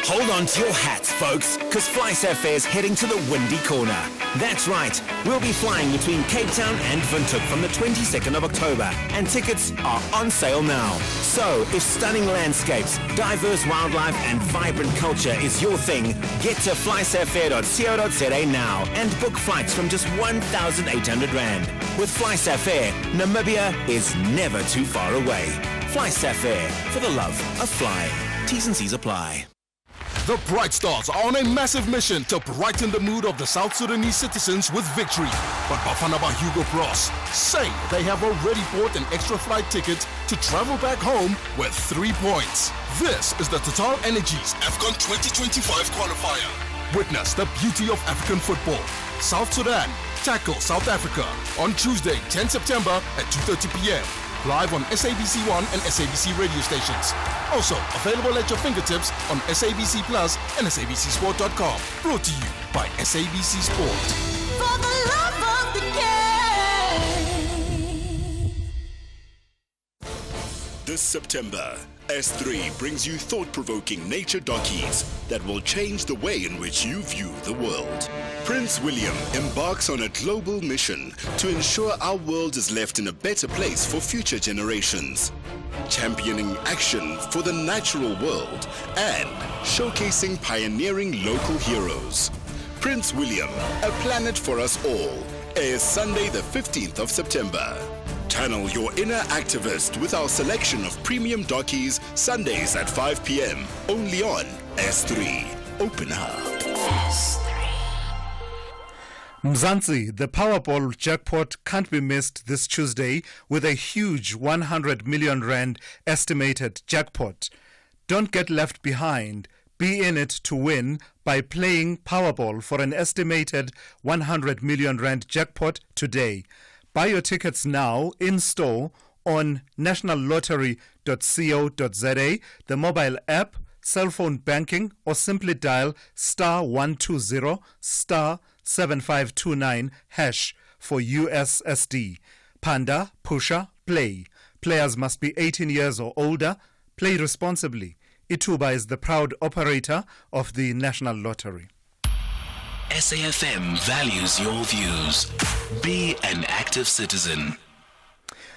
Speaker 12: Hold on to your hats, folks, because FlySafair is heading to the windy corner. That's right, we'll be flying between Cape Town and Windhoek from the 22nd of October, and tickets are on sale now. So, if stunning landscapes, diverse wildlife and vibrant culture is your thing, get to flysafair.co.za now and book flights from just 1,800 Rand. With FlySafair, Namibia is never too far away. FlySafair, for the love of flying. T's and C's apply.
Speaker 11: The Bright Stars are on a massive mission to brighten the mood of the South Sudanese citizens with victory. But Bafana Hugo Bros say they have already bought an extra flight ticket to travel back home with 3 points. This is the Total Energies AFCON 2025 qualifier. Witness the beauty of African football. South Sudan tackle South Africa on Tuesday, 10 September at 2:30 p.m. Live on SABC1 and SABC radio stations. Also available at your fingertips on SABC Plus and SABCSport.com. Brought to you by SABC Sport.
Speaker 20: For the love of the game.
Speaker 13: This September, S3 brings you thought-provoking nature dockies that will change the way in which you view the world. Prince William embarks on a global mission to ensure our world is left in a better place for future generations, championing action for the natural world and showcasing pioneering local heroes. Prince William, A Planet for Us All, airs Sunday the 15th of September. Channel your inner activist with our selection of premium dockies Sundays at 5 p.m. only on S3. Open up. S3.
Speaker 8: Mzansi, the Powerball jackpot can't be missed this Tuesday with a huge 100 million Rand estimated jackpot. Don't get left behind. Be in it to win by playing Powerball for an estimated 100 million Rand jackpot today. Buy your tickets now in store on nationallottery.co.za, the mobile app, cell phone banking, or simply dial *120 *7529# for USSD. Panda, Pusha, Play. Players must be 18 years or older. Play responsibly. Ituba is the proud operator of the National Lottery.
Speaker 18: SAFM values your views. Be an active citizen.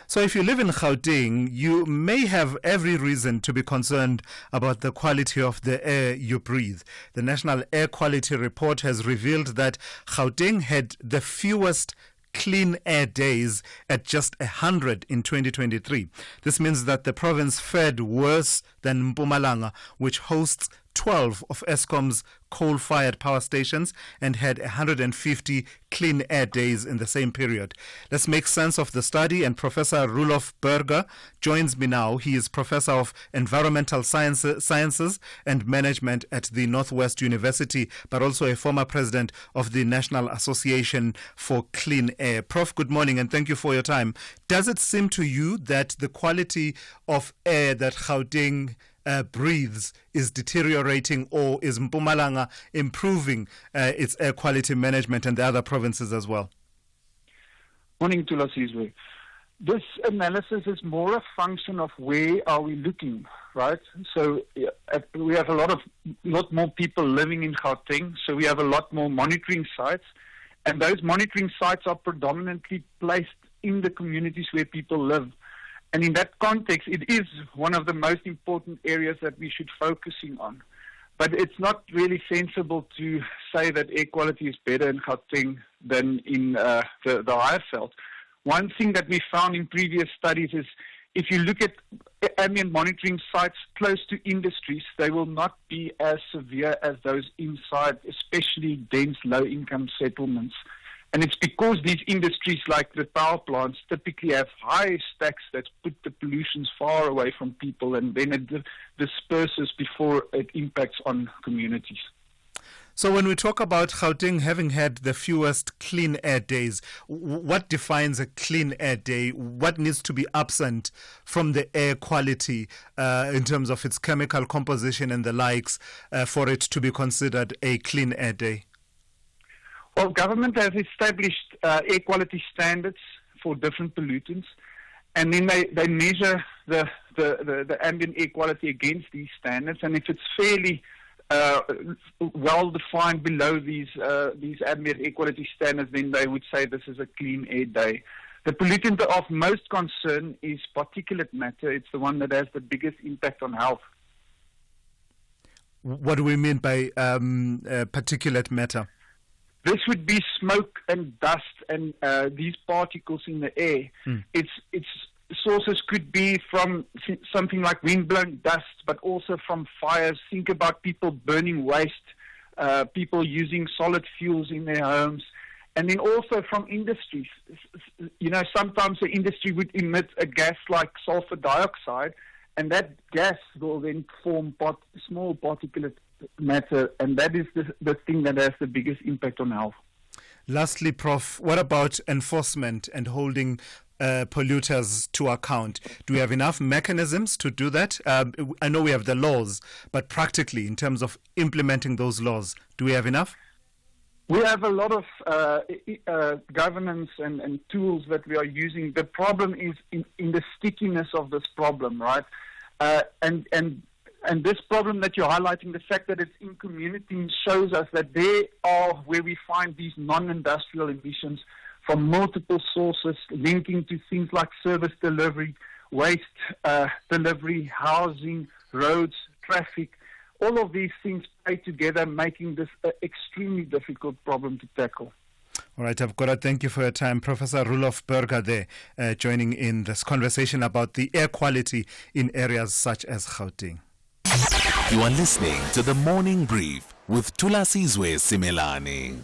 Speaker 8: So if you live in Gauteng, you may have every reason to be concerned about the quality of the air you breathe. The National Air Quality Report has revealed that Gauteng had the fewest clean air days at just 100 in 2023. This means that the province fared worse than Mpumalanga, which hosts 12 of Eskom's coal-fired power stations and had 150 clean air days in the same period. Let's make sense of the study, and Professor Roelof Burger joins me now. He is Professor of Environmental Sciences and Management at the Northwest University, but also a former president of the National Association for Clean Air. Prof, good morning and thank you for your time. Does it seem to you that the quality of air that Gauteng breathes is deteriorating, or is Mpumalanga improving its air quality management and the other provinces as well?
Speaker 2: Morning, Thulasizwe. This analysis is more a function of where are we looking, right? So we have a lot more people living in Gauteng, so we have a lot more monitoring sites, and those monitoring sites are predominantly placed in the communities where people live. And in that context, it is one of the most important areas that we should focusing on. But it's not really sensible to say that air quality is better in Gauteng than in the Highveld. One thing that we found in previous studies is if you look at ambient monitoring sites close to industries, they will not be as severe as those inside, especially dense low-income settlements. And it's because these industries, like the power plants, typically have high stacks that put the pollutions far away from people, and then it disperses before it impacts on communities.
Speaker 8: So when we talk about Gauteng having had the fewest clean air days, what defines a clean air day? What needs to be absent from the air quality in terms of its chemical composition and the likes for it to be considered a clean air day?
Speaker 2: Well, government has established air quality standards for different pollutants, and then they measure the ambient air quality against these standards, and if it's fairly well defined below these ambient air quality standards, then they would say this is a clean air day. The pollutant of most concern is particulate matter. It's the one that has the biggest impact on health.
Speaker 8: What do we mean by particulate matter?
Speaker 2: This would be smoke and dust and these particles in the air. Its sources could be from something like windblown dust, but also from fires. Think about people burning waste, people using solid fuels in their homes, and then also from industries. You know, sometimes the industry would emit a gas like sulfur dioxide, and that gas will then form small particulate matter, and that is the thing that has the biggest impact on health.
Speaker 8: Lastly, Prof, what about enforcement and holding polluters to account? Do we have enough mechanisms to do that? I know we have the laws, but practically, in terms of implementing those laws, do we have enough?
Speaker 2: We have a lot of governance and tools that we are using. The problem is in the stickiness of this problem, right? And this problem that you're highlighting, the fact that it's in communities, shows us that they are where we find these non-industrial emissions from multiple sources, linking to things like service delivery, waste delivery, housing, roads, traffic. All of these things play together, making this an extremely difficult problem to tackle.
Speaker 8: All right, I've got to thank you for your time. Professor Roelof Burger there, joining in this conversation about the air quality in areas such as Gauteng.
Speaker 5: You are listening to the Morning Brief with Thulasizwe Simelane.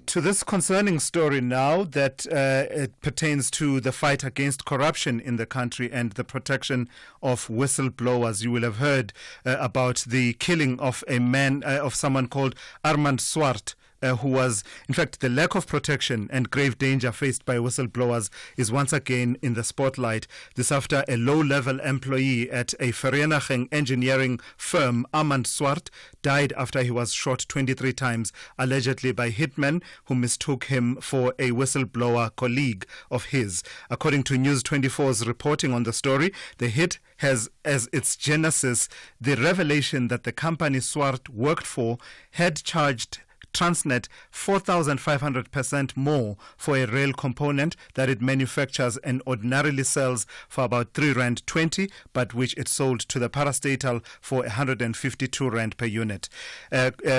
Speaker 8: To this concerning story now that it pertains to the fight against corruption in the country and the protection of whistleblowers. You will have heard about the killing of a man, of someone called Armand Swart, who was, in fact, the lack of protection and grave danger faced by whistleblowers is once again in the spotlight. This after a low-level employee at a Vereeniging engineering firm, Armand Swart, died after he was shot 23 times, allegedly by hitmen who mistook him for a whistleblower colleague of his. According to News 24's reporting on the story, the hit has as its genesis the revelation that the company Swart worked for had charged Transnet 4,500% more for a rail component that it manufactures and ordinarily sells for about R3.20, but which it sold to the parastatal for R152 per unit.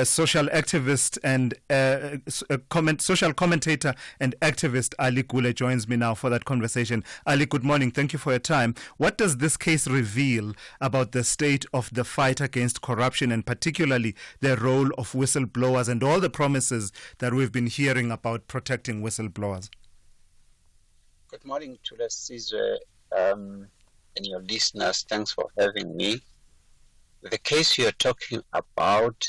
Speaker 8: Social activist and social commentator and activist Ali Gule joins me now for that conversation. Ali, good morning. Thank you for your time. What does this case reveal about the state of the fight against corruption and particularly the role of whistleblowers and all the promises that we've been hearing about protecting whistleblowers?
Speaker 15: Good morning, Thulasizwe, and your listeners. Thanks for having me. The case you're talking about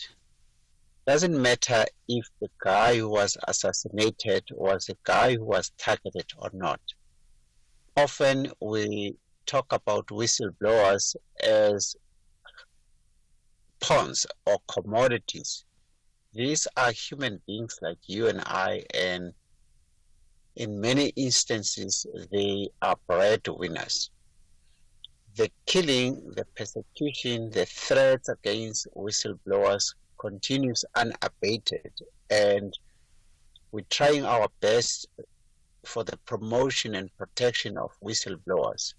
Speaker 15: doesn't matter if the guy who was assassinated was a guy who was targeted or not. Often we talk about whistleblowers as pawns or commodities. These are human beings like you and I, and in many instances, they are breadwinners. The killing, the persecution, the threats against whistleblowers continues unabated, and we're trying our best for the promotion and protection of whistleblowers.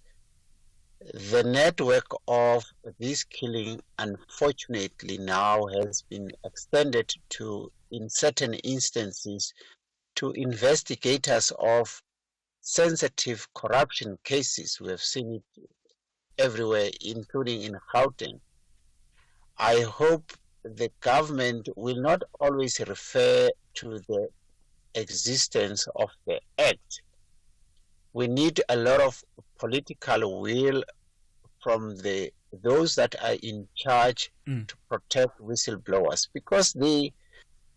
Speaker 15: The network of this killing, unfortunately, now has been extended to, in certain instances, to investigators of sensitive corruption cases. We have seen it everywhere, including in Gauteng. I hope the government will not always refer to the existence of the act. We need a lot of political will from those that are in charge to protect whistleblowers, because they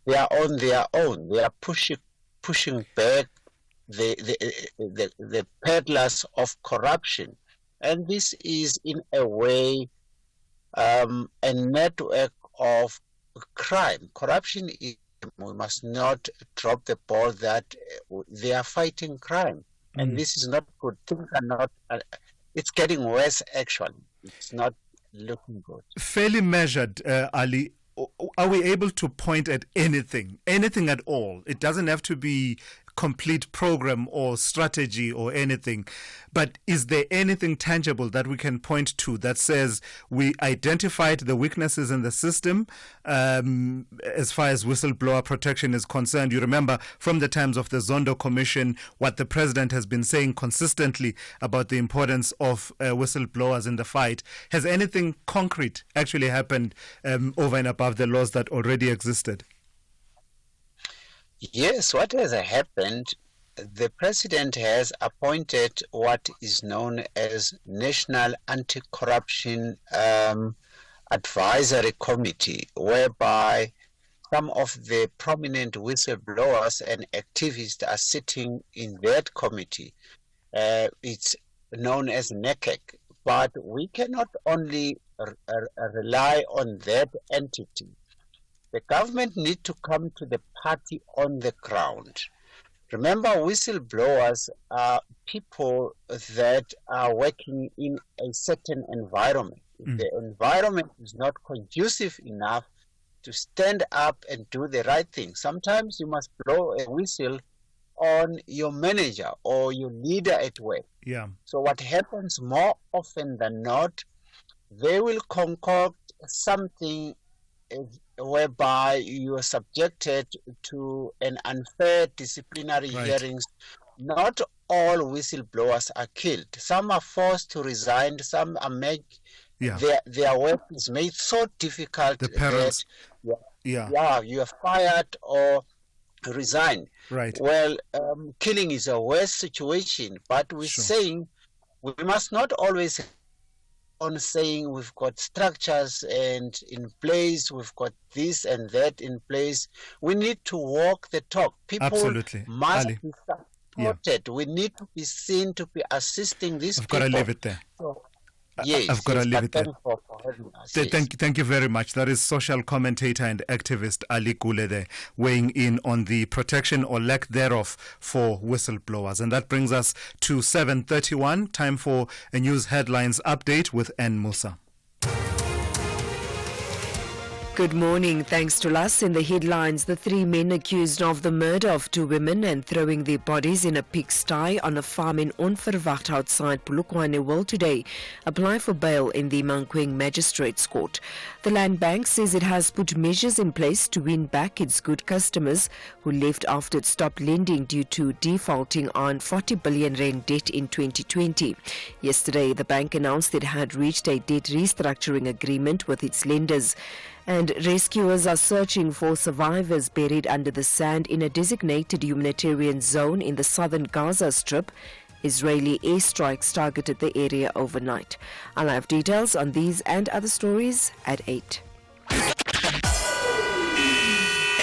Speaker 15: are on their own. They are pushing back the peddlers of corruption, and this is in a way a network of crime. Corruption is, we must not drop the ball that they are fighting crime. And this is not good. Things are not, it's getting worse actually. It's not looking good.
Speaker 8: Fairly measured, Ali. Are we able to point at anything at all? It doesn't have to be complete program or strategy or anything, but is there anything tangible that we can point to that says we identified the weaknesses in the system as far as whistleblower protection is concerned? You remember from the times of the Zondo Commission what the president has been saying consistently about the importance of whistleblowers in the fight. Has anything concrete actually happened over and above the laws that already existed?
Speaker 15: Yes, what has happened, the president has appointed what is known as National Anti-Corruption Advisory Committee, whereby some of the prominent whistleblowers and activists are sitting in that committee. It's known as NECEC, but we cannot only rely on that entity. The government needs to come to the party on the ground. Remember, whistleblowers are people that are working in a certain environment. If the environment is not conducive enough to stand up and do the right thing, sometimes you must blow a whistle on your manager or your leader at work.
Speaker 8: Yeah.
Speaker 15: So what happens more often than not, they will concoct something whereby you are subjected to an unfair disciplinary hearings. Not all whistleblowers are killed. Some are forced to resign. Some are made, their work is made so difficult
Speaker 8: the parents,
Speaker 15: that you are fired or resign.
Speaker 8: Right.
Speaker 15: Well, killing is a worse situation, but we're saying we must not always on saying we've got structures and in place, we've got this and that in place. We need to walk the talk. People
Speaker 8: Absolutely.
Speaker 15: must
Speaker 8: Ali.
Speaker 15: be supported. We need to be seen to be assisting these
Speaker 8: I've
Speaker 15: people.
Speaker 8: got to leave it there.
Speaker 15: So, yes,
Speaker 8: I've got to leave it there.
Speaker 15: thanks for having us. Yes.
Speaker 8: Thank you very much. That is social commentator and activist Ali Gule there, weighing in on the protection or lack thereof for whistleblowers. And that brings us to 7:31. Time for a news headlines update with N. Musa.
Speaker 1: Good morning. Thanks to us. In the headlines, the 3 men accused of the murder of 2 women and throwing their bodies in a pigsty on a farm in Onverwacht outside Polokwane will today apply for bail in the Mankweng Magistrates Court. The Land Bank says it has put measures in place to win back its good customers who left after it stopped lending due to defaulting on 40 billion rand debt in 2020. Yesterday, the bank announced it had reached a debt restructuring agreement with its lenders. And rescuers are searching for survivors buried under the sand in a designated humanitarian zone in the southern Gaza Strip. Israeli airstrikes targeted the area overnight. I'll have details on these and other stories at 8.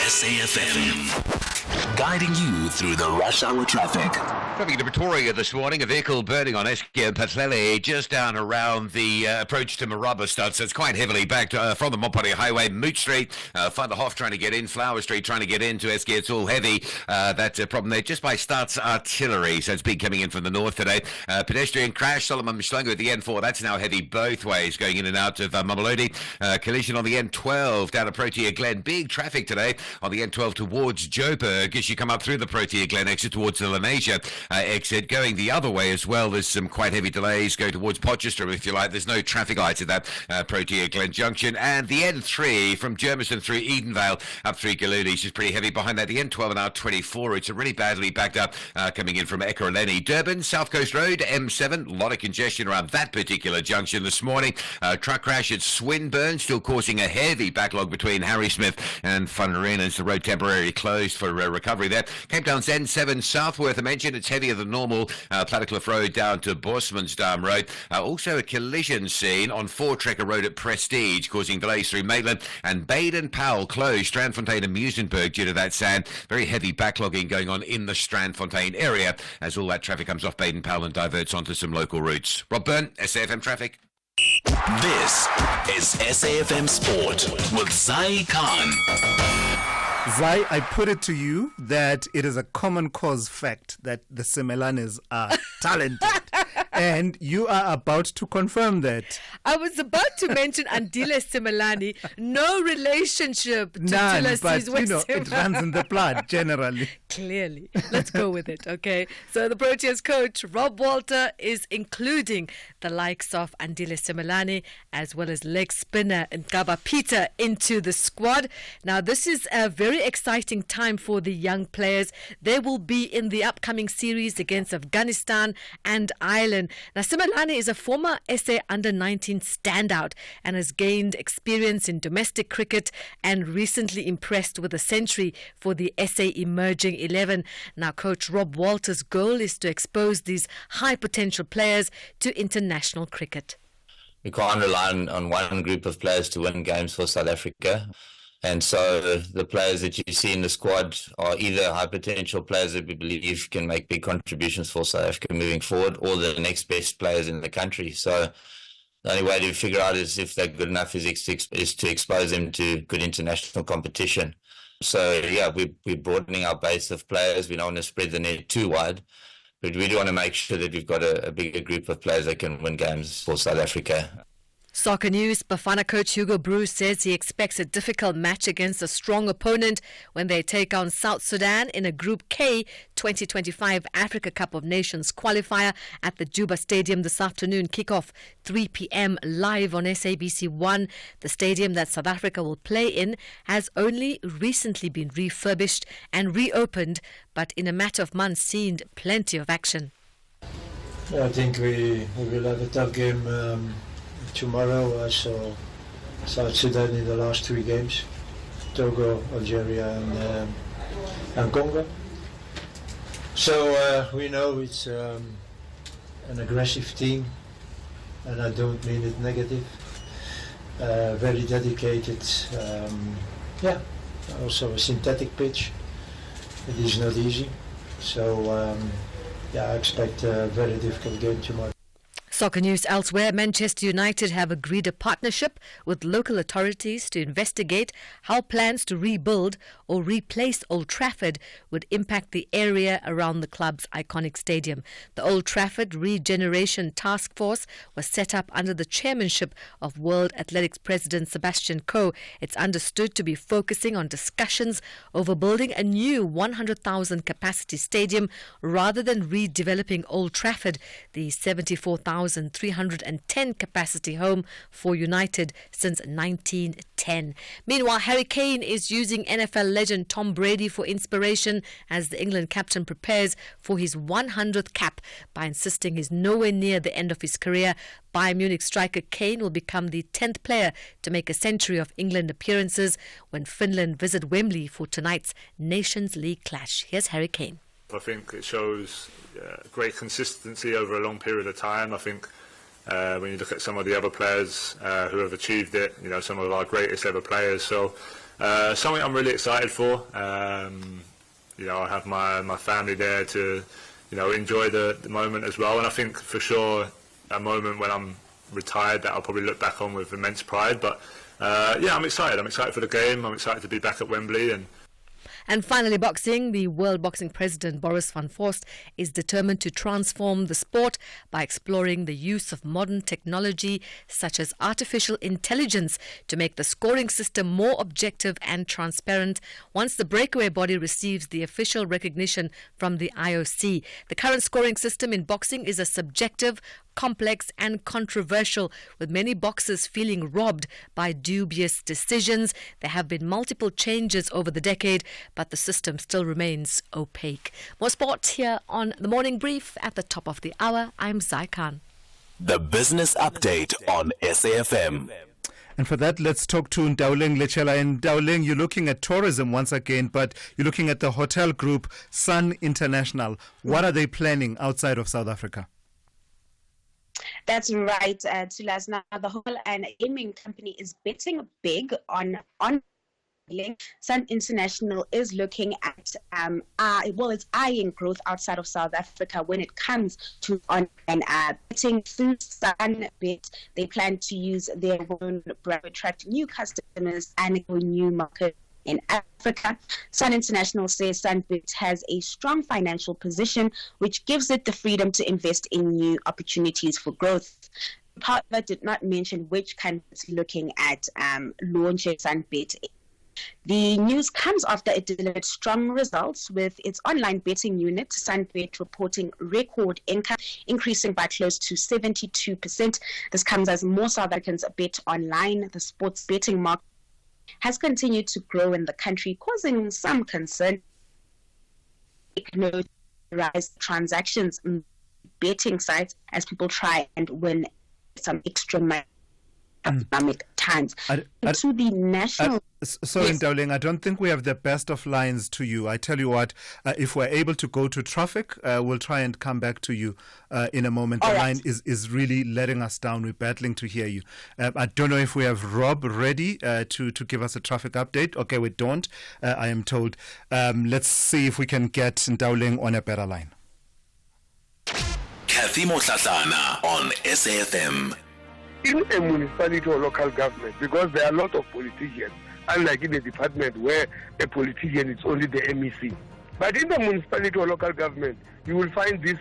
Speaker 18: SAFM, guiding you through the rush hour traffic.
Speaker 6: Traffic to Pretoria this morning, a vehicle burning on Eskia and Patlele just down around the approach to Marabastad, so it's quite heavily backed from the Mopari Highway, Moot Street, Vanderhof trying to get in, Flower Street trying to get into Eskia, it's all heavy. That's a problem there just by Starts Artillery, so it's been coming in from the north today. Pedestrian crash, Solomon Mshlungu at the N4, that's now heavy both ways going in and out of Mamelodi. Collision on the N12 down to Protea Glen, big traffic today on the N12 towards Joburg as you come up through the Protea Glen exit towards the Lenasia exit. Going the other way as well, there's some quite heavy delays going towards Potchefstroom if you like. There's no traffic lights at that Protea Glen junction. And the N3 from Germiston through Edenvale up through Galudi's is pretty heavy. Behind that, the N12 and R24, it's really badly backed up coming in from Ekurhuleni. Durban, South Coast Road, M7, a lot of congestion around that particular junction this morning. Truck crash at Swinburne, still causing a heavy backlog between Harrismith and Funarena. The road temporarily closed for recovery there. Cape Town's N7 Southworth, I mentioned it's heavier than normal. Plattercliff Road down to Bosmansdam Road. Also a collision scene on Voortrekker Road at Prestige, causing delays through Maitland. And Baden-Powell closed Strandfontein and Muizenberg due to that sand. Very heavy backlogging going on in the Strandfontein area as all that traffic comes off Baden-Powell and diverts onto some local routes. Rob Byrne, SAFM Traffic.
Speaker 18: This is SAFM Sport with Zai Khan.
Speaker 8: Zai, I put it to you that it is a common cause fact that the Simelanes are talented. And you are about to confirm that.
Speaker 7: I was about to mention Andile Simelane. No relationship to
Speaker 8: None, but
Speaker 7: Thulasizwe Simelane.
Speaker 8: it runs in the blood generally.
Speaker 7: Clearly. Let's go with it, okay? So the Proteas coach, Rob Walter, is including the likes of Andile Simelane as well as leg spinner Nkaba Peter into the squad. Now, this is a very exciting time for the young players. They will be in the upcoming series against Afghanistan and Ireland. Now, Simelane is a former SA Under-19 standout and has gained experience in domestic cricket and recently impressed with a century for the SA Emerging 11. Now, Coach Rob Walter's goal is to expose these high-potential players to international cricket.
Speaker 16: We can't rely on one group of players to win games for South Africa. And so the players that you see in the squad are either high potential players that we believe can make big contributions for South Africa moving forward, or the next best players in the country. So the only way to figure out is if they're good enough is to expose them to good international competition. So yeah, we're broadening our base of players. We don't want to spread the net too wide, but we do want to make sure that we've got a bigger group of players that can win games for South Africa.
Speaker 7: Soccer News, Bafana coach Hugo Bruce says he expects a difficult match against a strong opponent when they take on South Sudan in a Group K 2025 Africa Cup of Nations qualifier at the Juba Stadium this afternoon. Kickoff 3 p.m. live on SABC 1. The stadium that South Africa will play in has only recently been refurbished and reopened, but in a matter of months seen plenty of action.
Speaker 17: I think we will have a tough game tomorrow. So South Sudan in the last 3 games, Togo, Algeria and Congo. So we know it's an aggressive team, and I don't mean it negative. Very dedicated. Also a synthetic pitch. It is not easy. So, I expect a very difficult game tomorrow.
Speaker 7: Soccer news elsewhere. Manchester United have agreed a partnership with local authorities to investigate how plans to rebuild or replace Old Trafford would impact the area around the club's iconic stadium. The Old Trafford Regeneration Task Force was set up under the chairmanship of World Athletics President Sebastian Coe. It's understood to be focusing on discussions over building a new 100,000 capacity stadium rather than redeveloping Old Trafford, the 74,310 capacity home for United since 1910. Meanwhile, Harry Kane is using NFL legend Tom Brady for inspiration as the England captain prepares for his 100th cap by insisting he's nowhere near the end of his career. Bayern Munich striker Kane will become the 10th player to make a century of England appearances when Finland visit Wembley for tonight's Nations League clash. Here's Harry Kane.
Speaker 3: I think it shows great consistency over a long period of time. I think when you look at some of the other players who have achieved it, some of our greatest ever players. So something I'm really excited for. I have my family there to, enjoy the moment as well. And I think for sure a moment when I'm retired that I'll probably look back on with immense pride. But I'm excited. I'm excited for the game. I'm excited to be back at Wembley.
Speaker 7: And finally, boxing. The World Boxing President Boris van Voorst is determined to transform the sport by exploring the use of modern technology such as artificial intelligence to make the scoring system more objective and transparent once the breakaway body receives the official recognition from the IOC. The current scoring system in boxing is a subjective, complex and controversial, with many boxers feeling robbed by dubious decisions. There have been multiple changes over the decade, but the system still remains opaque. More sport here on The Morning Brief at the top of the hour. I'm Zai Khan.
Speaker 5: The Business Update on SAFM.
Speaker 8: And for that, let's talk to Ndawling Lechela. And Ndawling, you're looking at tourism once again, but you're looking at the hotel group Sun International. What are they planning outside of South Africa?
Speaker 19: That's right, Thulas. Now, the whole and gaming company is betting big on Sun International is looking at, it's eyeing growth outside of South Africa when it comes to online betting through SunBet. They plan to use their own brand to attract new customers and a new market in Africa. Sun International says SunBet has a strong financial position, which gives it the freedom to invest in new opportunities for growth. However, did not mention which country it's looking at launching SunBet. The news comes after it delivered strong results with its online betting unit, SunBet, reporting record income, increasing by close to 72%. This comes as more South Africans bet online. The sports betting market has continued to grow in the country, causing some concern. Take note, rise transactions betting sites as people try and win some extra money economic times. To the national.
Speaker 8: Sorry, yes. Ndawling, I don't think we have the best of lines to you. I tell you what, if we're able to go to traffic, we'll try and come back to you in a moment. The line is really letting us down. We're battling to hear you. I don't know if we have Rob ready to give us a traffic update. Okay, we don't, I am told. Let's see if we can get Ndawling on a better line.
Speaker 5: Kathy Motlatlana on SAFM.
Speaker 21: In a municipality or local government, because there are a lot of politicians, unlike in a department where a politician is only the MEC. But in the municipality or local government, you will find this,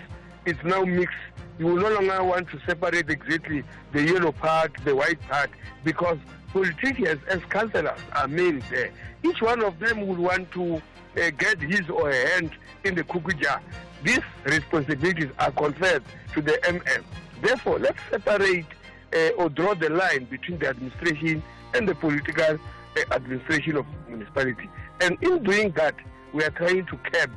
Speaker 21: it's now mixed. You will no longer want to separate exactly the yellow part, the white part, because politicians as councillors are many there. Each one of them will want to get his or her hand in the cookie jar. These responsibilities are conferred to the MM. Therefore, let's separate or draw the line between the administration and the political administration of municipality. And in doing that, we are trying to curb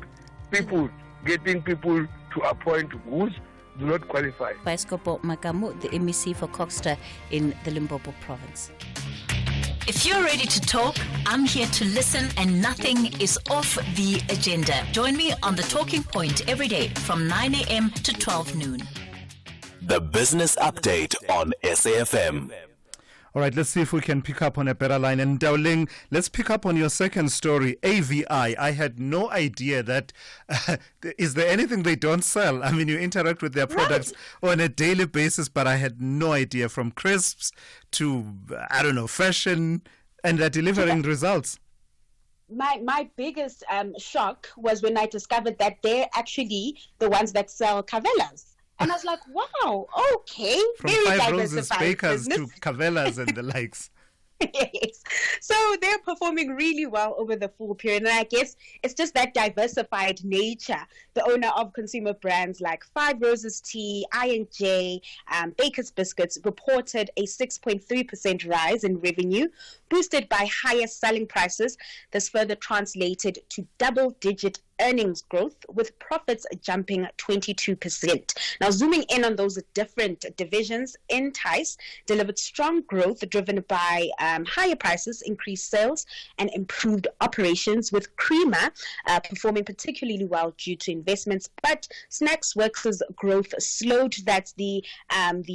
Speaker 21: people, getting people to appoint who do not qualify.
Speaker 24: Baiskopo Makamu, the MEC for Coxter in the Limpopo province.
Speaker 10: If you're ready to talk, I'm here to listen and nothing is off the agenda. Join me on The Talking Point every day from 9 a.m. to 12 noon.
Speaker 5: The Business Update on SAFM.
Speaker 8: All right, let's see if we can pick up on a better line. And Dowling, let's pick up on your second story, AVI. I had no idea that, is there anything they don't sell? I mean, you interact with their products on a daily basis, but I had no idea, from crisps to, I don't know, fashion, and they're delivering results.
Speaker 19: My biggest shock was when I discovered that they're actually the ones that sell Cavellas. And I was like, wow, okay.
Speaker 8: From
Speaker 19: very
Speaker 8: 5 Roses
Speaker 19: diversified
Speaker 8: Bakers
Speaker 19: business.
Speaker 8: to Cavellas and the likes.
Speaker 19: Yes. So they're performing really well over the full period. And I guess it's just that diversified nature. The owner of consumer brands like 5 Roses Tea, I&J, Baker's Biscuits reported a 6.3% rise in revenue, boosted by higher selling prices. This further translated to double-digit earnings growth, with profits jumping 22%. Now, zooming in on those different divisions, Entice delivered strong growth driven by higher prices, increased sales, and improved operations, with Creamer performing particularly well due to investments. But Snacks Works' growth slowed. That's the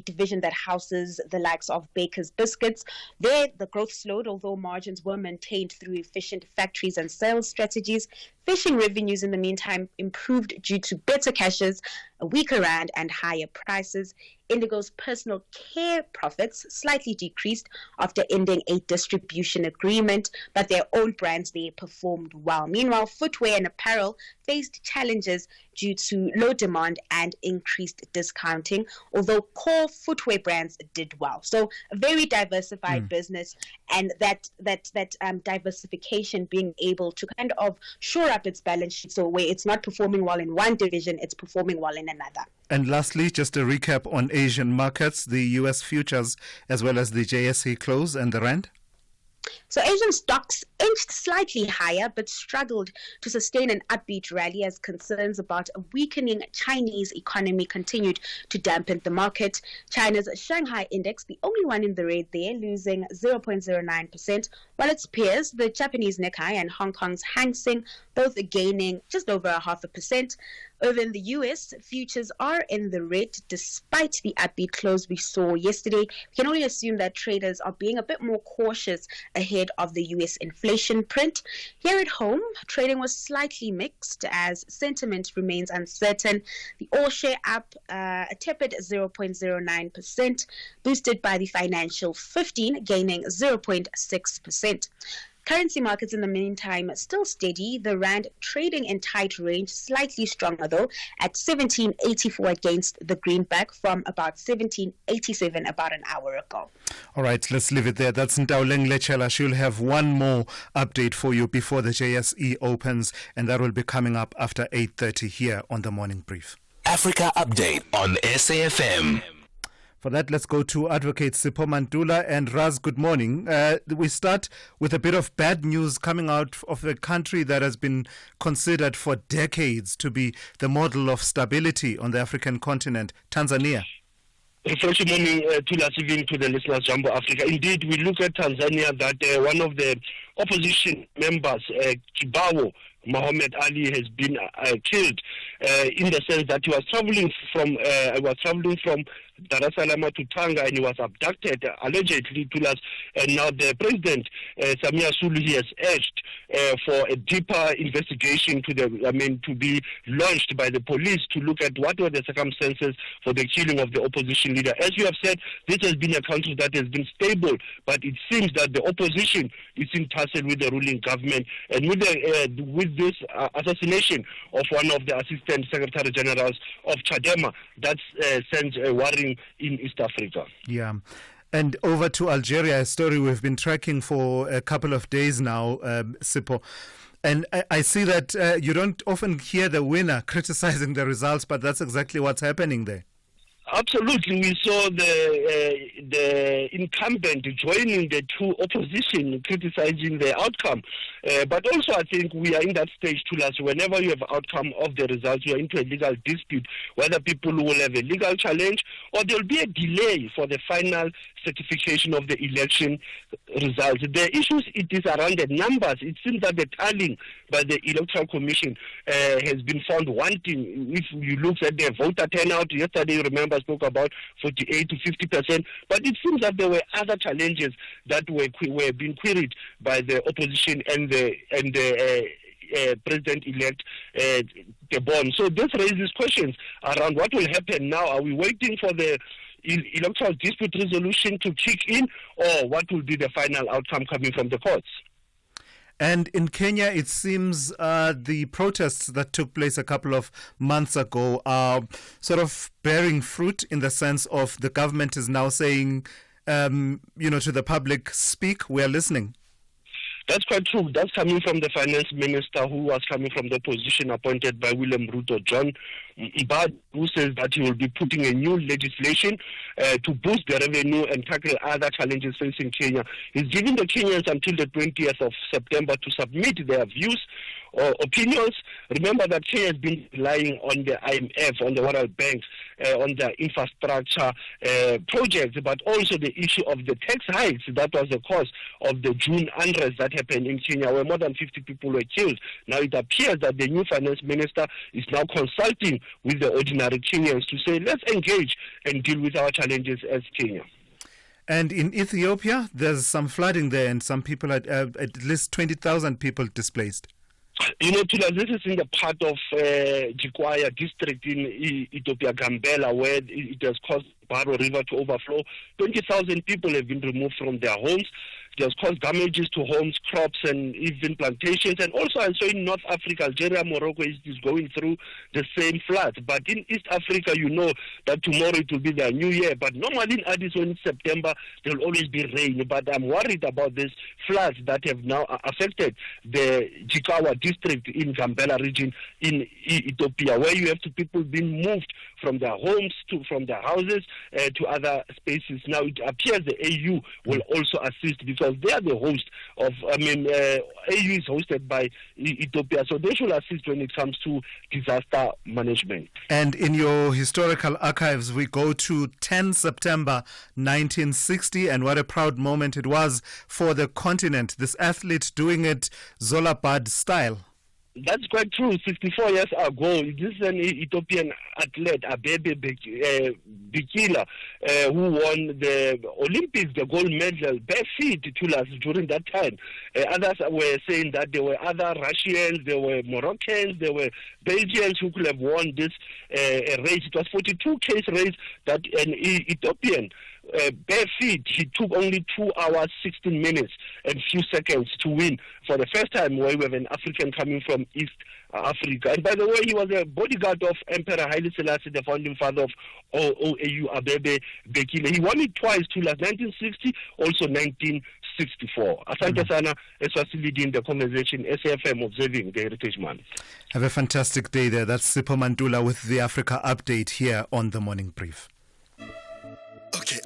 Speaker 19: division that houses the likes of Baker's Biscuits. There, the growth slowed, although margins were maintained through efficient factories and sales strategies. Fishing revenues, in the meantime, improved due to better cashes, a weaker rand, and higher prices. Indigo's personal care profits slightly decreased after ending a distribution agreement, but their own brands, they performed well. Meanwhile, footwear and apparel faced challenges due to low demand and increased discounting, although core footwear brands did well. So a very diversified business, and that diversification, being able to kind of shore up its balance sheet, so where it's not performing well in one division, it's performing well in another.
Speaker 8: And lastly, just a recap on Asian markets, the US futures as well as the JSE close and the rand.
Speaker 19: So Asian stocks inched slightly higher but struggled to sustain an upbeat rally as concerns about a weakening Chinese economy continued to dampen the market. China's Shanghai index, the only one in the red there, losing 0.09%, while its peers, the Japanese Nikkei and Hong Kong's Hang Seng, both gaining just over 0.5%. Over in the US, futures are in the red despite the upbeat close we saw yesterday. We can only assume that traders are being a bit more cautious ahead of the US inflation print. Here at home, trading was slightly mixed as sentiment remains uncertain. The all share up a tepid 0.09%, boosted by the financial 15 gaining 0.6%. Currency markets in the meantime still steady. The rand trading in tight range, slightly stronger though, at 17.84 against the greenback from about 17.87 about an hour ago.
Speaker 8: All right, let's leave it there. That's Ndawleng Lechela. She'll have one more update for you before the JSE opens, and that will be coming up after 8:30 here on the Morning Brief.
Speaker 5: Africa Update on SAFM.
Speaker 8: For that, let's go to Advocate Sipho Mantula. And Raz, good morning. We start with a bit of bad news coming out of a country that has been considered for decades to be the model of stability on the African continent, Tanzania.
Speaker 21: Refreshing morning, Thulasizwe, to the listeners, Jumbo Africa. Indeed, we look at Tanzania, that one of the opposition members, Kibawo Mohammed Ali, has been killed in the sense that he was traveling from Dar es Salaam to Tanga, and he was abducted, allegedly, to us. And now the president, Samia Suluhu, has urged for a deeper investigation to be launched by the police to look at what were the circumstances for the killing of the opposition leader. As you have said, this has been a country that has been stable, but it seems that the opposition is in tussle with the ruling government. And with this assassination of one of the assistant secretary generals of Chadema, that sends a worrying in East Africa.
Speaker 8: Yeah. And over to Algeria, a story we've been tracking for a couple of days now, Sipho. And I see that you don't often hear the winner criticizing the results, but that's exactly what's happening there.
Speaker 21: Absolutely. We saw the incumbent joining the two opposition, criticizing the outcome. But also I think we are in that stage too, last. Whenever you have outcome of the results, you are into a legal dispute, whether people will have a legal challenge or there will be a delay for the final certification of the election results. The issues it is around the numbers. It seems that the tallying by the Electoral Commission has been found wanting. If you look at the voter turnout yesterday, you remember spoke about 48 to 50%. But it seems that there were other challenges that were being queried by the opposition and the President-elect Tebon. So this raises questions around what will happen now. Are we waiting for the electoral dispute resolution to kick in, or what will be the final outcome coming from the courts?
Speaker 8: And in Kenya, it seems the protests that took place a couple of months ago are sort of bearing fruit, in the sense of the government is now saying, to the public, speak, we are listening.
Speaker 21: That's quite true. That's coming from the finance minister, who was coming from the position appointed by William Ruto, John Mbadi, who says that he will be putting a new legislation to boost the revenue and tackle other challenges facing Kenya. He's giving the Kenyans until the 20th of September to submit their views or opinions. Remember that Kenya has been relying on the IMF, on the World Bank, on the infrastructure projects, but also the issue of the tax hikes. That was the cause of the June unrest that happened in Kenya, where more than 50 people were killed. Now it appears that the new finance minister is now consulting with the ordinary Kenyans to say, let's engage and deal with our challenges as Kenya.
Speaker 8: And in Ethiopia, there's some flooding there, and some people, at least 20,000 people displaced.
Speaker 21: Tula, this is in the part of Jikwaya district in Ethiopia, Gambela, where it has caused Baro River to overflow. 20,000 people have been removed from their homes. It has caused damages to homes, crops, and even plantations. And also, I saw in North Africa, Algeria, Morocco is going through the same floods. But in East Africa, you know that tomorrow it will be their new year. But normally in Addis, in September, there will always be rain. But I'm worried about these floods that have now affected the Jikawa district in Gambela region in Ethiopia, where you have people being moved from their homes, from their houses, to other spaces. Now, it appears the AU will also assist, because they are the host of, AU is hosted by Ethiopia, so they should assist when it comes to disaster management.
Speaker 8: And in your historical archives, we go to 10 September 1960, and what a proud moment it was for the continent. This athlete doing it Zolabad style.
Speaker 21: That's quite true. 64 years ago, this is an Ethiopian athlete, Abebe Bikila, who won the Olympics, the gold medal, bare feet during that time. Others were saying that there were other Russians, there were Moroccans, there were Belgians who could have won this race. It was 42K race that an Ethiopian bare feet, he took only 2 hours, 16 minutes and few seconds to win for the first time, where we have an African coming from East Africa. And by the way, he was a bodyguard of Emperor Haile Selassie, the founding father of OAU, Abebe Bikila. He won it twice, 1960, also 1964. Asante sana, Eswasi leading the conversation, SAFM observing the Heritage Month.
Speaker 8: Have a fantastic day there. That's Sipho Mandula with the Africa Update here on The Morning Brief.
Speaker 13: Okay.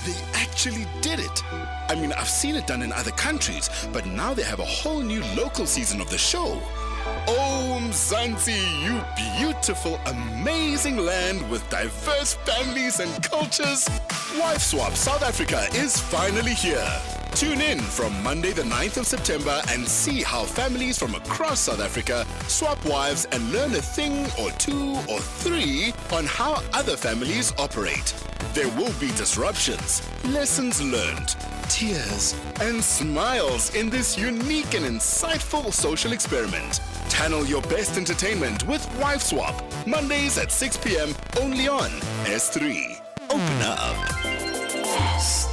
Speaker 13: They actually did it. I mean, I've seen it done in other countries, but now they have a whole new local season of the show. Oh, Mzansi, you beautiful, amazing land with diverse families and cultures. Wife Swap South Africa is finally here. Tune in from Monday the 9th of September and see how families from across South Africa swap wives and learn a thing or two or three on how other families operate. There will be disruptions, lessons learned, tears, and smiles in this unique and insightful social experiment. Channel your best entertainment with Wife Swap, Mondays at 6 p.m. only on S3. Open up. S3.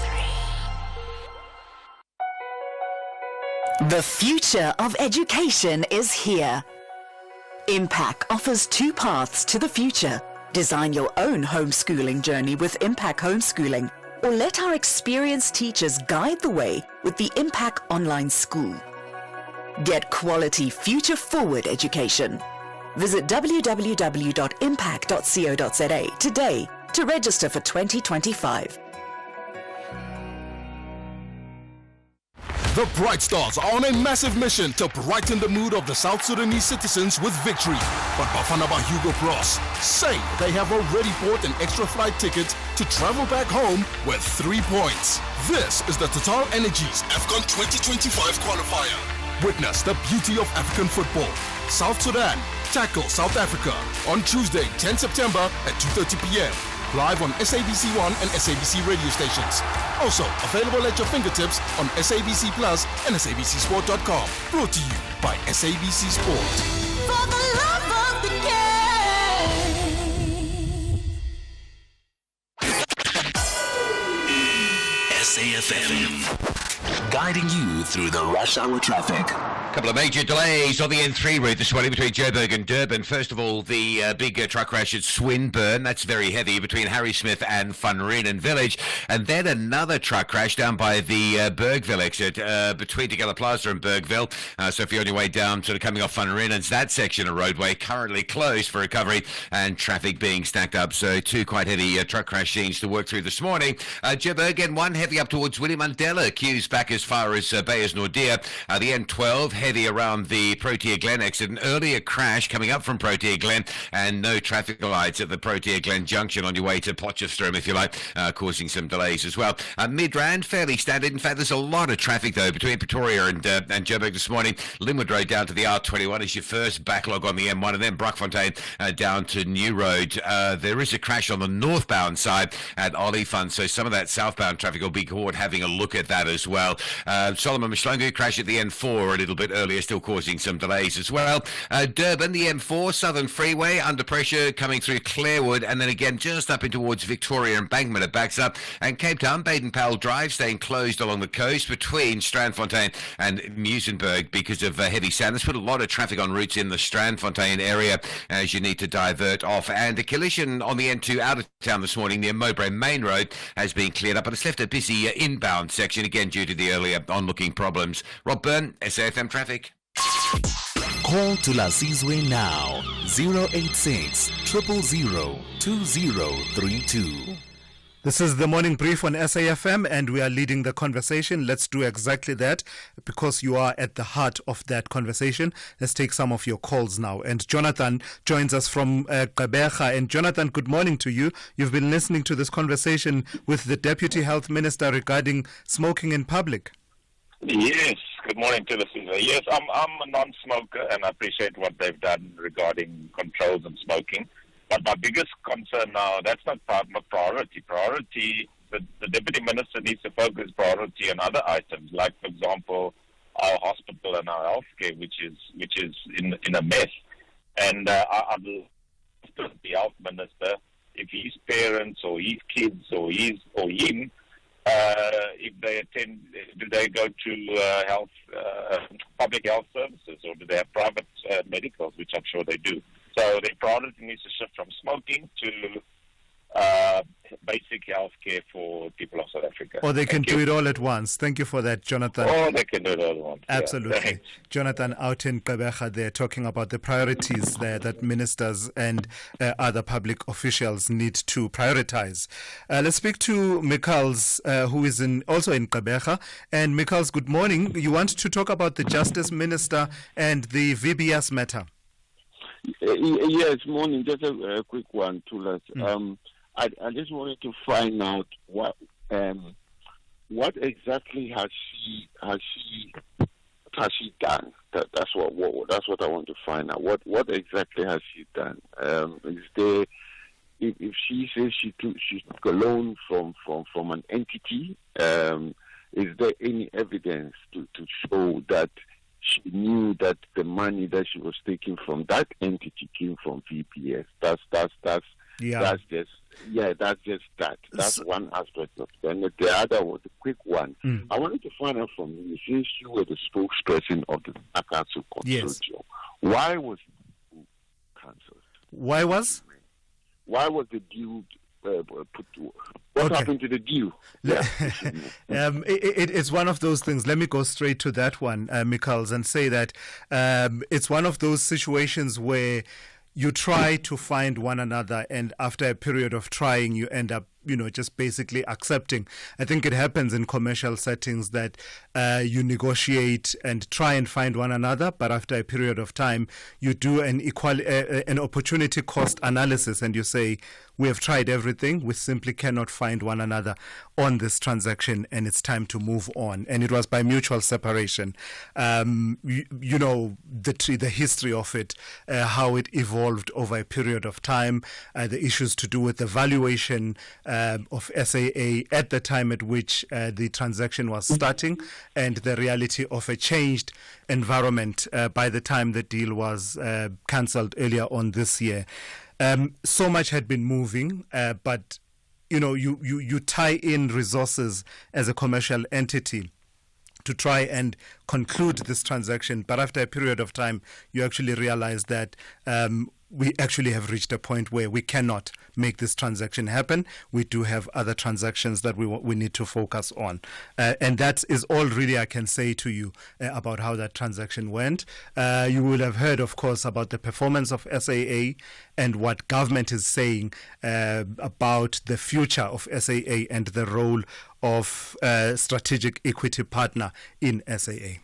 Speaker 4: The future of education is here. Impact offers 2 paths to the future. Design your own homeschooling journey with Impact Homeschooling, or let our experienced teachers guide the way with the Impact Online School. Get quality future-forward education. Visit www.impact.co.za today to register for 2025.
Speaker 11: The Bright Stars are on a massive mission to brighten the mood of the South Sudanese citizens with victory. But Bafana Hugo Bros say they have already bought an extra flight ticket to travel back home with 3 points. This is the Total Energies AFCON 2025 qualifier. Witness the beauty of African football. South Sudan tackle South Africa on Tuesday, 10 September at 2:30 p.m. live on SABC One and SABC radio stations. Also available at your fingertips on SABC Plus and SABCSport.com. Brought to you by SABC Sport.
Speaker 20: For the love of the game.
Speaker 5: SAFM, guiding you through the rush hour traffic.
Speaker 6: Couple of major delays on the N3 route this morning between Joburg and Durban. First of all, the big truck crash at Swinburne. That's very heavy between Harrismith and Van Renen Village. And then another truck crash down by the Bergville exit between Tegela Plaza and Bergville. So if you're on your way down, sort of coming off Van Renen's, that section of roadway currently closed for recovery and traffic being stacked up. So two quite heavy truck crash scenes to work through this morning. Joburg and one heavy up towards William Mandela. Queues back as far as Bayers Nordia. The N12 heavy around the Protea Glen exit. An earlier crash coming up from Protea Glen and no traffic lights at the Protea Glen junction on your way to Potchefstroom, if you like, causing some delays as well. Midrand, fairly standard. In fact, there's a lot of traffic, though, between Pretoria and Joburg this morning. Linwood Road down to the R21 is your first backlog on the M1, and then Brockfontein down to New Road. There is a crash on the northbound side at Olifant, so some of that southbound traffic will be caught having a look at that as well. Solomon Mshlungu crash at the N4 a little bit earlier, still causing some delays as well. Durban, the M4, Southern Freeway, under pressure coming through Clarewood, and then again just up in towards Victoria Embankment, it backs up. And Cape Town, Baden-Powell Drive, staying closed along the coast between Strandfontein and Muizenberg because of heavy sand. That's put a lot of traffic on routes in the Strandfontein area as you need to divert off. And a collision on the N2 out of town this morning near Mowbray Main Road has been cleared up, but it's left a busy inbound section, again due to the earlier onlooking problems. Rob Byrne, SAFM Traffic.
Speaker 5: Call Thulasizwe now, 086 000 2032.
Speaker 8: This is the morning brief on SAFM, and we are leading the conversation. Let's do exactly that because you are at the heart of that conversation. Let's take some of your calls now. And Jonathan joins us from Gqeberha. And Jonathan, good morning to you. You've been listening to this conversation with the Deputy Health Minister regarding smoking in public.
Speaker 9: Yes, good morning to the listener. Yes, I'm a non-smoker and I appreciate what they've done regarding controls and smoking. But my biggest concern now, that's not priority. The Deputy Minister needs to focus priority on other items, like, for example, our hospital and our healthcare, which is in a mess. And I'd love the Health Minister, if his parents or his kids or him, if they attend, do they go to public health services, or do they have private medicals, which I'm sure they do. So their priority needs to shift from smoking to basic health care for people of South Africa.
Speaker 8: Or they can do it all at once. Thank you for that, Jonathan.
Speaker 9: Or they can do it all at once.
Speaker 8: Absolutely. Yeah, Jonathan out in Gqeberha there talking about the priorities there that ministers and other public officials need to prioritize. Let's speak to Michaels, who is also in Gqeberha. And Michaels, good morning. You want to talk about the Justice Minister and the VBS matter?
Speaker 14: Yes, morning. Just a quick one, Thulas. I just wanted to find out what exactly has she done. That's what I want to find out. What exactly has she done? Is there, if she says she took a loan from an entity, is there any evidence to show that she knew that the money that she was taking from that entity came from VPS? That's just that. That's one aspect of it. And the other was a quick one. I wanted to find out from you, since you were the spokesperson of the Council Consortium,
Speaker 8: yes,
Speaker 14: why was it cancelled?
Speaker 8: Why was
Speaker 14: the deal put to? What happened to the deal? Yeah.
Speaker 8: It's one of those things. Let me go straight to that one, Michaels, and say that it's one of those situations where you try to find one another, and after a period of trying, you end up just basically accepting. I think it happens in commercial settings that you negotiate and try and find one another, but after a period of time, you do an opportunity cost analysis and you say, we have tried everything. We simply cannot find one another on this transaction, and it's time to move on. And it was by mutual separation. The history of it, how it evolved over a period of time, the issues to do with the valuation of SAA at the time at which the transaction was starting, and the reality of a changed environment by the time the deal was cancelled earlier on this year. So much had been moving, but you tie in resources as a commercial entity to try and conclude this transaction. But after a period of time, you actually realize that we actually have reached a point where we cannot make this transaction happen. We do have other transactions that we need to focus on. And that is all really I can say to you about how that transaction went. You will have heard, of course, about the performance of SAA and what government is saying about the future of SAA and the role of strategic equity partner in SAA.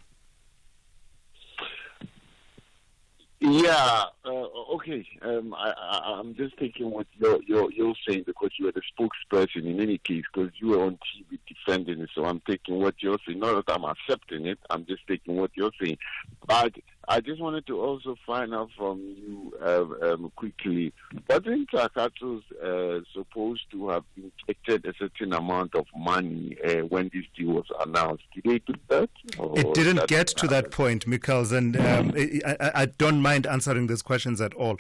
Speaker 14: Yeah, okay. I'm just taking what you're saying because you are the spokesperson in any case, because you were on TV defending it. So I'm taking what you're saying. Not that I'm accepting it. I'm just taking what you're saying. But I just wanted to also find out from you quickly, wasn't Takato's supposed to have injected a certain amount of money when this deal was announced? Did they do that?
Speaker 8: It didn't get to that point, Mikkels, and I don't mind answering these questions at all.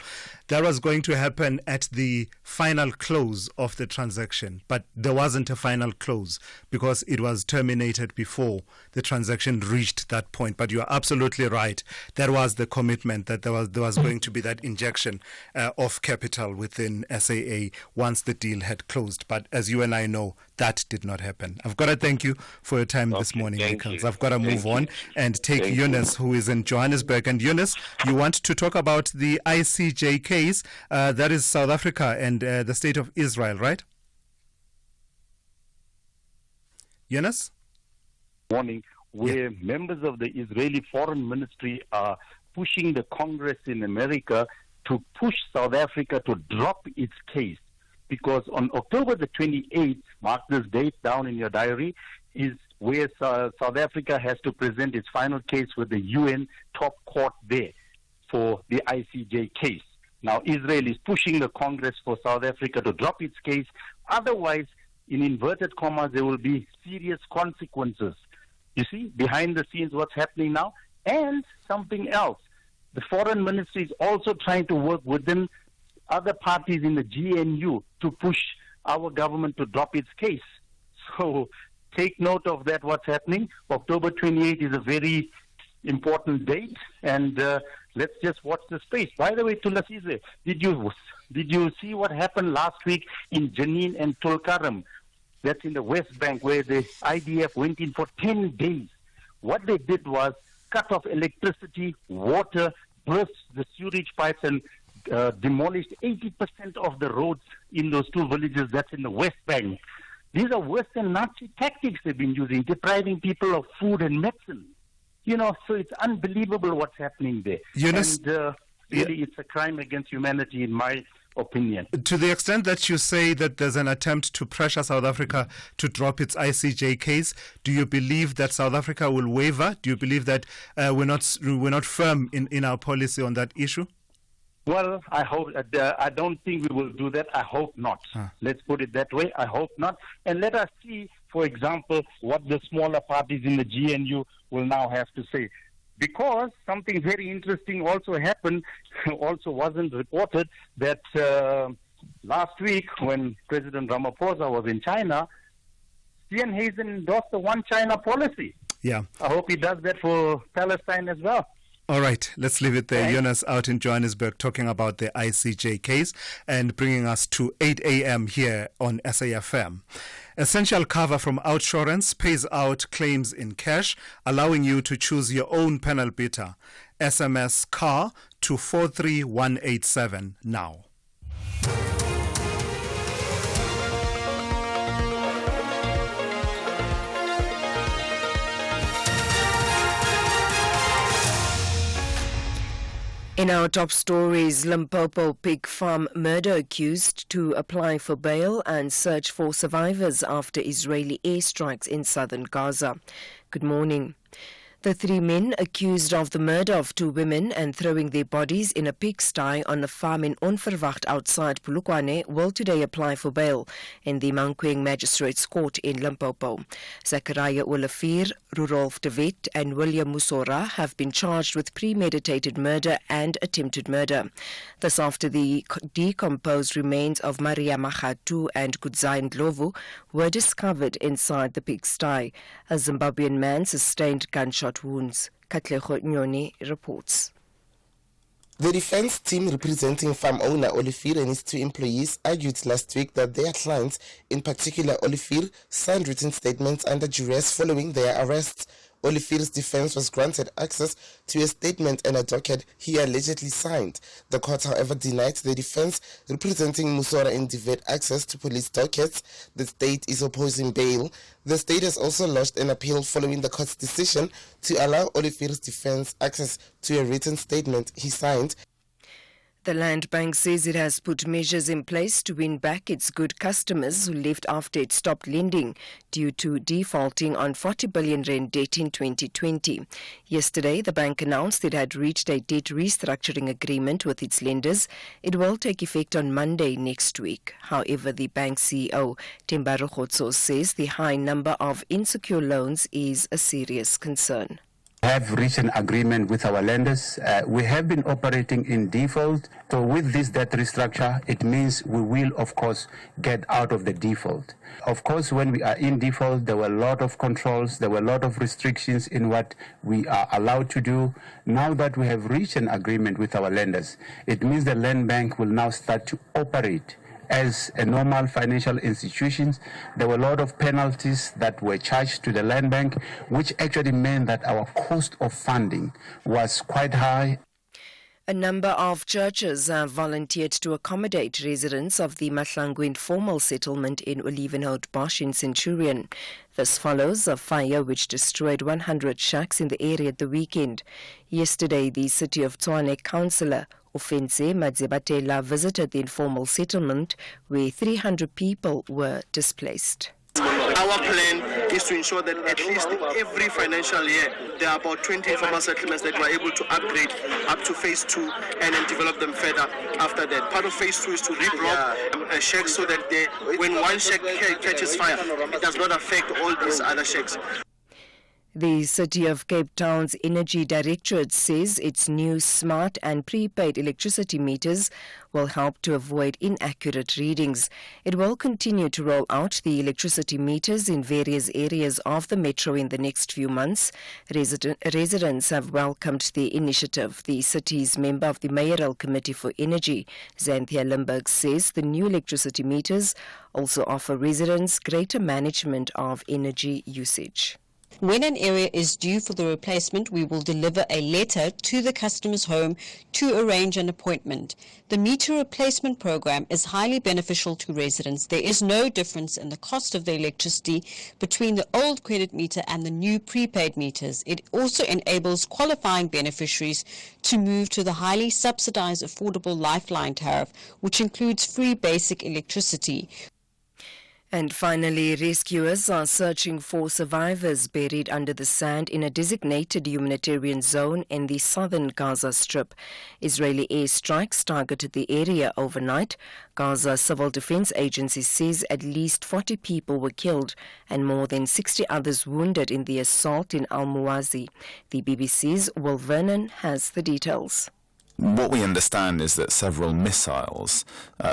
Speaker 8: That was going to happen at the final close of the transaction, but there wasn't a final close because it was terminated before the transaction reached that point. But you are absolutely right. There was the commitment that there was going to be that injection of capital within SAA once the deal had closed. But as you and I know, that did not happen. I've got to thank you for your time this morning, Mikkels. I've got to move on and take Eunice, who is in Johannesburg. And Eunice, you want to talk about the ICJ case, that is South Africa and the state of Israel, right? Eunice?
Speaker 2: Morning, where members of the Israeli Foreign Ministry are pushing the Congress in America to push South Africa to drop its case. Because on October the 28th, mark this date down in your diary, is where South Africa has to present its final case with the UN top court there for the ICJ case. Now, Israel is pushing the Congress for South Africa to drop its case. Otherwise, in inverted commas, there will be serious consequences. You see, behind the scenes, what's happening now? And something else. The foreign ministry is also trying to work within other parties in the GNU to push our government to drop its case. So take note of that, what's happening. October 28 is a very important date, and let's just watch the space. By the way, Thulasizwe, did you see what happened last week in Jenin and Tulkarem? That's in the West Bank, where the IDF went in for 10 days. What they did was cut off electricity, water, burst the sewage pipes, and demolished 80% of the roads in those two villages that's in the West Bank. These are Western Nazi tactics they've been using, depriving people of food and medicine. So it's unbelievable what's happening there.
Speaker 8: Eunice,
Speaker 2: and really, it's a crime against humanity, in my opinion.
Speaker 8: To the extent that you say that there's an attempt to pressure South Africa to drop its ICJ case, do you believe that South Africa will waver? Do you believe that we're not firm in our policy on that issue?
Speaker 2: Well, I hope. I don't think we will do that. I hope not. Let's put it that way. I hope not. And let us see, for example, what the smaller parties in the GNU will now have to say. Because something very interesting also happened, also wasn't reported, that last week when President Ramaphosa was in China, Steenhuisen endorsed the One China policy.
Speaker 8: Yeah.
Speaker 2: I hope he does that for Palestine as well.
Speaker 8: All right, let's leave it there. Jonas out in Johannesburg talking about the ICJ case and bringing us to 8 a.m. here on SAFM. Essential cover from Outsurance pays out claims in cash, allowing you to choose your own panel beater. SMS CAR to 43187 now.
Speaker 1: In our top stories, Limpopo pig farm murder accused to apply for bail and search for survivors after Israeli airstrikes in southern Gaza. Good morning. The three men accused of the murder of two women and throwing their bodies in a pigsty on a farm in Onverwacht outside Polokwane will today apply for bail in the Mankweng Magistrates Court in Limpopo. Zachariah Olivier, Rudolf de Wet and William Musora have been charged with premeditated murder and attempted murder. This after the decomposed remains of Maria Machatu and Kudzai Ndlovu were discovered inside the pigsty. A Zimbabwean man sustained gunshot wounds. Katleho Nyoni reports.
Speaker 12: The defense team representing farm owner Olivier and his two employees argued last week that their clients, in particular Olivier, signed written statements under duress following their arrests. Olivier's defense was granted access to a statement and a docket he allegedly signed. The court, however, denied the defense representing Musora and Divet access to police dockets. The state is opposing bail. The state has also lodged an appeal following the court's decision to allow Olivier's defense access to a written statement he signed.
Speaker 1: The Land Bank says it has put measures in place to win back its good customers who left after it stopped lending due to defaulting on 40 billion rand debt in 2020. Yesterday, the bank announced it had reached a debt restructuring agreement with its lenders. It will take effect on Monday next week. However, the bank CEO, Themba Rogotso, says the high number of insecure loans is a serious concern.
Speaker 15: Have reached an agreement with our lenders. We have been operating in default. So with this debt restructure, it means we will, of course, get out of the default. Of course, when we are in default, there were a lot of controls, there were a lot of restrictions in what we are allowed to do. Now that we have reached an agreement with our lenders, it means the Land Bank will now start to operate as a normal financial institutions. There were a lot of penalties that were charged to the Land Bank, which actually meant that our cost of funding was quite high.
Speaker 1: A number of churches have volunteered to accommodate residents of the Mahlangu informal settlement in Olivenhout Bosch in Centurion. This follows a fire which destroyed 100 shacks in the area at the weekend. Yesterday, the City of Tshwane councillor Ofense Madzibatela visited the informal settlement where 300 people were displaced.
Speaker 22: Our plan is to ensure that at least every financial year there are about 20 informal settlements that we're able to upgrade up to phase 2 and then develop them further after that. Part of phase 2 is to reblock a shack so that when one shack catches fire, it does not affect all these other shacks.
Speaker 1: The City of Cape Town's Energy Directorate says its new smart and prepaid electricity meters will help to avoid inaccurate readings. It will continue to roll out the electricity meters in various areas of the metro in the next few months. Residents have welcomed the initiative. The city's member of the Mayoral Committee for Energy, Xanthia Limburg, says the new electricity meters also offer residents greater management of energy usage.
Speaker 23: When an area is due for the replacement, we will deliver a letter to the customer's home to arrange an appointment. The meter replacement program is highly beneficial to residents. There is no difference in the cost of the electricity between the old credit meter and the new prepaid meters. It also enables qualifying beneficiaries to move to the highly subsidized affordable lifeline tariff, which includes free basic electricity.
Speaker 1: And finally, rescuers are searching for survivors buried under the sand in a designated humanitarian zone in the southern Gaza Strip. Israeli airstrikes targeted the area overnight. Gaza Civil Defense Agency says at least 40 people were killed and more than 60 others wounded in the assault in Al-Muwazi. The BBC's Will Vernon has the details.
Speaker 25: What we understand is that several missiles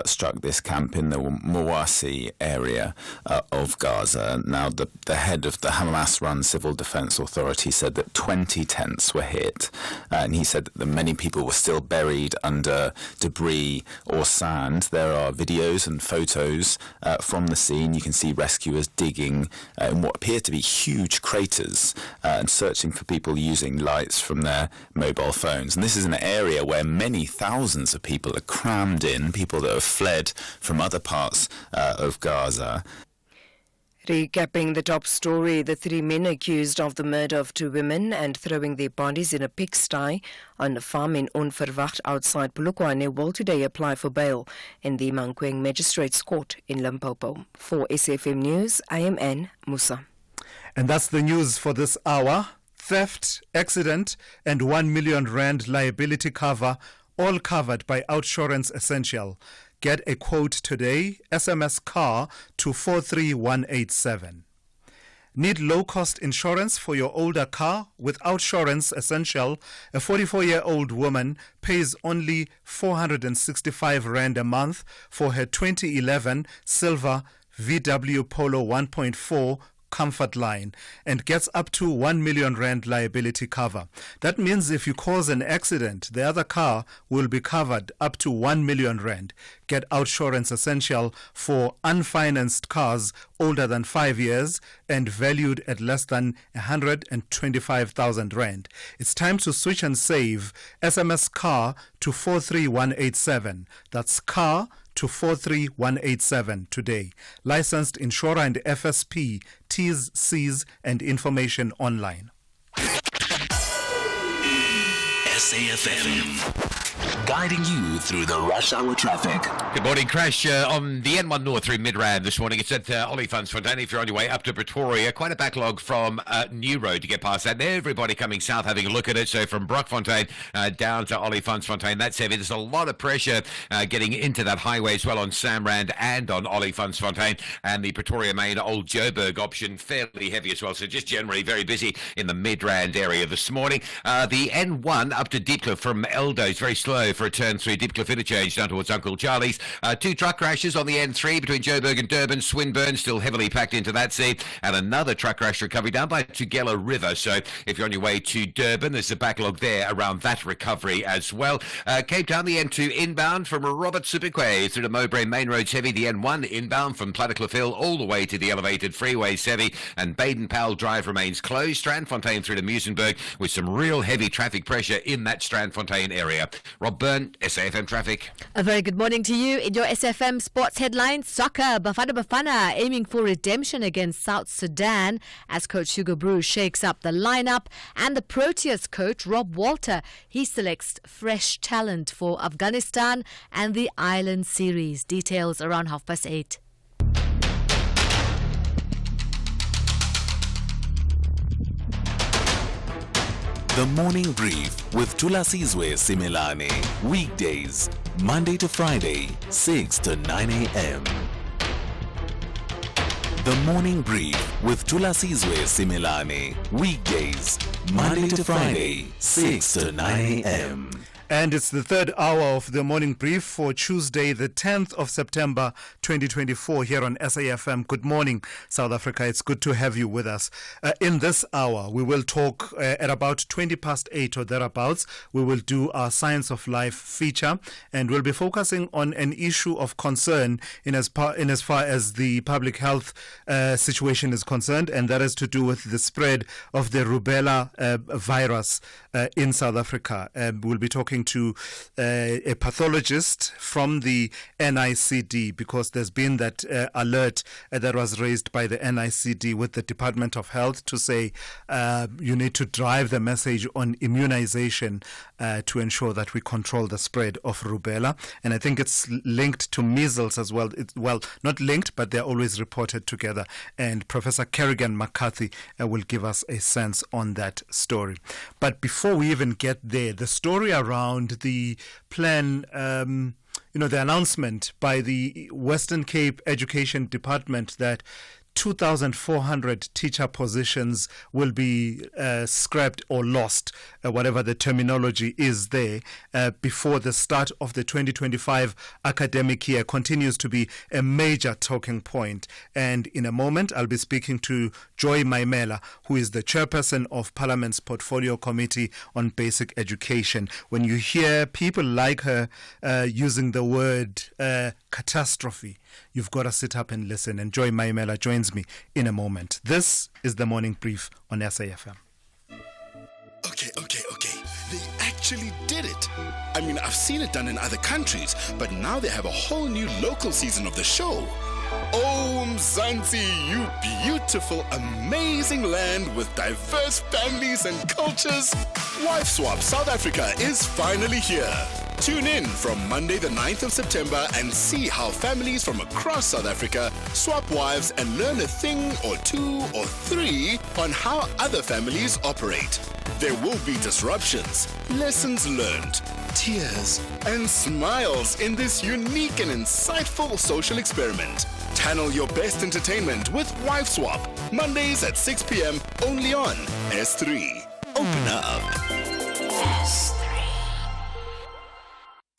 Speaker 25: struck this camp in the Muwasi area of Gaza. Now, the head of the Hamas-run Civil Defense Authority said that 20 tents were hit, and he said that many people were still buried under debris or sand. There are videos and photos from the scene. You can see rescuers digging in what appear to be huge craters and searching for people using lights from their mobile phones. And this is an area where many thousands of people are crammed in, people that have fled from other parts of Gaza.
Speaker 1: Recapping the top story, the 3 men accused of the murder of 2 women and throwing their bodies in a pigsty on a farm in Onverwacht outside Polokwane will today apply for bail in the Mankweng Magistrates Court in Limpopo. For SFM News, I am Anne Musa.
Speaker 8: And that's the news for this hour. Theft, accident and 1 million rand liability cover, all covered by Outsurance Essential. Get a quote today, SMS CAR to 43187. Need low-cost insurance for your older car? With Outsurance Essential, a 44-year-old woman pays only 465 Rand a month for her 2011 silver VW Polo 1.4 Comfort Line and gets up to 1 million Rand liability cover. That means if you cause an accident, the other car will be covered up to 1 million Rand. Get Outsurance Essential for unfinanced cars older than 5 years and valued at less than 125,000 Rand. It's time to switch and save. SMS CAR to 43187. That's CAR to 43187 today. Licensed insurer and FSP, T's, C's and information online.
Speaker 5: SAFM, guiding you through the rush hour traffic.
Speaker 6: Good morning. Crash on the N1 North through Midrand this morning. It's at Olifantsfontein. If you're on your way up to Pretoria, quite a backlog from New Road to get past that. Everybody coming south having a look at it. So from Brockfontein down to Olifantsfontein, that's heavy. There's a lot of pressure getting into that highway as well on Samrand and on Olifantsfontein. And the Pretoria Main Old Joburg option fairly heavy as well. So just generally very busy in the Midrand area this morning. The N1 up to Deepcliff from Eldo is very slow for a turn through Deepcliff interchange down towards Uncle Charlie's. 2 truck crashes on the N3 between Joburg and Durban. Swinburne still heavily packed into that seat, and another truck crash recovery down by Tugela River. So if you're on your way to Durban, there's a backlog there around that recovery as well. Cape Town, the N2 inbound from Robert Supikwe through to Mowbray Main Roads heavy. The N1 inbound from Plattekloof Hill all the way to the elevated freeways heavy, and Baden-Powell Drive remains closed. Strandfontein through to Muizenberg with some real heavy traffic pressure in that Strandfontein area. Rob Byrne, SAFM Traffic.
Speaker 3: A very good morning to you. In your SFM Sports headlines, soccer, Bafana aiming for redemption against South Sudan as coach Hugo Broos shakes up the lineup, and the Proteas coach Rob Walter, he selects fresh talent for Afghanistan and the Island Series. Details around 8:30.
Speaker 5: The Morning Brief with Thulasizwe Simelane. Weekdays, Monday to Friday, 6 to 9 a.m. The Morning Brief with Thulasizwe Simelane. Weekdays, Monday to Friday, 6 to 9 a.m.
Speaker 8: And it's the third hour of the morning brief for Tuesday, the 10th of September, 2024 here on SAFM. Good morning, South Africa. It's good to have you with us. In this hour, we will talk at about 8:20 or thereabouts. We will do our Science of Life feature, and we'll be focusing on an issue of concern in as far as the public health situation is concerned, and that is to do with the spread of the Rubella virus in South Africa. We'll be talking to a pathologist from the NICD, because there's been that alert that was raised by the NICD with the Department of Health to say you need to drive the message on immunization to ensure that we control the spread of rubella. And I think it's linked to measles as well. Well, not linked, but they're always reported together. And Professor Kerrigan McCarthy will give us a sense on that story. But before we even get there, the story around the plan, the announcement by the Western Cape Education Department that 2,400 teacher positions will be scrapped or lost, whatever the terminology is there, before the start of the 2025 academic year continues to be a major talking point. And in a moment, I'll be speaking to Joy Maimela, who is the chairperson of Parliament's Portfolio Committee on Basic Education. When you hear people like her using the word catastrophe, you've got to sit up and listen. And Joy Maimela joins me in a moment. This is the Morning Brief on SAFM.
Speaker 13: Okay. They actually did it. I mean, I've seen it done in other countries, but now they have a whole new local season of the show. Oh Mzansi, you beautiful, amazing land with diverse families and cultures. Wife Swap South Africa is finally here. Tune in from Monday the 9th of September and see how families from across South Africa swap wives and learn a thing or two or three on how other families operate. There will be disruptions, lessons learned, tears, and smiles in this unique and insightful social experiment. Channel your best entertainment with Wife Swap, Mondays at 6 p.m. only on S3. Open up.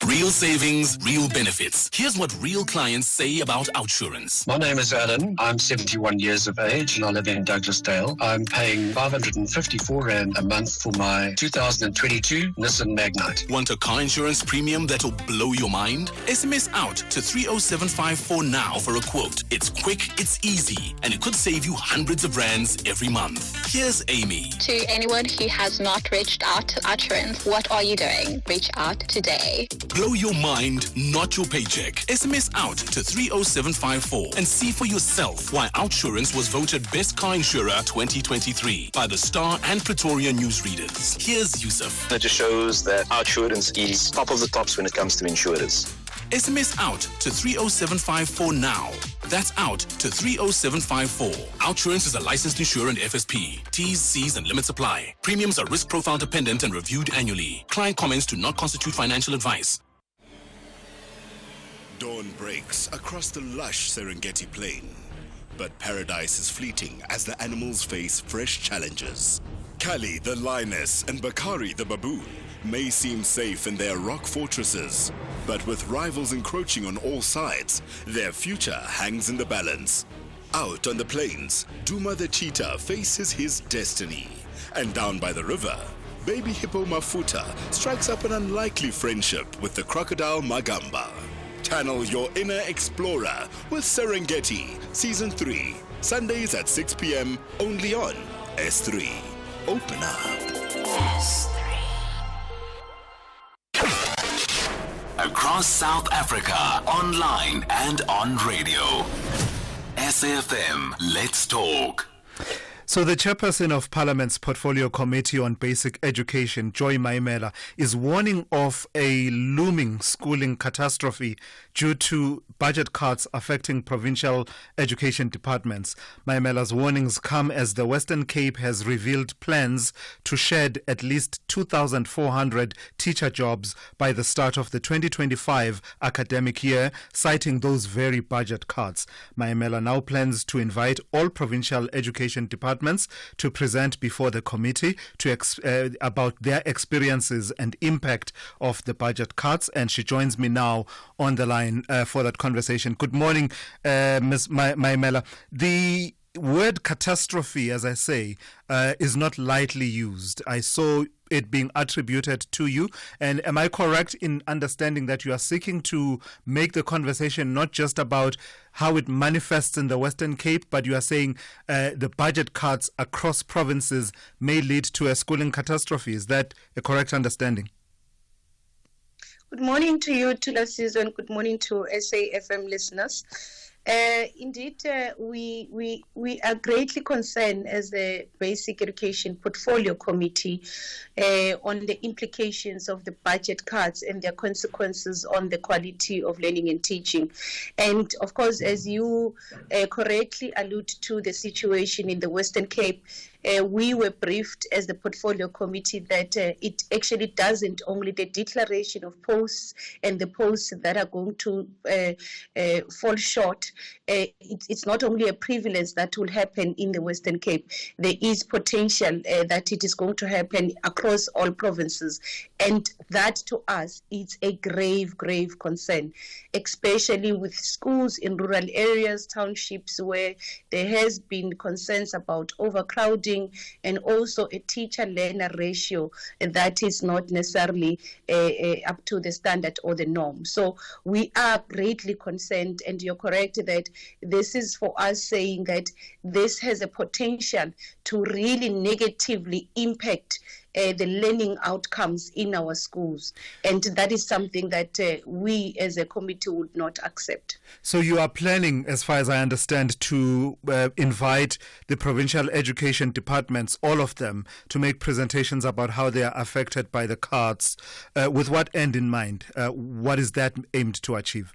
Speaker 5: Real savings, real benefits. Here's what real clients say about OUTsurance.
Speaker 7: My name is Alan. I'm 71 years of age and I live in Douglasdale. I'm paying 554 Rand a month for my 2022 Nissan Magnite.
Speaker 5: Want a car insurance premium that'll blow your mind? SMS out to 30754 now for a quote. It's quick, it's easy, and it could save you hundreds of rands every month. Here's Amy.
Speaker 16: To anyone who has not reached out to OUTsurance, what are you doing? Reach out today.
Speaker 5: Blow your mind, not your paycheck. SMS out to 30754 and see for yourself why OUTsurance was voted Best Car Insurer 2023 by the Star and Pretoria newsreaders. Here's Yusuf.
Speaker 17: It just shows that OUTsurance is top of the tops when it comes to insurers.
Speaker 5: SMS out to 30754 now. That's out to 30754. OUTsurance is a licensed insurer and FSP. T's, C's, and limits apply. Premiums are risk profile dependent and reviewed annually. Client comments do not constitute financial advice.
Speaker 13: Dawn breaks across the lush Serengeti plain. But paradise is fleeting as the animals face fresh challenges. Kali the lioness and Bakari the baboon may seem safe in their rock fortresses, but with rivals encroaching on all sides, their future hangs in the balance. Out on the plains, Duma the cheetah faces his destiny. And down by the river, baby hippo Mafuta strikes up an unlikely friendship with the crocodile Magamba. Channel your inner explorer with Serengeti, Season 3, Sundays at 6 p.m. only on S3. Open up.
Speaker 5: Across South Africa, online and on radio. SAFM, let's talk.
Speaker 8: So the chairperson of Parliament's Portfolio Committee on Basic Education, Joy Maimela, is warning of a looming schooling catastrophe due to budget cuts affecting provincial education departments. Maimela's warnings come as the Western Cape has revealed plans to shed at least 2,400 teacher jobs by the start of the 2025 academic year, citing those very budget cuts. Maimela now plans to invite all provincial education departments to present before the committee about their experiences and impact of the budget cuts. And she joins me now on the line for that conversation. Good morning, Ms. Maimela. The word catastrophe, as I say, is not lightly used. I saw it being attributed to you. And am I correct in understanding that you are seeking to make the conversation not just about how it manifests in the Western Cape, but you are saying the budget cuts across provinces may lead to a schooling catastrophe? Is that a correct understanding?
Speaker 18: Good morning to you, Thulasizwe, and good morning to SAFM listeners. Indeed, we are greatly concerned as the Basic Education Portfolio Committee on the implications of the budget cuts and their consequences on the quality of learning and teaching. And of course, as you correctly allude to the situation in the Western Cape, we were briefed as the Portfolio Committee that it actually doesn't only the declaration of posts and the posts that are going to fall short. It's not only a privilege that will happen in the Western Cape. There is potential that it is going to happen across all provinces. And that to us is a grave, grave concern, especially with schools in rural areas, townships where there has been concerns about overcrowding and also a teacher-learner ratio that is not necessarily up to the standard or the norm. So we are greatly concerned, and you're correct that this is for us saying that this has a potential to really negatively impact the learning outcomes in our schools. And that is something that we as a committee would not accept.
Speaker 8: So you are planning, as far as I understand, to invite the provincial education departments, all of them, to make presentations about how they are affected by the cuts. With what end in mind? What is that aimed to achieve?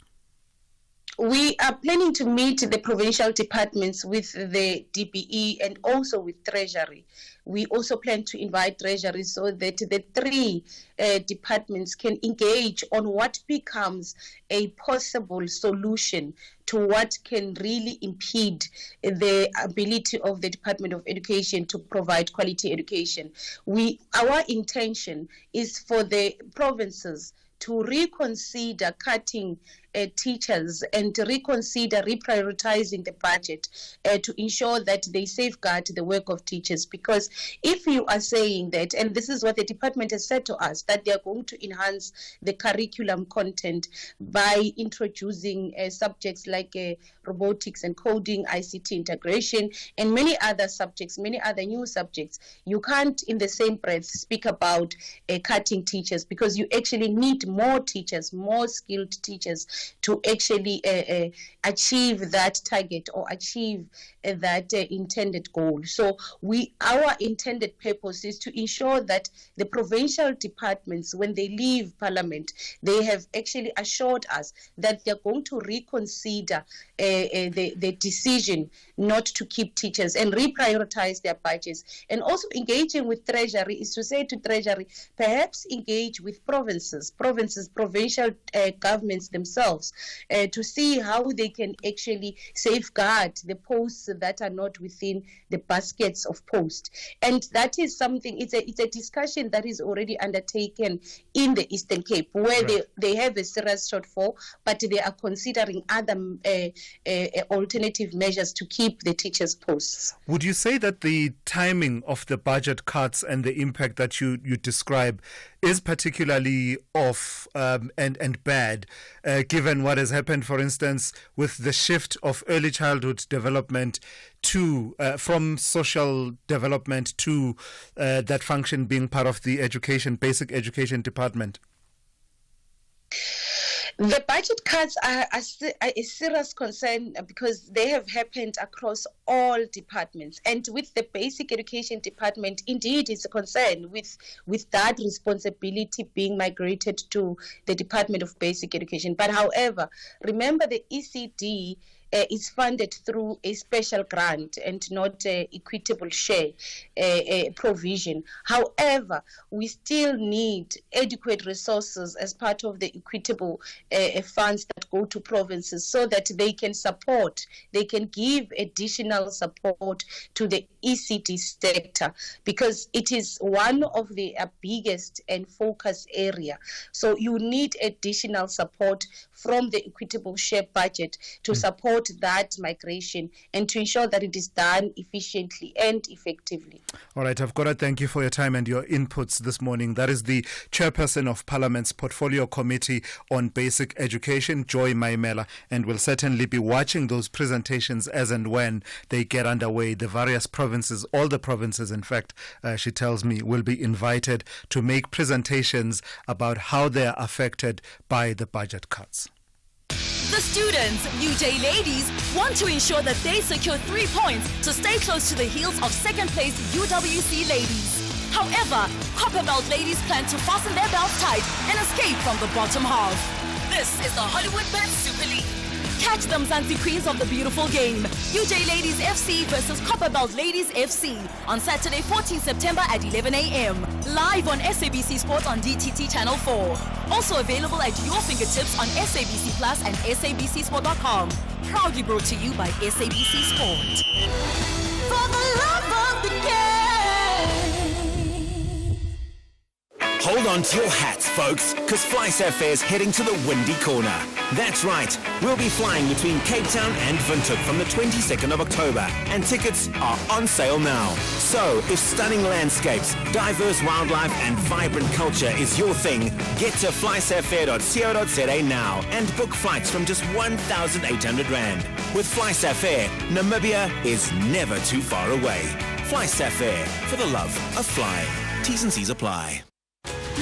Speaker 18: We are planning to meet the provincial departments with the DBE and also with Treasury. We also plan to invite Treasury so that the three departments can engage on what becomes a possible solution to what can really impede the ability of the Department of Education to provide quality education. Our intention is for the provinces to reconsider cutting teachers and to reconsider reprioritizing the budget to ensure that they safeguard the work of teachers. Because if you are saying that, and this is what the department has said to us, that they are going to enhance the curriculum content by introducing subjects like robotics and coding, ICT integration, and many other subjects, many other new subjects, you can't in the same breath speak about cutting teachers, because you actually need more teachers, more skilled teachers to actually achieve that target or achieve that intended goal. So our intended purpose is to ensure that the provincial departments, when they leave Parliament, they have actually assured us that they're going to reconsider the decision not to keep teachers and reprioritize their budgets. And also engaging with Treasury is to say to Treasury, perhaps engage with provincial governments themselves to see how they can actually safeguard the posts that are not within the baskets of posts. And that is something, it's a discussion that is already undertaken in the Eastern Cape, where they have a serious shortfall, but they are considering other alternative measures to keep the teachers' posts.
Speaker 8: Would you say that the timing of the budget cuts and the impact that you describe is particularly off and bad, given what has happened, for instance, with the shift of early childhood development to from social development to that function being part of the basic education department?
Speaker 18: The budget cuts are a serious concern because they have happened across all departments. And with the basic education department, indeed, it's a concern with that responsibility being migrated to the Department of Basic Education. But however, remember the ECD is funded through a special grant and not equitable share provision. However, we still need adequate resources as part of the equitable funds that go to provinces so that they can give additional support to the ECD sector, because it is one of the biggest and focus area. So you need additional support from the equitable share budget to support that migration and to ensure that it is done efficiently and effectively.
Speaker 8: All right, I've got to thank you for your time and your inputs this morning. That is the chairperson of Parliament's Portfolio Committee on Basic Education, Joy Maimela, and we'll certainly be watching those presentations as and when they get underway. The various provinces, all the provinces, in fact, she tells me, will be invited to make presentations about how they are affected by the budget cuts.
Speaker 4: The students, UJ ladies, want to ensure that they secure 3 points to stay close to the heels of second place UWC ladies. However, Copperbelt ladies plan to fasten their belts tight and escape from the bottom half. This is the Hollywood Bet Super League. Catch them Mzansi Queens of the beautiful game, UJ Ladies FC versus Copperbelt Ladies FC on Saturday 14 September at 11 a.m. Live on SABC Sport on DTT Channel 4. Also available at your fingertips on SABC Plus and SABCSport.com. Proudly brought to you by SABC Sport.
Speaker 20: For the love of the game.
Speaker 10: Hold on to your hats, folks, because FlySafair is heading to the windy corner. That's right, we'll be flying between Cape Town and Windhoek from the 22nd of October, and tickets are on sale now. So, if stunning landscapes, diverse wildlife and vibrant culture is your thing, get to flysafair.co.za now and book flights from just 1,800 Rand. With FlySafair, Namibia is never too far away. Fly Safair, for the love of flying. T's and C's apply.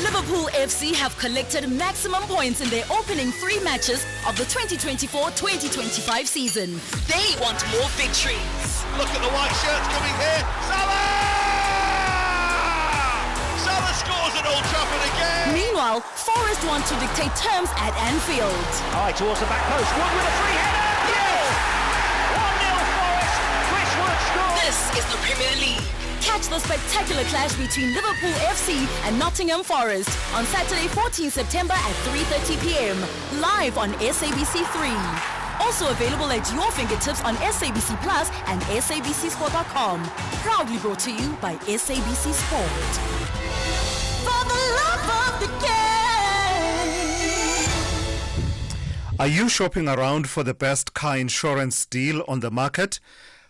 Speaker 4: Liverpool FC have collected maximum points in their opening 3 matches of the 2024-2025 season. They want more victories.
Speaker 9: Look at the white shirts coming here. Salah! Salah scores at Old Trafford again.
Speaker 4: Meanwhile, Forest want to dictate terms at Anfield.
Speaker 11: High towards the back post. Wood with a free header. Yes! 1-0 Forest. Chris Wood scores.
Speaker 4: This is the Premier League. Catch the spectacular clash between Liverpool FC and Nottingham Forest on Saturday, 14 September at 3:30 p.m. live on SABC3. Also available at your fingertips on SABC Plus and SABCSport.com. Proudly brought to you by SABC Sport.
Speaker 20: For the love of the game.
Speaker 8: Are you shopping around for the best car insurance deal on the market?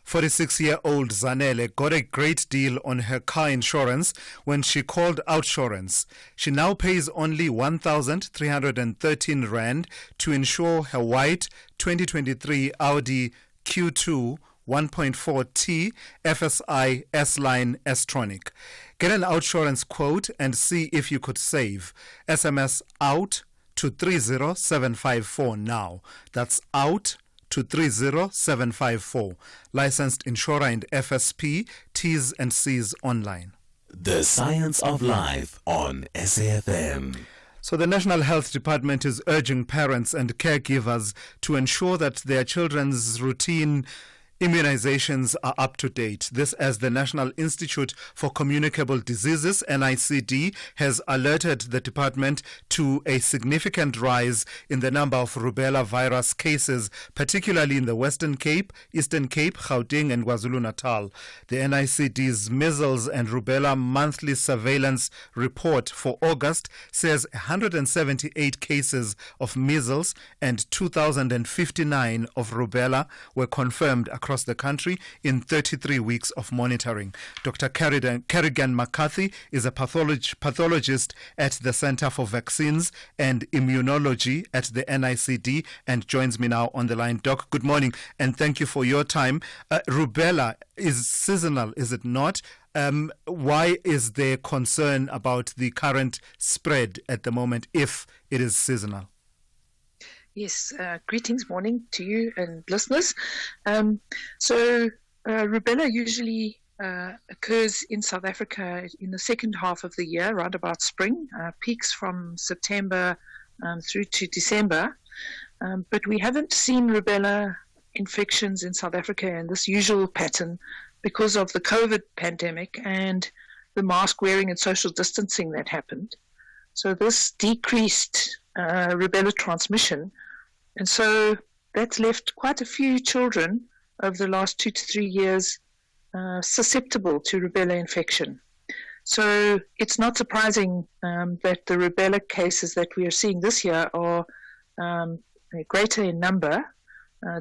Speaker 8: 46-year-old Zanele got a great deal on her car insurance when she called Outsurance. She now pays only 1,313 Rand to insure her white 2023 Audi Q2 1.4T FSI S-Line S-Tronic. Get an Outsurance quote and see if you could save. SMS OUT to 30754 now. That's OUT to 30754. Licensed insurer and FSP, T's and C's online.
Speaker 10: The Science of Life on SAFM.
Speaker 8: So the National Health Department is urging parents and caregivers to ensure that their children's routine immunizations are up to date. This as the National Institute for Communicable Diseases, NICD, has alerted the department to a significant rise in the number of rubella virus cases, particularly in the Western Cape, Eastern Cape, Gauteng and KwaZulu-Natal. The NICD's Measles and Rubella Monthly Surveillance Report for August says 178 cases of measles and 2,059 of rubella were confirmed across the country in 33 weeks of monitoring. Dr. Kerrigan McCarthy is a pathologist at the Center for Vaccines and Immunology at the NICD and joins me now on the line. Doc, good morning and thank you for your time. Rubella is seasonal, is it not? Why is there concern about the current spread at the moment if it is seasonal?
Speaker 19: Yes, greetings, morning to you and listeners. Rubella usually occurs in South Africa in the second half of the year, around about spring, peaks from September through to December. But we haven't seen rubella infections in South Africa in this usual pattern because of the COVID pandemic and the mask wearing and social distancing that happened. So this decreased rubella transmission. And so that's left quite a few children over the last 2 to 3 years susceptible to rubella infection. So it's not surprising that the rubella cases that we are seeing this year are greater in number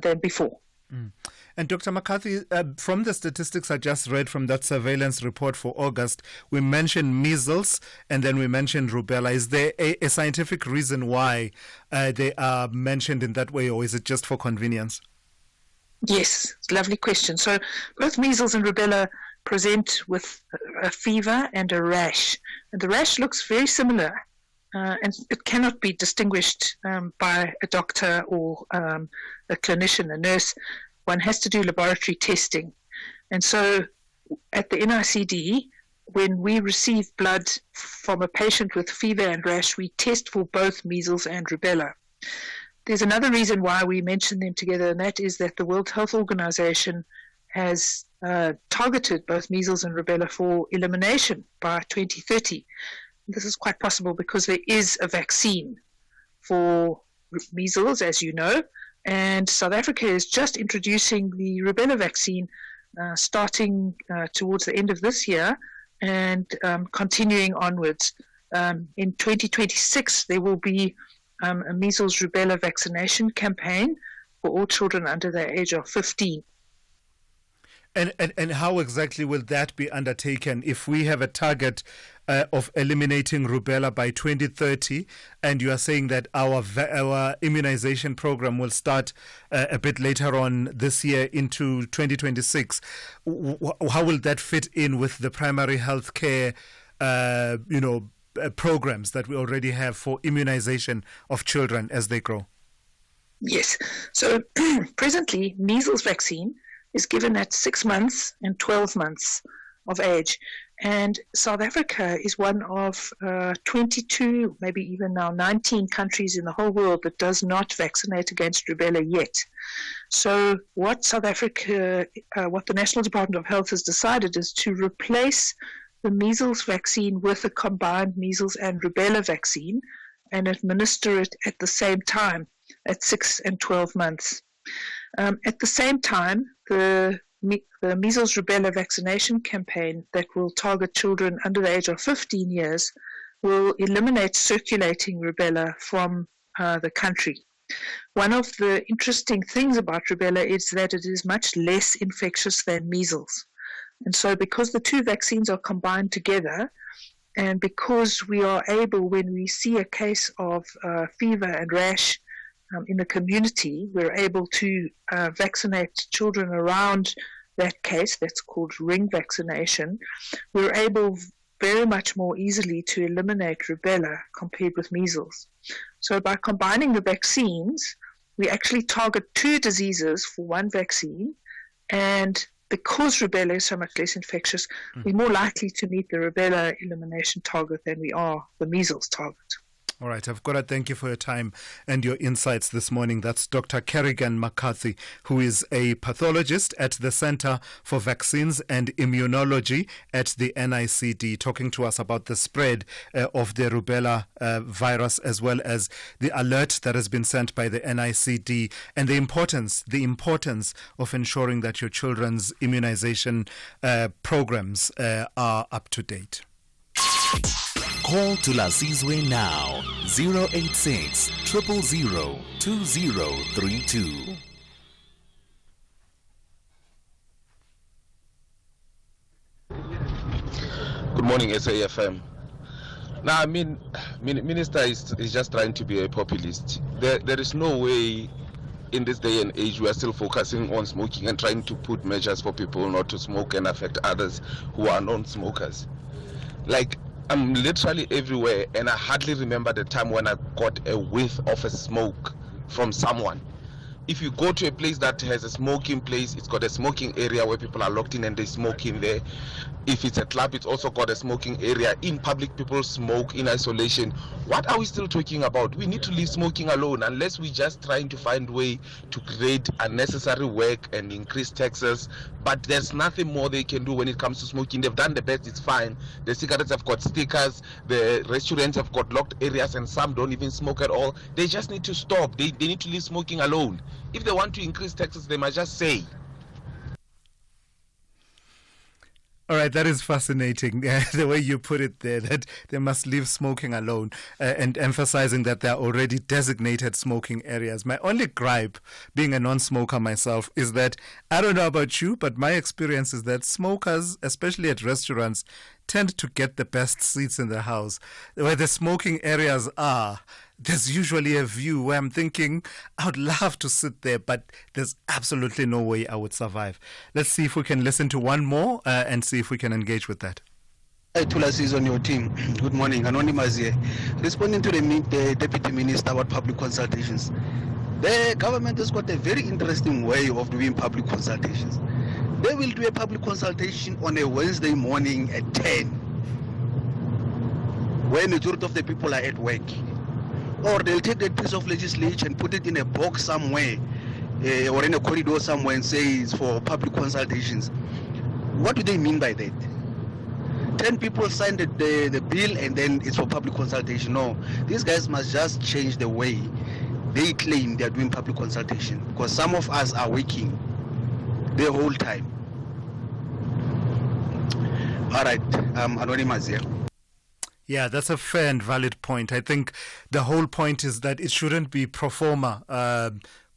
Speaker 19: than before.
Speaker 8: Mm. And Dr. McCarthy, from the statistics I just read from that surveillance report for August, we mentioned measles and then we mentioned rubella. Is there a scientific reason why they are mentioned in that way, or is it just for convenience?
Speaker 19: Yes, it's a lovely question. So both measles and rubella present with a fever and a rash. And the rash looks very similar and it cannot be distinguished by a doctor or a clinician, a nurse. One has to do laboratory testing. And so at the NICD, when we receive blood from a patient with fever and rash, we test for both measles and rubella. There's another reason why we mention them together, and that is that the World Health Organization has targeted both measles and rubella for elimination by 2030. This is quite possible because there is a vaccine for measles, as you know, and South Africa is just introducing the rubella vaccine starting towards the end of this year and continuing onwards. In 2026, there will be a measles rubella vaccination campaign for all children under the age of 15.
Speaker 8: And how exactly will that be undertaken if we have a target of eliminating rubella by 2030, and you are saying that our immunization program will start a bit later on this year into 2026? How will that fit in with the primary health care, programs that we already have for immunization of children as they grow?
Speaker 19: Yes. So presently, measles vaccine is given at 6 months and 12 months of age. And South Africa is one of 22, maybe even now 19 countries in the whole world that does not vaccinate against rubella yet. So what South Africa, what the National Department of Health has decided is to replace the measles vaccine with a combined measles and rubella vaccine and administer it at the same time at 6 and 12 months. At the same time, the measles rubella vaccination campaign that will target children under the age of 15 years will eliminate circulating rubella from the country. One of the interesting things about rubella is that it is much less infectious than measles. And so because the two vaccines are combined together, and because we are able, when we see a case of fever and rash in the community, we're able to vaccinate children around that case. That's called ring vaccination. We're able very much more easily to eliminate rubella compared with measles. So by combining the vaccines, we actually target two diseases for one vaccine, and because rubella is so much less infectious, we're more likely to meet the rubella elimination target than we are the measles target.
Speaker 8: All right, I've got to thank you for your time and your insights this morning. That's Dr. Kerrigan McCarthy, who is a pathologist at the Center for Vaccines and Immunology at the NICD, talking to us about the spread of the rubella virus, as well as the alert that has been sent by the NICD and the importance of ensuring that your children's immunization programs are up to date.
Speaker 10: Call Thulasizwe now, 086 000 2032.
Speaker 2: Good morning, SAFM. Now, Minister is just trying to be a populist. There is no way in this day and age we are still focusing on smoking and trying to put measures for people not to smoke and affect others who are non-smokers. Like, I'm literally everywhere, and I hardly remember the time when I got a whiff of a smoke from someone. If you go to a place that has a smoking place, it's got a smoking area where people are locked in and they smoke in there. If it's a club, it's also got a smoking area. In public, people smoke in isolation. What are we still talking about? We need to leave smoking alone unless we're just trying to find a way to create unnecessary work and increase taxes. But there's nothing more they can do when it comes to smoking. They've done the best, it's fine. The cigarettes have got stickers, the restaurants have got locked areas, and some don't even smoke at all. They just need to stop. They need to leave smoking alone. If they want to increase taxes, they must just say.
Speaker 8: All right, that is fascinating, the way you put it there, that they must leave smoking alone, and emphasizing that there are already designated smoking areas. My only gripe, being a non-smoker myself, is that, I don't know about you, but my experience is that smokers, especially at restaurants, tend to get the best seats in the house. Where the smoking areas are, there's usually a view where I'm thinking, I would love to sit there, but there's absolutely no way I would survive. Let's see if we can listen to one more and see if we can engage with that.
Speaker 12: Hi, Thulasizwe on your team. Good morning. Anonymous here. Responding to the Deputy Minister about public consultations. The government has got a very interesting way of doing public consultations. They will do a public consultation on a Wednesday morning at 10, when the majority of the people are at work. Or they'll take that piece of legislation and put it in a box somewhere, or in a corridor somewhere, and say it's for public consultations. What do they mean by that? 10 people signed the bill and then it's for public consultation. No, these guys must just change the way they claim they're doing public consultation, because some of us are working the whole time. All right, Anonymous here.
Speaker 8: Yeah, that's a fair and valid point. I think the whole point is that it shouldn't be pro forma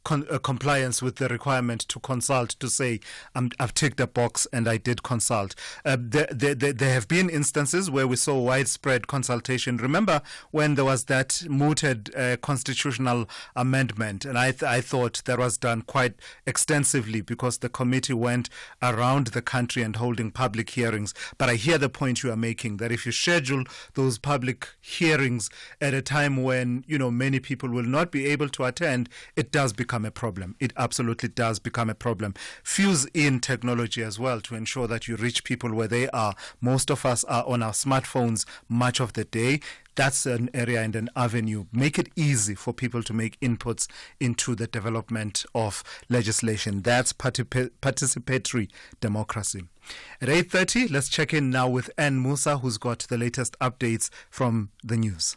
Speaker 8: compliance with the requirement to consult, to say, I've ticked a box and I did consult. There have been instances where we saw widespread consultation. Remember when there was that mooted constitutional amendment, and I thought that was done quite extensively because the committee went around the country and holding public hearings. But I hear the point you are making, that if you schedule those public hearings at a time when, many people will not be able to attend, it does become a problem. It absolutely does become a problem. Fuse in technology as well to ensure that you reach people where they are. Most of us are on our smartphones much of the day. That's an area and an avenue. Make it easy for people to make inputs into the development of legislation. That's participatory democracy. At 8:30, let's check in now with Ann Musa, who's got the latest updates from the news.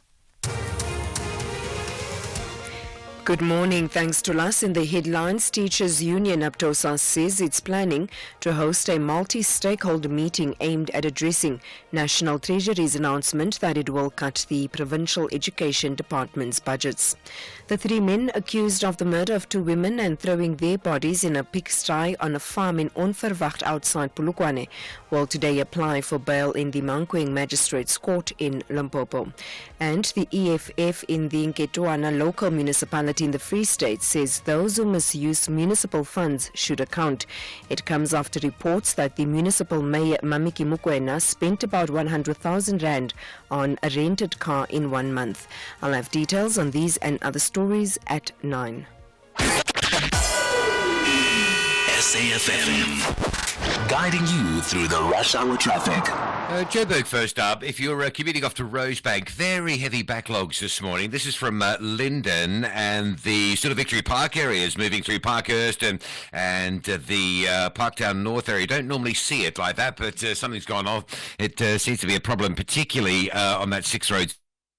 Speaker 1: Good morning. Thanks to us. In the headlines, Teachers Union Aptosa says it's planning to host a multi-stakeholder meeting aimed at addressing National Treasury's announcement that it will cut the Provincial Education Department's budgets. The three men accused of the murder of two women and throwing their bodies in a pigsty on a farm in Onverwacht outside Polokwane will today apply for bail in the Mankweng Magistrates Court in Limpopo. And the EFF in the Nketwana local municipality in the Free State says those who misuse municipal funds should account. It comes after reports that the municipal mayor Mamiki Mukwena spent about 100,000 rand on a rented car in 1 month. I'll have details on these and other stories at 9.
Speaker 10: SAFM, guiding you through the rush hour traffic.
Speaker 6: Joburg first up. If you're commuting off to Rosebank, very heavy backlogs this morning. This is from Linden and the sort of Victory Park areas moving through Parkhurst and the Parktown North area. Don't normally see it like that, but something's gone off. It seems to be a problem, particularly on that 6 Road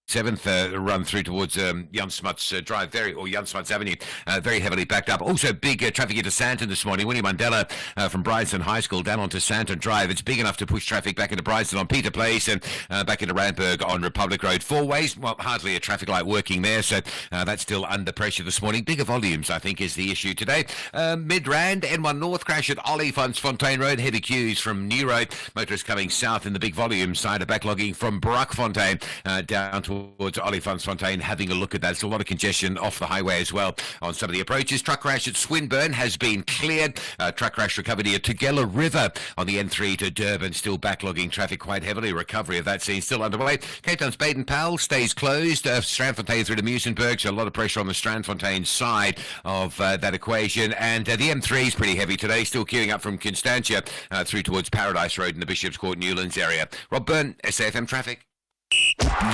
Speaker 6: 7th run through towards Jan Smuts Drive, Jan Smuts Avenue, very heavily backed up. Also big traffic into Santon this morning. Winnie Mandela from Bryanston High School down onto Santon Drive. It's big enough to push traffic back into Bryanston on Peter Place and back into Randburg on Republic Road. 4 ways, well, hardly a traffic light working there, so that's still under pressure this morning. Bigger volumes, I think, is the issue today. Mid-Rand, N1 North crash at Olifantsfontein Road. Heavy queues from New Road. Motorists coming south in the big volume side of backlogging from Brockfontein down towards Olifantsfontein. Having a look at that. There's a lot of congestion off the highway as well on some of the approaches. Truck crash at Swinburne has been cleared. Truck crash recovered near Tugela River on the N3 to Durban. Still backlogging traffic quite heavily. Recovery of that scene still underway. Cape Town's Baden-Powell stays closed. Strandfontein through to Muizenberg, so a lot of pressure on the Strandfontein side of that equation. And the M3 is pretty heavy today. Still queuing up from Constantia through towards Paradise Road in the Bishop's Court Newlands area. Rob Byrne, SAFM Traffic.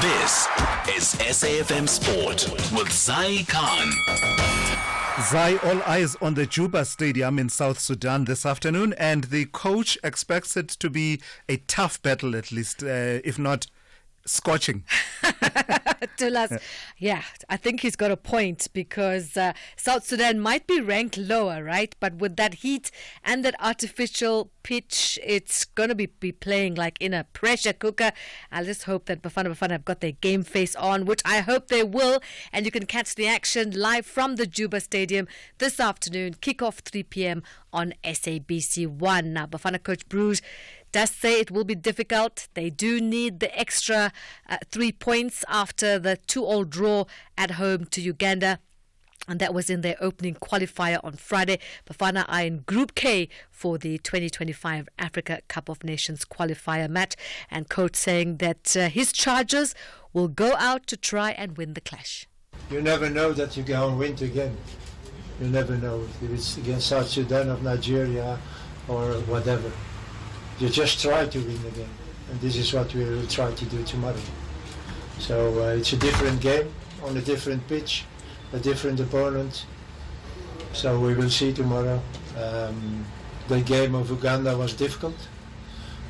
Speaker 10: This is SAFM Sport with Zai Khan.
Speaker 8: Zai, all eyes on the Juba Stadium in South Sudan this afternoon, and the coach expects it to be a tough battle, at least, if not scorching.
Speaker 3: Thulas, yeah, I think he's got a point because South Sudan might be ranked lower, right? But with that heat and that artificial pitch, it's going to be playing like in a pressure cooker. I just hope that Bafana have got their game face on, which I hope they will. And you can catch the action live from the Juba Stadium this afternoon, kickoff 3 p.m. on SABC 1. Now, Bafana coach Bruges does say it will be difficult. They do need the extra 3 points after the 2-2 draw at home to Uganda. And that was in their opening qualifier on Friday. Bafana are in Group K for the 2025 Africa Cup of Nations qualifier match. And coach saying that his Chargers will go out to try and win the clash.
Speaker 14: You never know that you can win again. You never know if it's against South Sudan or Nigeria or whatever. You just try to win again. And this is what we will try to do tomorrow. So it's a different game on a different pitch, a different opponent. So we will see tomorrow. The game of Uganda was difficult,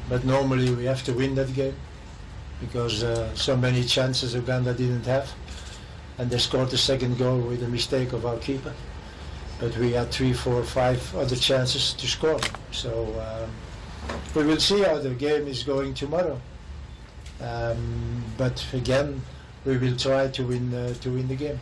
Speaker 14: but normally we have to win that game because so many chances Uganda didn't have, and they scored the second goal with a mistake of our keeper. But we had 3, 4, 5 other chances to score. So we will see how the game is going tomorrow. But again, we will try to win the game.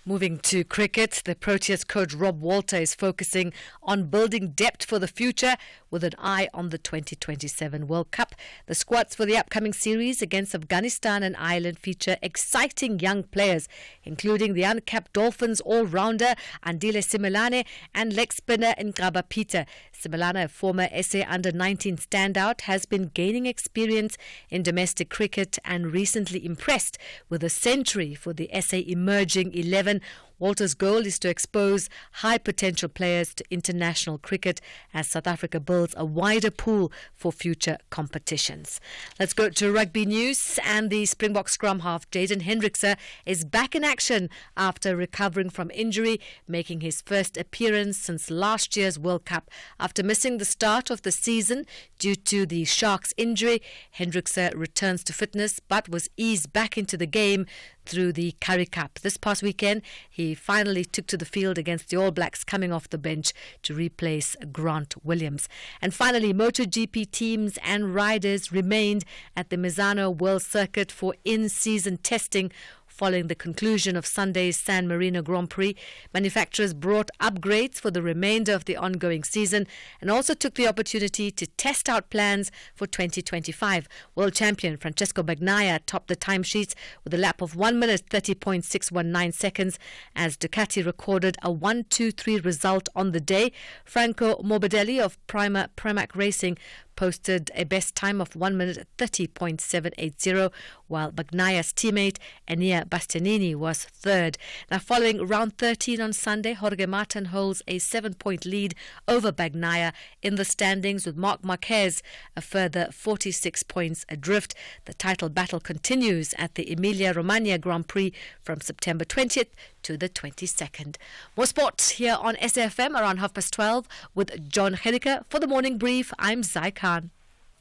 Speaker 3: Moving to cricket, the Proteas coach Rob Walter is focusing on building depth for the future with an eye on the 2027 World Cup. The squads for the upcoming series against Afghanistan and Ireland feature exciting young players, including the uncapped Dolphins all-rounder Thulasizwe Simelane and leg spinner Ngaba Peter. Simelane, a former SA under-19 standout, has been gaining experience in domestic cricket and recently impressed with a century for the SA Emerging 11. Walter's goal is to expose high potential players to international cricket as South Africa builds a wider pool for future competitions. Let's go to rugby news, and the Springbok scrum half Jaden Hendrikse is back in action after recovering from injury, making his first appearance since last year's World Cup. After missing the start of the season due to the Sharks injury, Hendrikse returns to fitness but was eased back into the game through the Currie Cup. This past weekend, he finally took to the field against the All Blacks, coming off the bench to replace Grant Williams. And finally, MotoGP teams and riders remained at the Misano World Circuit for in-season testing. Following the conclusion of Sunday's San Marino Grand Prix, manufacturers brought upgrades for the remainder of the ongoing season and also took the opportunity to test out plans for 2025. World champion Francesco Bagnaia topped the timesheets with a lap of 1 minute 30.619 seconds as Ducati recorded a 1-2-3 result on the day. Franco Morbidelli of Pramac Racing posted a best time of 1 minute 30.780, while Bagnaia's teammate Enea Bastianini was third. Now, following round 13 on Sunday, Jorge Martin holds a 7-point lead over Bagnaia in the standings, with Marc Marquez a further 46 points adrift. The title battle continues at the Emilia-Romagna Grand Prix from September 20th to the 22nd. More sport here on SAFM around 12:30 with John Henniker. For the morning brief, I'm Zai Khan.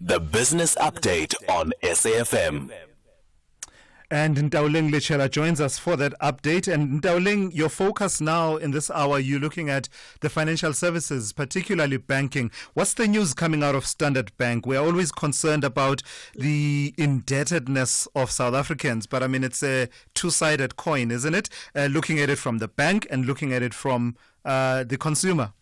Speaker 10: The business update on SAFM.
Speaker 8: And Ndauling Lichela joins us for that update. And Ndauling, your focus now in this hour, you're looking at the financial services, particularly banking. What's the news coming out of Standard Bank? We're always concerned about the indebtedness of South Africans, but I mean, it's a two-sided coin, isn't it? Looking at it from the bank and looking at it from the consumer.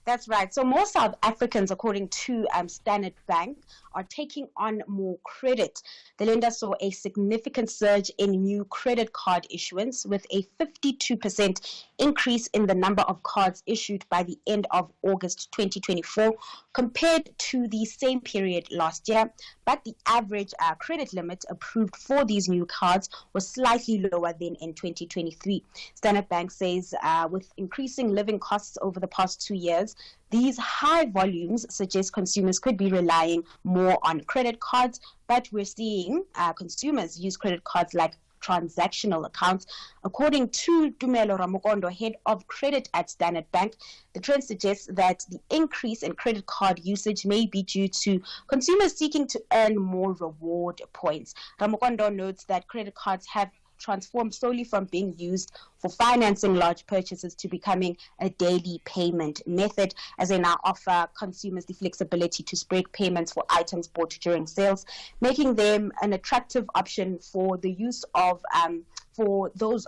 Speaker 15: That's right. So more South Africans, according to Standard Bank, are taking on more credit. The lender saw a significant surge in new credit card issuance, with a 52% increase in the number of cards issued by the end of August 2024 compared to the same period last year. But the average credit limit approved for these new cards was slightly lower than in 2023. Standard Bank says with increasing living costs over the past 2 years, these high volumes suggest consumers could be relying more on credit cards, but we're seeing consumers use credit cards like transactional accounts. According to Tumelo Ramokondo, head of credit at Standard Bank, the trend suggests that the increase in credit card usage may be due to consumers seeking to earn more reward points. Ramokondo notes that credit cards have transformed solely from being used for financing large purchases to becoming a daily payment method, as they now offer consumers the flexibility to spread payments for items bought during sales, making them an attractive option for the use of for those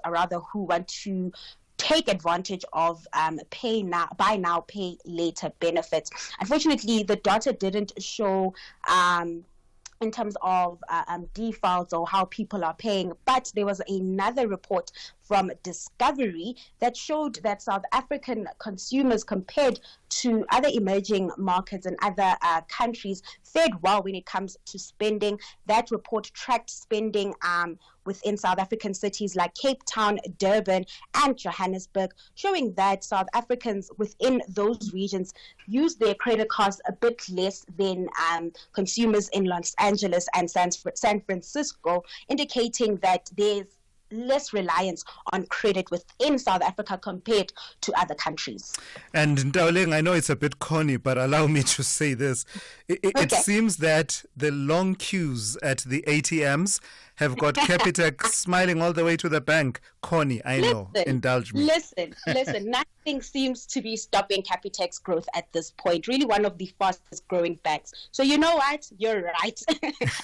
Speaker 15: who want to take advantage of buy now, pay later benefits. Unfortunately, the data didn't show in terms of defaults or how people are paying. But there was another report from Discovery that showed that South African consumers, compared to other emerging markets and other countries, fared well when it comes to spending. That report tracked spending within South African cities like Cape Town, Durban, and Johannesburg, showing that South Africans within those regions use their credit cards a bit less than consumers in Los Angeles and San Francisco, indicating that there's less reliance on credit within South Africa compared to other countries.
Speaker 8: And Ndauling, I know it's a bit corny, but allow me to say this. It seems that the long queues at the ATMs have got Capitec smiling all the way to the bank. Connie, I know, indulge me.
Speaker 15: Listen, nothing seems to be stopping Capitec's growth at this point. Really one of the fastest growing banks. So you know what? You're right.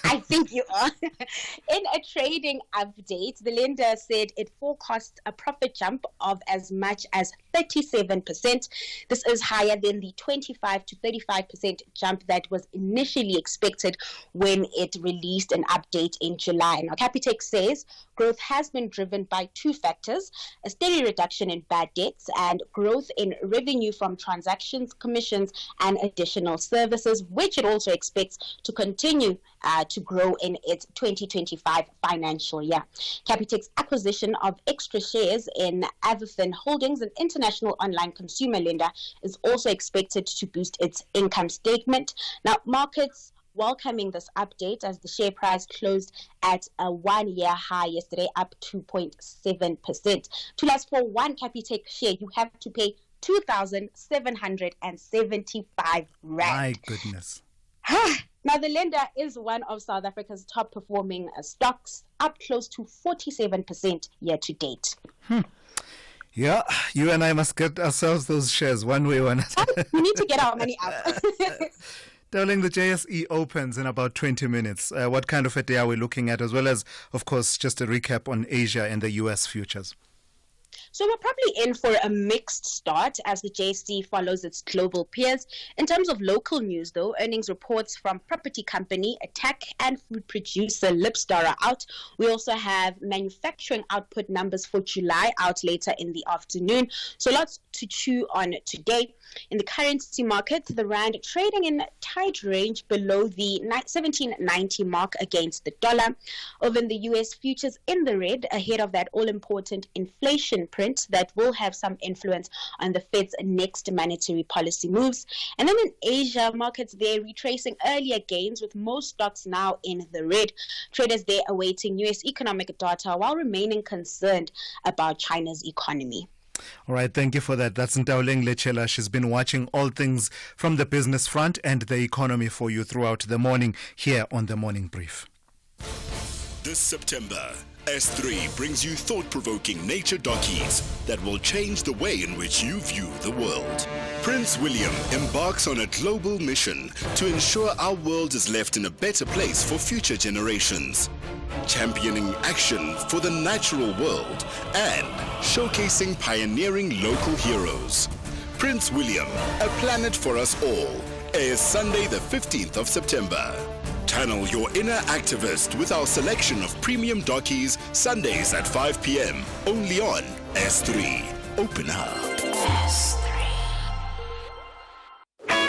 Speaker 15: I think you are. In a trading update, the lender said it forecasts a profit jump of as much as 37%. This is higher than the 25 to 35% jump that was initially expected when it released an update in July. Now, Capitec says growth has been driven by two factors: a steady reduction in bad debts and growth in revenue from transactions, commissions, and additional services, which it also expects to continue to grow in its 2025 financial year. Capitec's acquisition of extra shares in Avifin Holdings, an international online consumer lender, is also expected to boost its income statement. Now, markets welcoming this update as the share price closed at a one-year high yesterday, up 2.7%. Tulas, for one Capitec share, you have to pay 2,775 rand.
Speaker 8: My goodness.
Speaker 15: Now, the lender is one of South Africa's top performing stocks, up close to 47% year to date.
Speaker 8: Yeah, you and I must get ourselves those shares one way or another.
Speaker 15: We need to get our money out.
Speaker 8: Darling, the JSE opens in about 20 minutes. What kind of a day are we looking at, as well as, of course, just a recap on Asia and the US futures?
Speaker 15: So we're probably in for a mixed start as the JSE follows its global peers. In terms of local news, though, earnings reports from property company Attack and food producer Listeriosis are out. We also have manufacturing output numbers for July out later in the afternoon. So lots to chew on today. In the currency market, the rand trading in tight range below the 17.90 mark against the dollar. Over in the US, futures in the red ahead of that all-important inflation print that will have some influence on the Fed's next monetary policy moves. And then in Asia, markets there retracing earlier gains with most stocks now in the red. Traders there awaiting US economic data while remaining concerned about China's economy.
Speaker 8: All right, thank you for that. That's Ntaoleng Lechela. She's been watching all things from the business front and the economy for you throughout the morning here on the Morning Brief.
Speaker 13: This September, S3 brings you thought-provoking nature dockies that will change the way in which you view the world. Prince William embarks on a global mission to ensure our world is left in a better place for future generations, championing action for the natural world and showcasing pioneering local heroes. Prince William, A Planet for Us All, airs Sunday the 15th of September. Channel your inner activist with our selection of premium dockies Sundays at 5 p.m. only on S3. Open up.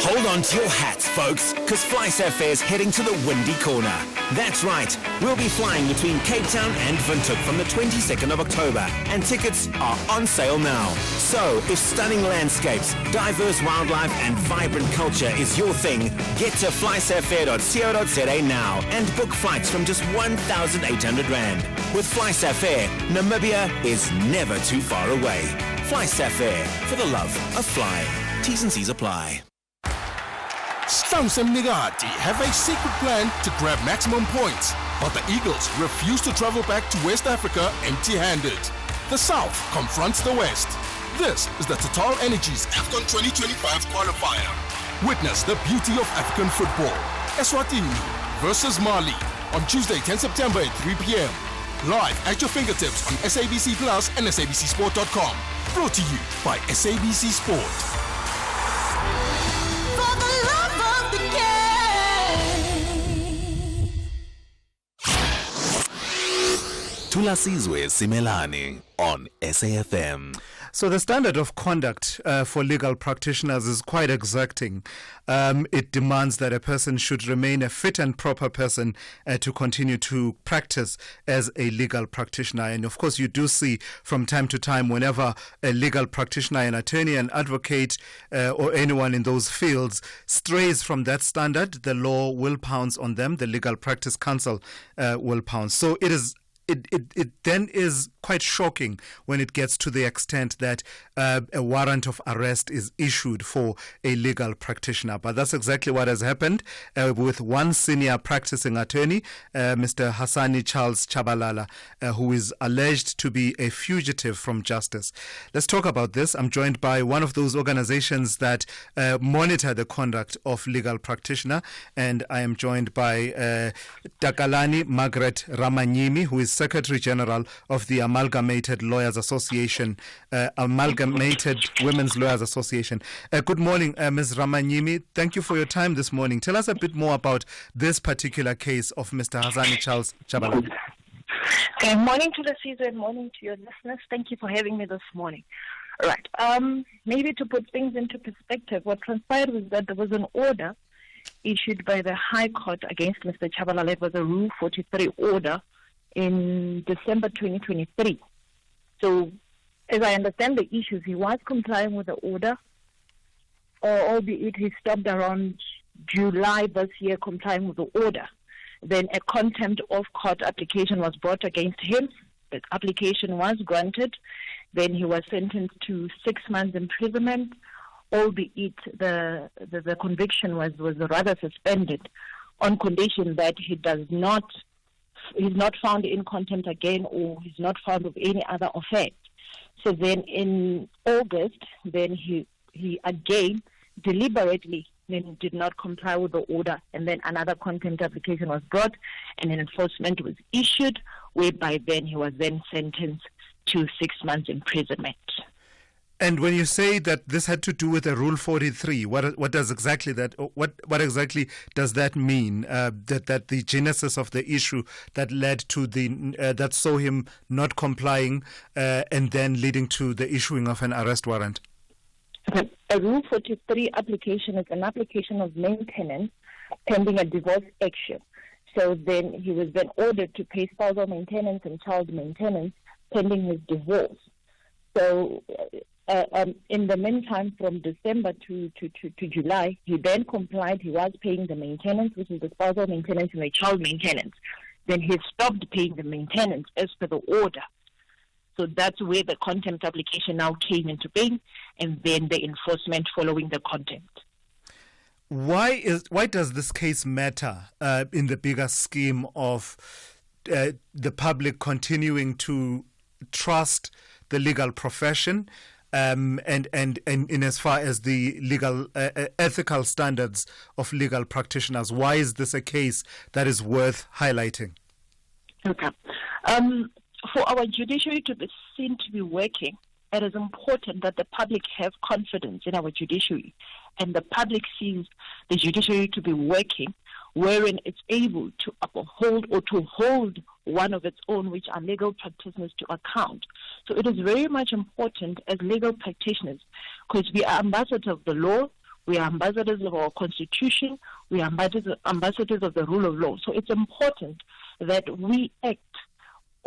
Speaker 10: Hold on to your hats, folks, because FlySafair is heading to the windy corner. That's right, we'll be flying between Cape Town and Windhoek from the 22nd of October, and tickets are on sale now. So, if stunning landscapes, diverse wildlife and vibrant culture is your thing, get to flysafair.co.za now and book flights from just 1,800 Rand. With FlySafair, Namibia is never too far away. FlySafair, for the love of fly. T's and C's apply.
Speaker 21: Stams and Nigati have a secret plan to grab maximum points, but the Eagles refuse to travel back to West Africa empty-handed. The South confronts the West. This is the Total Energies AFCON 2025 qualifier. Witness the beauty of African football. Eswatini versus Mali on Tuesday, 10 September at 3 p.m. Live at your fingertips on SABC Plus and SABCSport.com. Brought to you by SABC Sport.
Speaker 22: Thulasizwe Simelane on SAFM.
Speaker 8: So the standard of conduct for legal practitioners is quite exacting. It demands that a person should remain a fit and proper person to continue to practice as a legal practitioner. And of course, you do see from time to time whenever a legal practitioner, an attorney, an advocate, or anyone in those fields strays from that standard, the law will pounce on them. The Legal Practice Council will pounce. So it then is quite shocking when it gets to the extent that a warrant of arrest is issued for a legal practitioner. But that's exactly what has happened with one senior practicing attorney, Mr. Hassani Charles Chabalala, who is alleged to be a fugitive from justice. Let's talk about this. I'm joined by one of those organizations that monitor the conduct of legal practitioner, and I am joined by Takalani Margaret Ramanyimi, who is Secretary General of the Amalgamated Lawyers Association, Amalgamated Women's Lawyers Association. Good morning, Ms. Ramanyimi. Thank you for your time this morning. Tell us a bit more about this particular case of Mr. Hassani Charles Chabalala.
Speaker 7: Good morning to the season, and morning to your listeners. Thank you for having me this morning. Right. Maybe to put things into perspective, what transpired was that there was an order issued by the High Court against Mr. Chabalala. It was a Rule 43 order in December 2023. So, as I understand the issues, he was complying with the order, albeit he stopped around July this year complying with the order. Then a contempt of court application was brought against him. The application was granted. Then he was sentenced to 6 months imprisonment, albeit the conviction was rather suspended on condition that he's not found in contempt again, or he's not found of any other offense. So then in August, then he again deliberately did not comply with the order, and then another contempt application was brought and an enforcement was issued, whereby then he was then sentenced to 6 months imprisonment.
Speaker 8: And when you say that this had to do with a Rule 43, what does exactly that? What exactly does that mean? That the genesis of the issue that led to that saw him not complying, and then leading to the issuing of an arrest warrant.
Speaker 7: A Rule 43 application is an application of maintenance pending a divorce action. So then he was then ordered to pay spousal maintenance and child maintenance pending his divorce. So in the meantime, from December to July, he then complied. He was paying the maintenance, which is the spousal maintenance and the child maintenance. Then he stopped paying the maintenance as per the order. So that's where the contempt application now came into being, and then the enforcement following the contempt.
Speaker 8: Why does this case matter in the bigger scheme of the public continuing to trust the legal profession, and in as far as the legal ethical standards of legal practitioners? Why is this a case that is worth highlighting?
Speaker 7: Okay. For our judiciary to be seen to be working, it is important that the public have confidence in our judiciary, and the public sees the judiciary to be working, wherein it's able to uphold or to hold one of its own, which are legal practitioners, to account. So it is very much important as legal practitioners, because we are ambassadors of the law, we are ambassadors of our constitution, we are ambassadors of the rule of law. So it's important that we act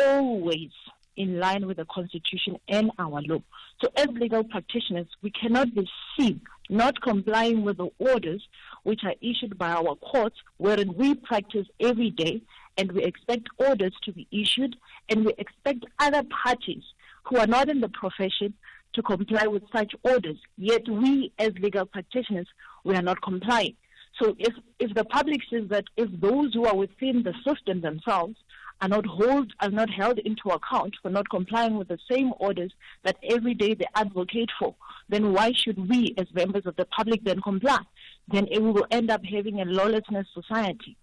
Speaker 7: always in line with the Constitution and our law. So as legal practitioners, we cannot be seen not complying with the orders which are issued by our courts, wherein we practice every day, and we expect orders to be issued, and we expect other parties who are not in the profession to comply with such orders. Yet we, as legal practitioners, we are not complying. So if the public says that if those who are within the system themselves are not held into account for not complying with the same orders that every day they advocate for, then why should we as members of the public then comply? Then we will end up having a lawlessness society.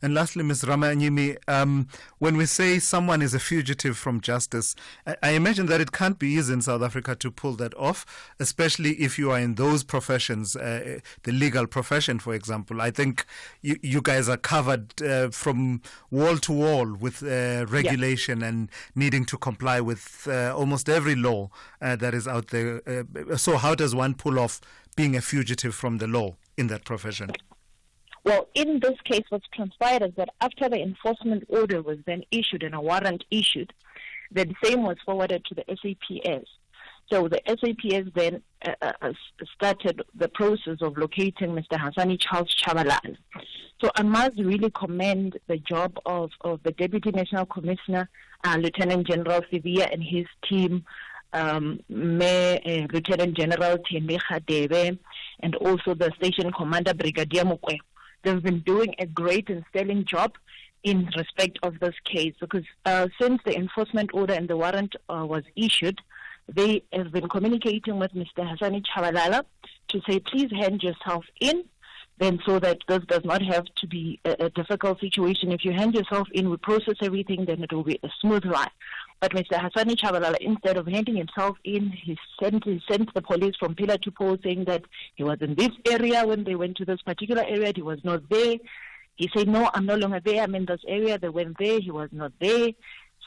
Speaker 8: And lastly, Ms. Ramanyimi, when we say someone is a fugitive from justice, I imagine that it can't be easy in South Africa to pull that off, especially if you are in those professions, the legal profession, for example. I think you guys are covered from wall to wall with regulation and needing to comply with almost every law that is out there. So how does one pull off being a fugitive from the law in that profession?
Speaker 7: Well, in this case, what's transpired is that after the enforcement order was then issued and a warrant issued, the same was forwarded to the SAPS. So the SAPS then started the process of locating Mr. Hassani Charles Chabalala. So I must really commend the job of the Deputy National Commissioner, Lieutenant General Sivia, and his team Lieutenant General Thembi Khadebe, and also the station commander Brigadier Mokwe. They've been doing a great and sterling job in respect of this case, because since the enforcement order and the warrant was issued, they have been communicating with Mr. Hassani Chabalala to say, please hand yourself in, then so that this does not have to be a difficult situation. If you hand yourself in, we process everything, then it will be a smooth ride. But Mr. Hassani Chabalala, instead of handing himself in, he sent the police from pillar to post, saying that he was in this area when they went to this particular area. He was not there. He said, no, I'm no longer there. I'm in this area. They went there. He was not there.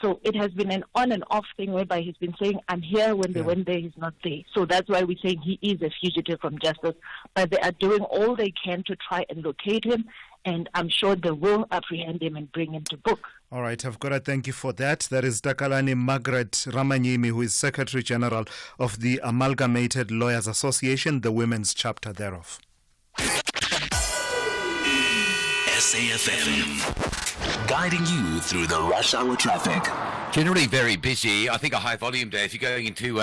Speaker 7: So it has been an on and off thing whereby he's been saying, I'm here. When they went there, he's not there. So that's why we're saying he is a fugitive from justice. But they are doing all they can to try and locate him. And I'm sure they will apprehend him and bring him to book.
Speaker 8: All right, I've got to thank you for that. That is Takalani Margaret Ramanyimi, who is Secretary General of the Amalgamated Lawyers Association, the women's chapter thereof.
Speaker 22: SAFM, guiding you through the rush hour traffic.
Speaker 6: Generally very busy. I think a high volume day. If you're going into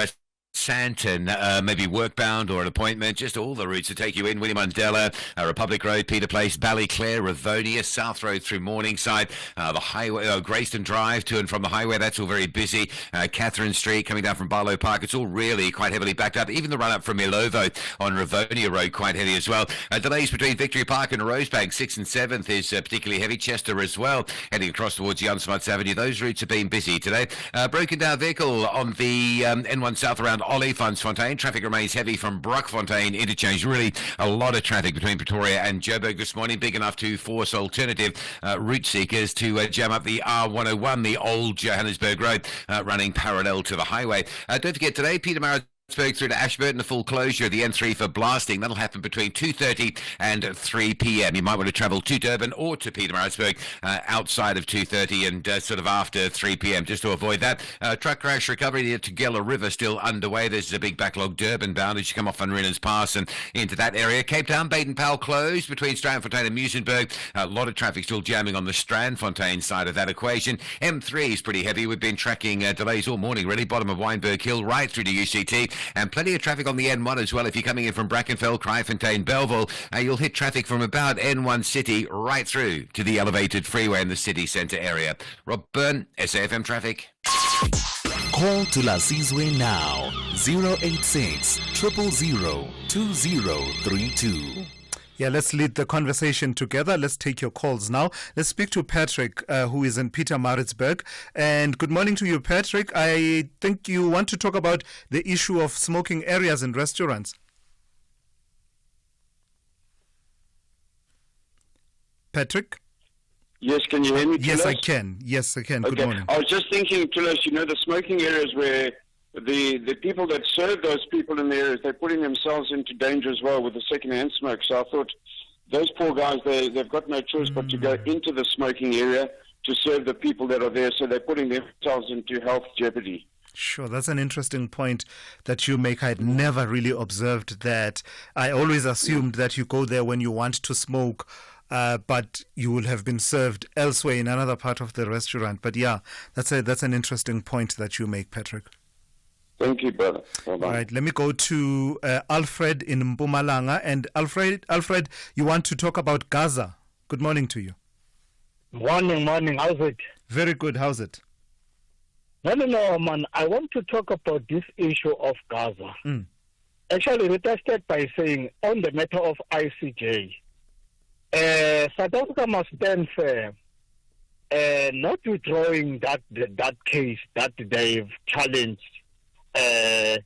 Speaker 6: Santon, maybe workbound or an appointment, just all the routes to take you in. William Mandela, Republic Road, Peter Place, Ballyclare, Rivonia, South Road through Morningside, the highway, Greyston Drive to and from the highway, that's all very busy. Catherine Street coming down from Barlow Park, it's all really quite heavily backed up. Even the run up from Ilovo on Rivonia Road quite heavy as well. Delays between Victory Park and Rosebank, 6th and 7th is particularly heavy. Chester as well, heading across towards Jan Smuts Avenue. Those routes have been busy today. Broken down vehicle on the N1 South around Olifantsfontein. Traffic remains heavy from Brockfontein interchange. Really a lot of traffic between Pretoria and Joburg this morning, big enough to force alternative route seekers to jam up the R101, the old Johannesburg Road, running parallel to the highway. Don't forget today, Petermaritzburg through to Ashburton, a full closure of the N3 for blasting. That'll happen between 2:30 and 3 p.m. You might want to travel to Durban or to Petermaritzburg outside of 2:30 and sort of after 3 p.m. just to avoid that. Truck crash recovery near Tugela River still underway. There's a big backlog Durban bound as you come off Van Riemen's Pass and into that area. Cape Town, Baden-Powell closed between Strandfontein and Muizenberg. A lot of traffic still jamming on the Strandfontein side of that equation. M3 is pretty heavy. We've been tracking delays all morning really. Bottom of Wynberg Hill right through to UCT. And plenty of traffic on the N1 as well. If you're coming in from Brackenfell, Kraaifontein, Belleville, you'll hit traffic from about N1 City right through to the elevated freeway in the city centre area. Rob Byrne, SAFM Traffic.
Speaker 22: Call Thulasizwe now, 086 000 2032.
Speaker 8: Yeah, let's lead the conversation together. Let's take your calls now. Let's speak to Patrick, who is in Pietermaritzburg. And good morning to you, Patrick. I think you want to talk about the issue of smoking areas in restaurants. Patrick?
Speaker 16: Yes, can you hear me, Tulas?
Speaker 8: Yes, I can. Yes, I can.
Speaker 16: Okay.
Speaker 8: Good morning.
Speaker 16: I was just thinking, Tulas, the smoking areas where the people that serve those people in the areas, they're putting themselves into danger as well with the second-hand smoke. So I thought those poor guys, they've got no choice but to go into the smoking area to serve the people that are there. So they're putting themselves into health jeopardy.
Speaker 8: Sure, that's an interesting point that you make. I'd never really observed that. I always assumed that you go there when you want to smoke, but you will have been served elsewhere in another part of the restaurant. But yeah, that's an interesting point that you make, Patrick.
Speaker 16: Thank you, brother. Bye-bye.
Speaker 8: All right, let me go to Alfred in Mpumalanga. And Alfred, you want to talk about Gaza. Good morning to you.
Speaker 17: Morning. How's it?
Speaker 8: Very good. How's it?
Speaker 17: No, man. I want to talk about this issue of Gaza. Actually, we started by saying on the matter of ICJ, South Africa must stand firm, not withdrawing that case that they've challenged the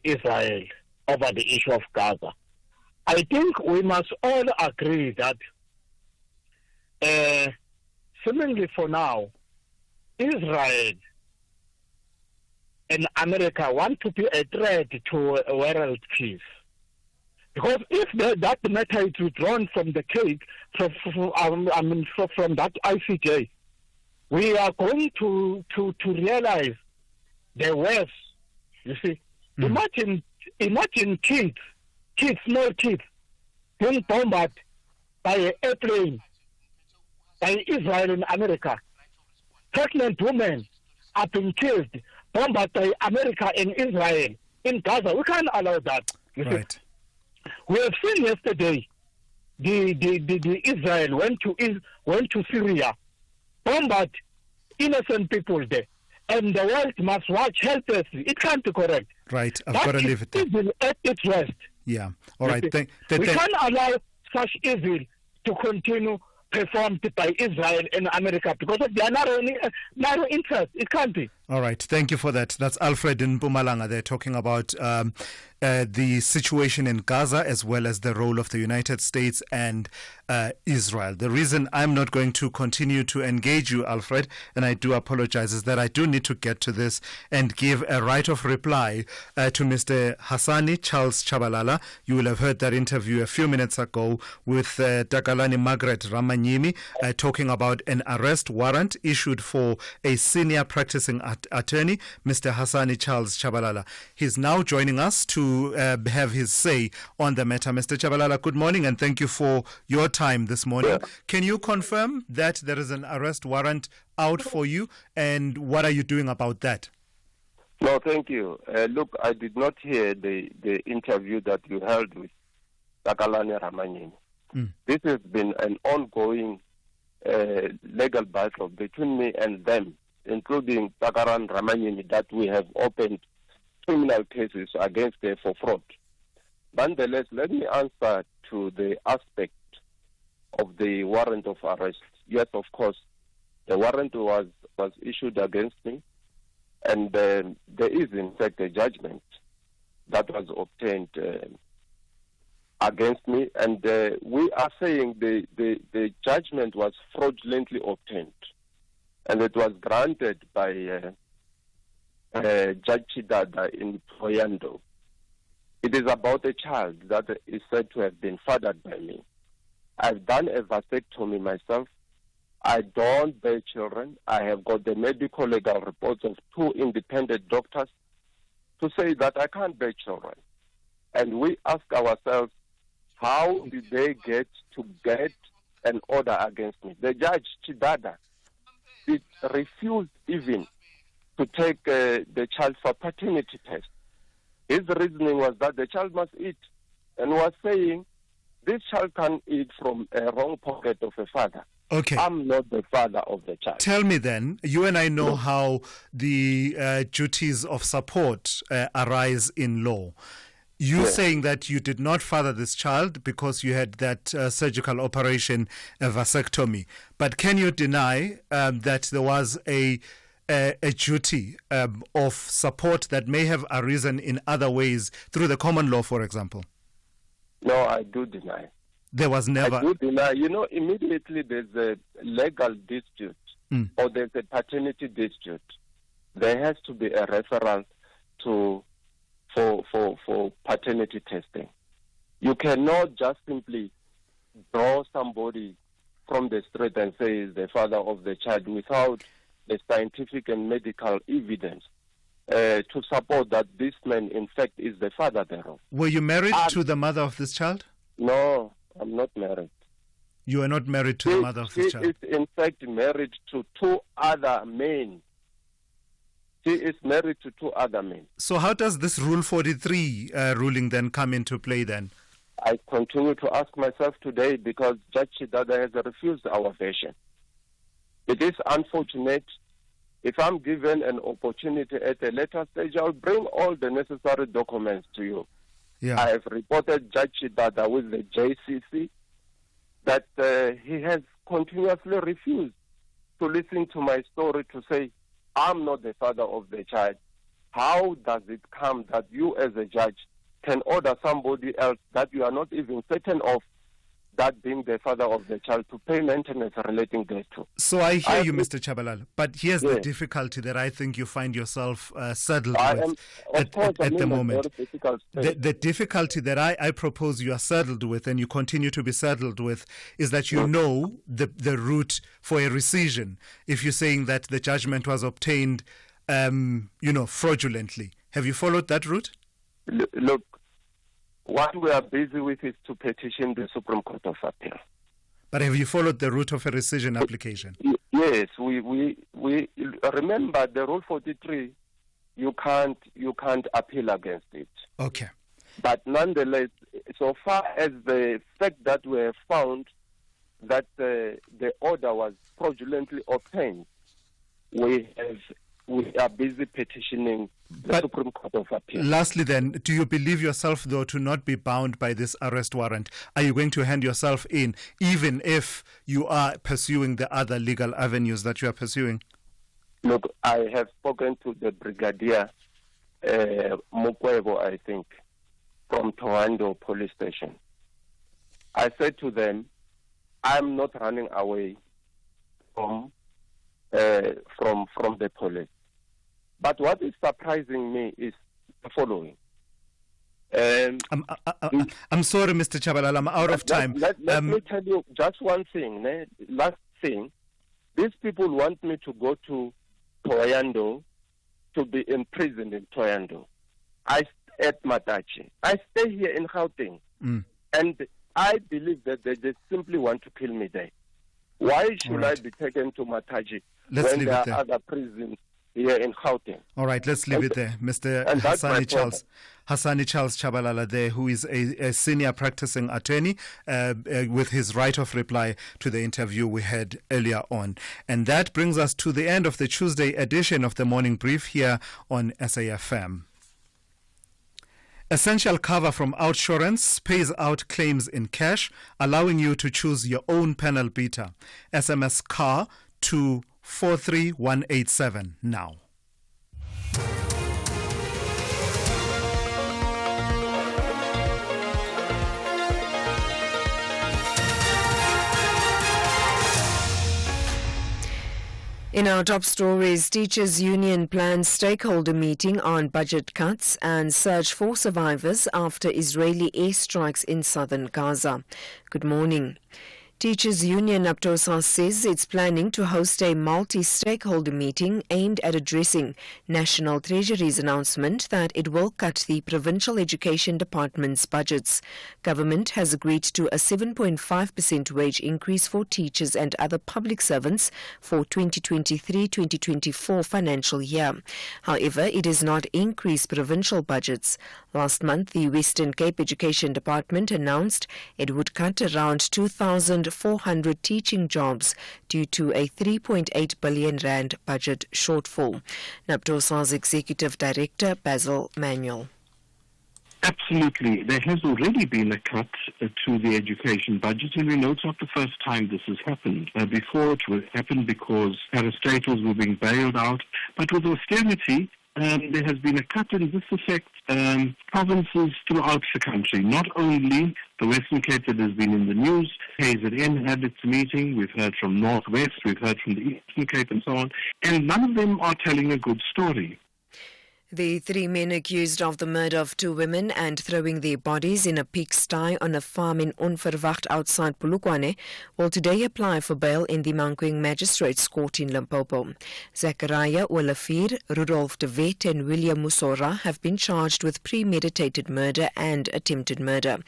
Speaker 17: Israel over the issue of Gaza. I think we must all agree that seemingly for now, Israel and America want to be a threat to a world peace. Because if that matter is withdrawn from the case, from that ICJ, we are going to realize the worst. You see, imagine kids, small kids, being bombarded by an airplane, by Israel and America. Pregnant women are being killed bombed by America and Israel in Gaza. We can't allow that.
Speaker 8: Right.
Speaker 17: We have seen yesterday the Israel went to Syria, bombed innocent people there, and the world must watch helplessly. It can't be correct.
Speaker 8: Right. I've got to leave it there.
Speaker 17: Evil at its worst.
Speaker 8: Yeah. All right.
Speaker 17: We can't allow such evil to continue performed by Israel and America because of their narrow interest. It can't be.
Speaker 8: All right. Thank you for that. That's Alfred in Mpumalanga. They're talking about the situation in Gaza as well as the role of the United States and Israel. The reason I'm not going to continue to engage you, Alfred, and I do apologize, is that I do need to get to this and give a right of reply to Mr. Hassani Charles Chabalala. You will have heard that interview a few minutes ago with Takalani Margaret Ramanyimi talking about an arrest warrant issued for a senior practicing attorney, Mr. Hassani Charles Chabalala. He's now joining us to have his say on the matter. Mr. Chabalala, good morning and thank you for your time this morning. Yeah. Can you confirm that there is an arrest warrant out for you, and what are you doing about that?
Speaker 5: No, thank you. Look, I did not hear the interview that you held with Takalani Ramanyimi. This has been an ongoing legal battle between me and them, including Takalani Ramanyimi, that we have opened criminal cases against her for fraud. Nonetheless, let me answer to the aspect of the warrant of arrest. Yes, of course, the warrant was issued against me, and there is in fact a judgment that was obtained against me, and we are saying the judgment was fraudulently obtained, and it was granted by Judge Chidada in Toyando. It is about a child that is said to have been fathered by me. I've done a vasectomy myself. I don't bear children. I have got the medical legal reports of 2 independent doctors to say that I can't bear children. And we ask ourselves, how did they get an order against me? The judge, Chidada, refused even to take the child for paternity test. His reasoning was that the child must eat, and was saying, this child can eat from a wrong pocket of a father.
Speaker 8: Okay.
Speaker 5: I'm not the father of the child.
Speaker 8: Tell me then, you and I know how the duties of support arise in law. You saying that you did not father this child because you had that surgical operation, a vasectomy. But can you deny that there was a duty of support that may have arisen in other ways through the common law, for example?
Speaker 5: No, I do deny.
Speaker 8: There was never.
Speaker 5: I do deny. Immediately there's a legal dispute or there's a paternity dispute. There has to be a referral for paternity testing. You cannot just simply draw somebody from the street and say is the father of the child without the scientific and medical evidence to support that this man, in fact, is the father thereof.
Speaker 8: Were you married to the mother of this child?
Speaker 5: No, I'm not married.
Speaker 8: You are not married to the mother of this child?
Speaker 5: She is, in fact, married to 2 other men. She is married to 2 other men.
Speaker 8: So how does this Rule 43 ruling then come into play then?
Speaker 5: I continue to ask myself today because Judge Chidada has refused our version. It is unfortunate. If I'm given an opportunity at a later stage, I'll bring all the necessary documents to you.
Speaker 8: Yeah.
Speaker 5: I have reported Judge Chidada with the JCC that he has continuously refused to listen to my story to say, I'm not the father of the child. How does it come that you as a judge can order somebody else that you are not even certain of that being the father of the child to pay maintenance relating thereto?
Speaker 8: So I hear you, Mr. Chabalala, but here's the difficulty that I think you find yourself saddled with at the moment. The difficulty that I propose you are saddled with and you continue to be saddled with is that you know the route for a rescission if you're saying that the judgment was obtained fraudulently. Have you followed that route?
Speaker 5: Look, what we are busy with is to petition the Supreme Court of Appeal.
Speaker 8: But have you followed the route of a rescission application?
Speaker 5: Yes, we remember the Rule 43 you can't appeal against it.
Speaker 8: Okay.
Speaker 5: But nonetheless, so far as the fact that we have found that the order was fraudulently obtained, we are busy petitioning the Supreme Court of Appeal.
Speaker 8: Lastly then, do you believe yourself, though, to not be bound by this arrest warrant? Are you going to hand yourself in, even if you are pursuing the other legal avenues that you are pursuing?
Speaker 5: Look, I have spoken to the Brigadier Mukwebo, I think, from Toando Police Station. I said to them, I'm not running away from the police. But what is surprising me is the following.
Speaker 8: I'm sorry, Mr. Chabalala, I'm out of time.
Speaker 5: Let me tell you just one thing. Last thing, these people want me to go to Toyando to be imprisoned in Toyando. At Matachi. I stay here in Gauteng. And I believe that they just simply want to kill me there. Why should I be taken to Mataji when there are other prisons here in Gauteng?
Speaker 8: All right, let's leave it there. Mr. Hassani Charles Chabalala there, who is a senior practicing attorney with his right of reply to the interview we had earlier on. And that brings us to the end of the Tuesday edition of the Morning Brief here on SAFM. Essential cover from Outsurance pays out claims in cash, allowing you to choose your own panel beater. SMS CAR to 43187 now.
Speaker 1: In our top stories, Teachers Union plans stakeholder meeting on budget cuts and search for survivors after Israeli airstrikes in southern Gaza. Good morning. Teachers Union Aptosa says it's planning to host a multi-stakeholder meeting aimed at addressing National Treasury's announcement that it will cut the Provincial Education Department's budgets. Government has agreed to a 7.5% wage increase for teachers and other public servants for 2023-2024 financial year. However, it has not increased provincial budgets. Last month, the Western Cape Education Department announced it would cut around 2,400 teaching jobs due to a 3.8 billion rand budget shortfall. NAPTOSA's Executive Director, Basil Manuel.
Speaker 9: Absolutely. There has already been a cut to the education budget, and we know it's not the first time this has happened. Before it happened because parastatals were being bailed out, but with austerity, there has been a cut, and this affects provinces throughout the country. Not only the Western Cape that has been in the news, KZN had its meeting, we've heard from Northwest, we've heard from the Eastern Cape and so on, and none of them are telling a good story.
Speaker 1: The three men accused of the murder of two women and throwing their bodies in a pigsty on a farm in Onverwacht outside Polokwane will today apply for bail in the Mankweng Magistrates Court in Limpopo. Zachariah Olafir, Rudolf de Wet and William Musora have been charged with premeditated murder and attempted murder.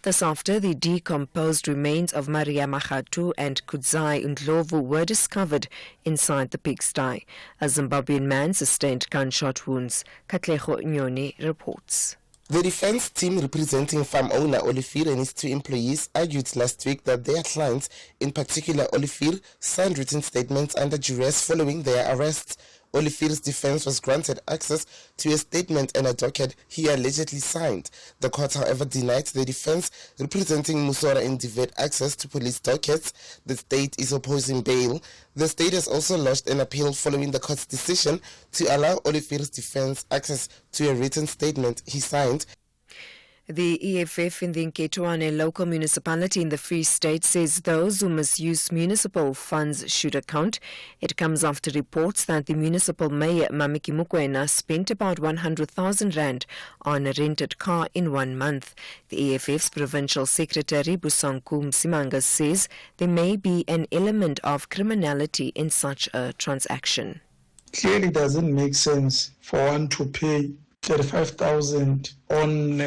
Speaker 1: This after the decomposed remains of Maria Machatu and Kudzai Ndlovu were discovered inside the pigsty. A Zimbabwean man sustained gunshot wounds. Katleho Nyoni reports.
Speaker 18: The defense team representing farm owner Olifir and his two employees argued last week that their clients, in particular Olifir, signed written statements under duress following their arrests. Olifir's defense was granted access to a statement and a docket he allegedly signed. The court, however, denied the defense representing Musora and Divet access to police dockets. The state is opposing bail. The state has also lodged an appeal following the court's decision to allow Olifir's defense access to a written statement he signed.
Speaker 1: The EFF in the Nketwane local municipality in the Free State says those who misuse municipal funds should account. It comes after reports that the municipal mayor, Mamiki Mukwena, spent about 100,000 rand on a rented car in 1 month. The EFF's provincial secretary, Busanku Msimanga, says there may be an element of criminality in such a transaction.
Speaker 23: Clearly doesn't make sense for one to pay 35,000 on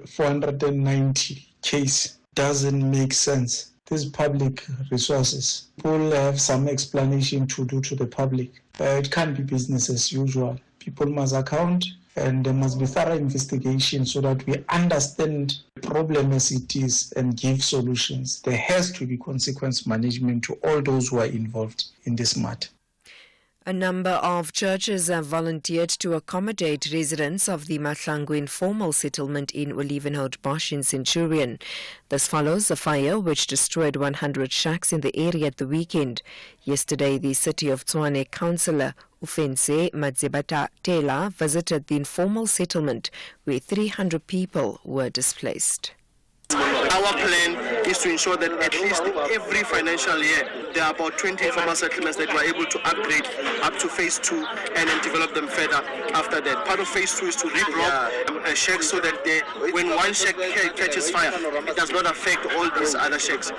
Speaker 23: 490 case. Doesn't make sense. these public resources. People have some explanation to do to the public. It can't be business as usual. People must account, and there must be thorough investigation so that we understand the problem as it is and give solutions. There has to be consequence management to all those who are involved in this matter.
Speaker 1: A number of churches have volunteered to accommodate residents of the Mahlangu informal settlement in Olivenhout Bosch in Centurion. This follows a fire which destroyed 100 shacks in the area at the weekend. Yesterday, the City of Tshwane councillor Ufense Madzebata Tela visited the informal settlement where 300 people were displaced.
Speaker 4: Our plan is to ensure that at least every financial year there are about 20 informal settlements that we're able to upgrade up to phase 2 and then develop them further after that. Part of phase 2 is to reblock a shack so that when one shack catches fire, it does not affect all these other shacks.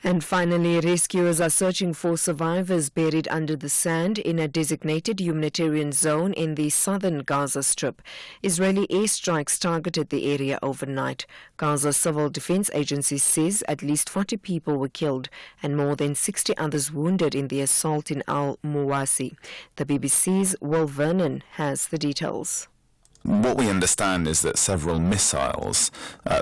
Speaker 1: And finally, rescuers are searching for survivors buried under the sand in a designated humanitarian zone in the southern Gaza Strip. Israeli airstrikes targeted the area overnight. Gaza Civil Defense Agency says at least 40 people were killed and more than 60 others wounded in the assault in Al-Muwasi. The BBC's Will Vernon has the details.
Speaker 11: What we understand is that several missiles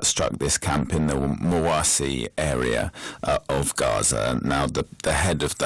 Speaker 11: struck this camp in the Muwasi area of Gaza. Now, the head of the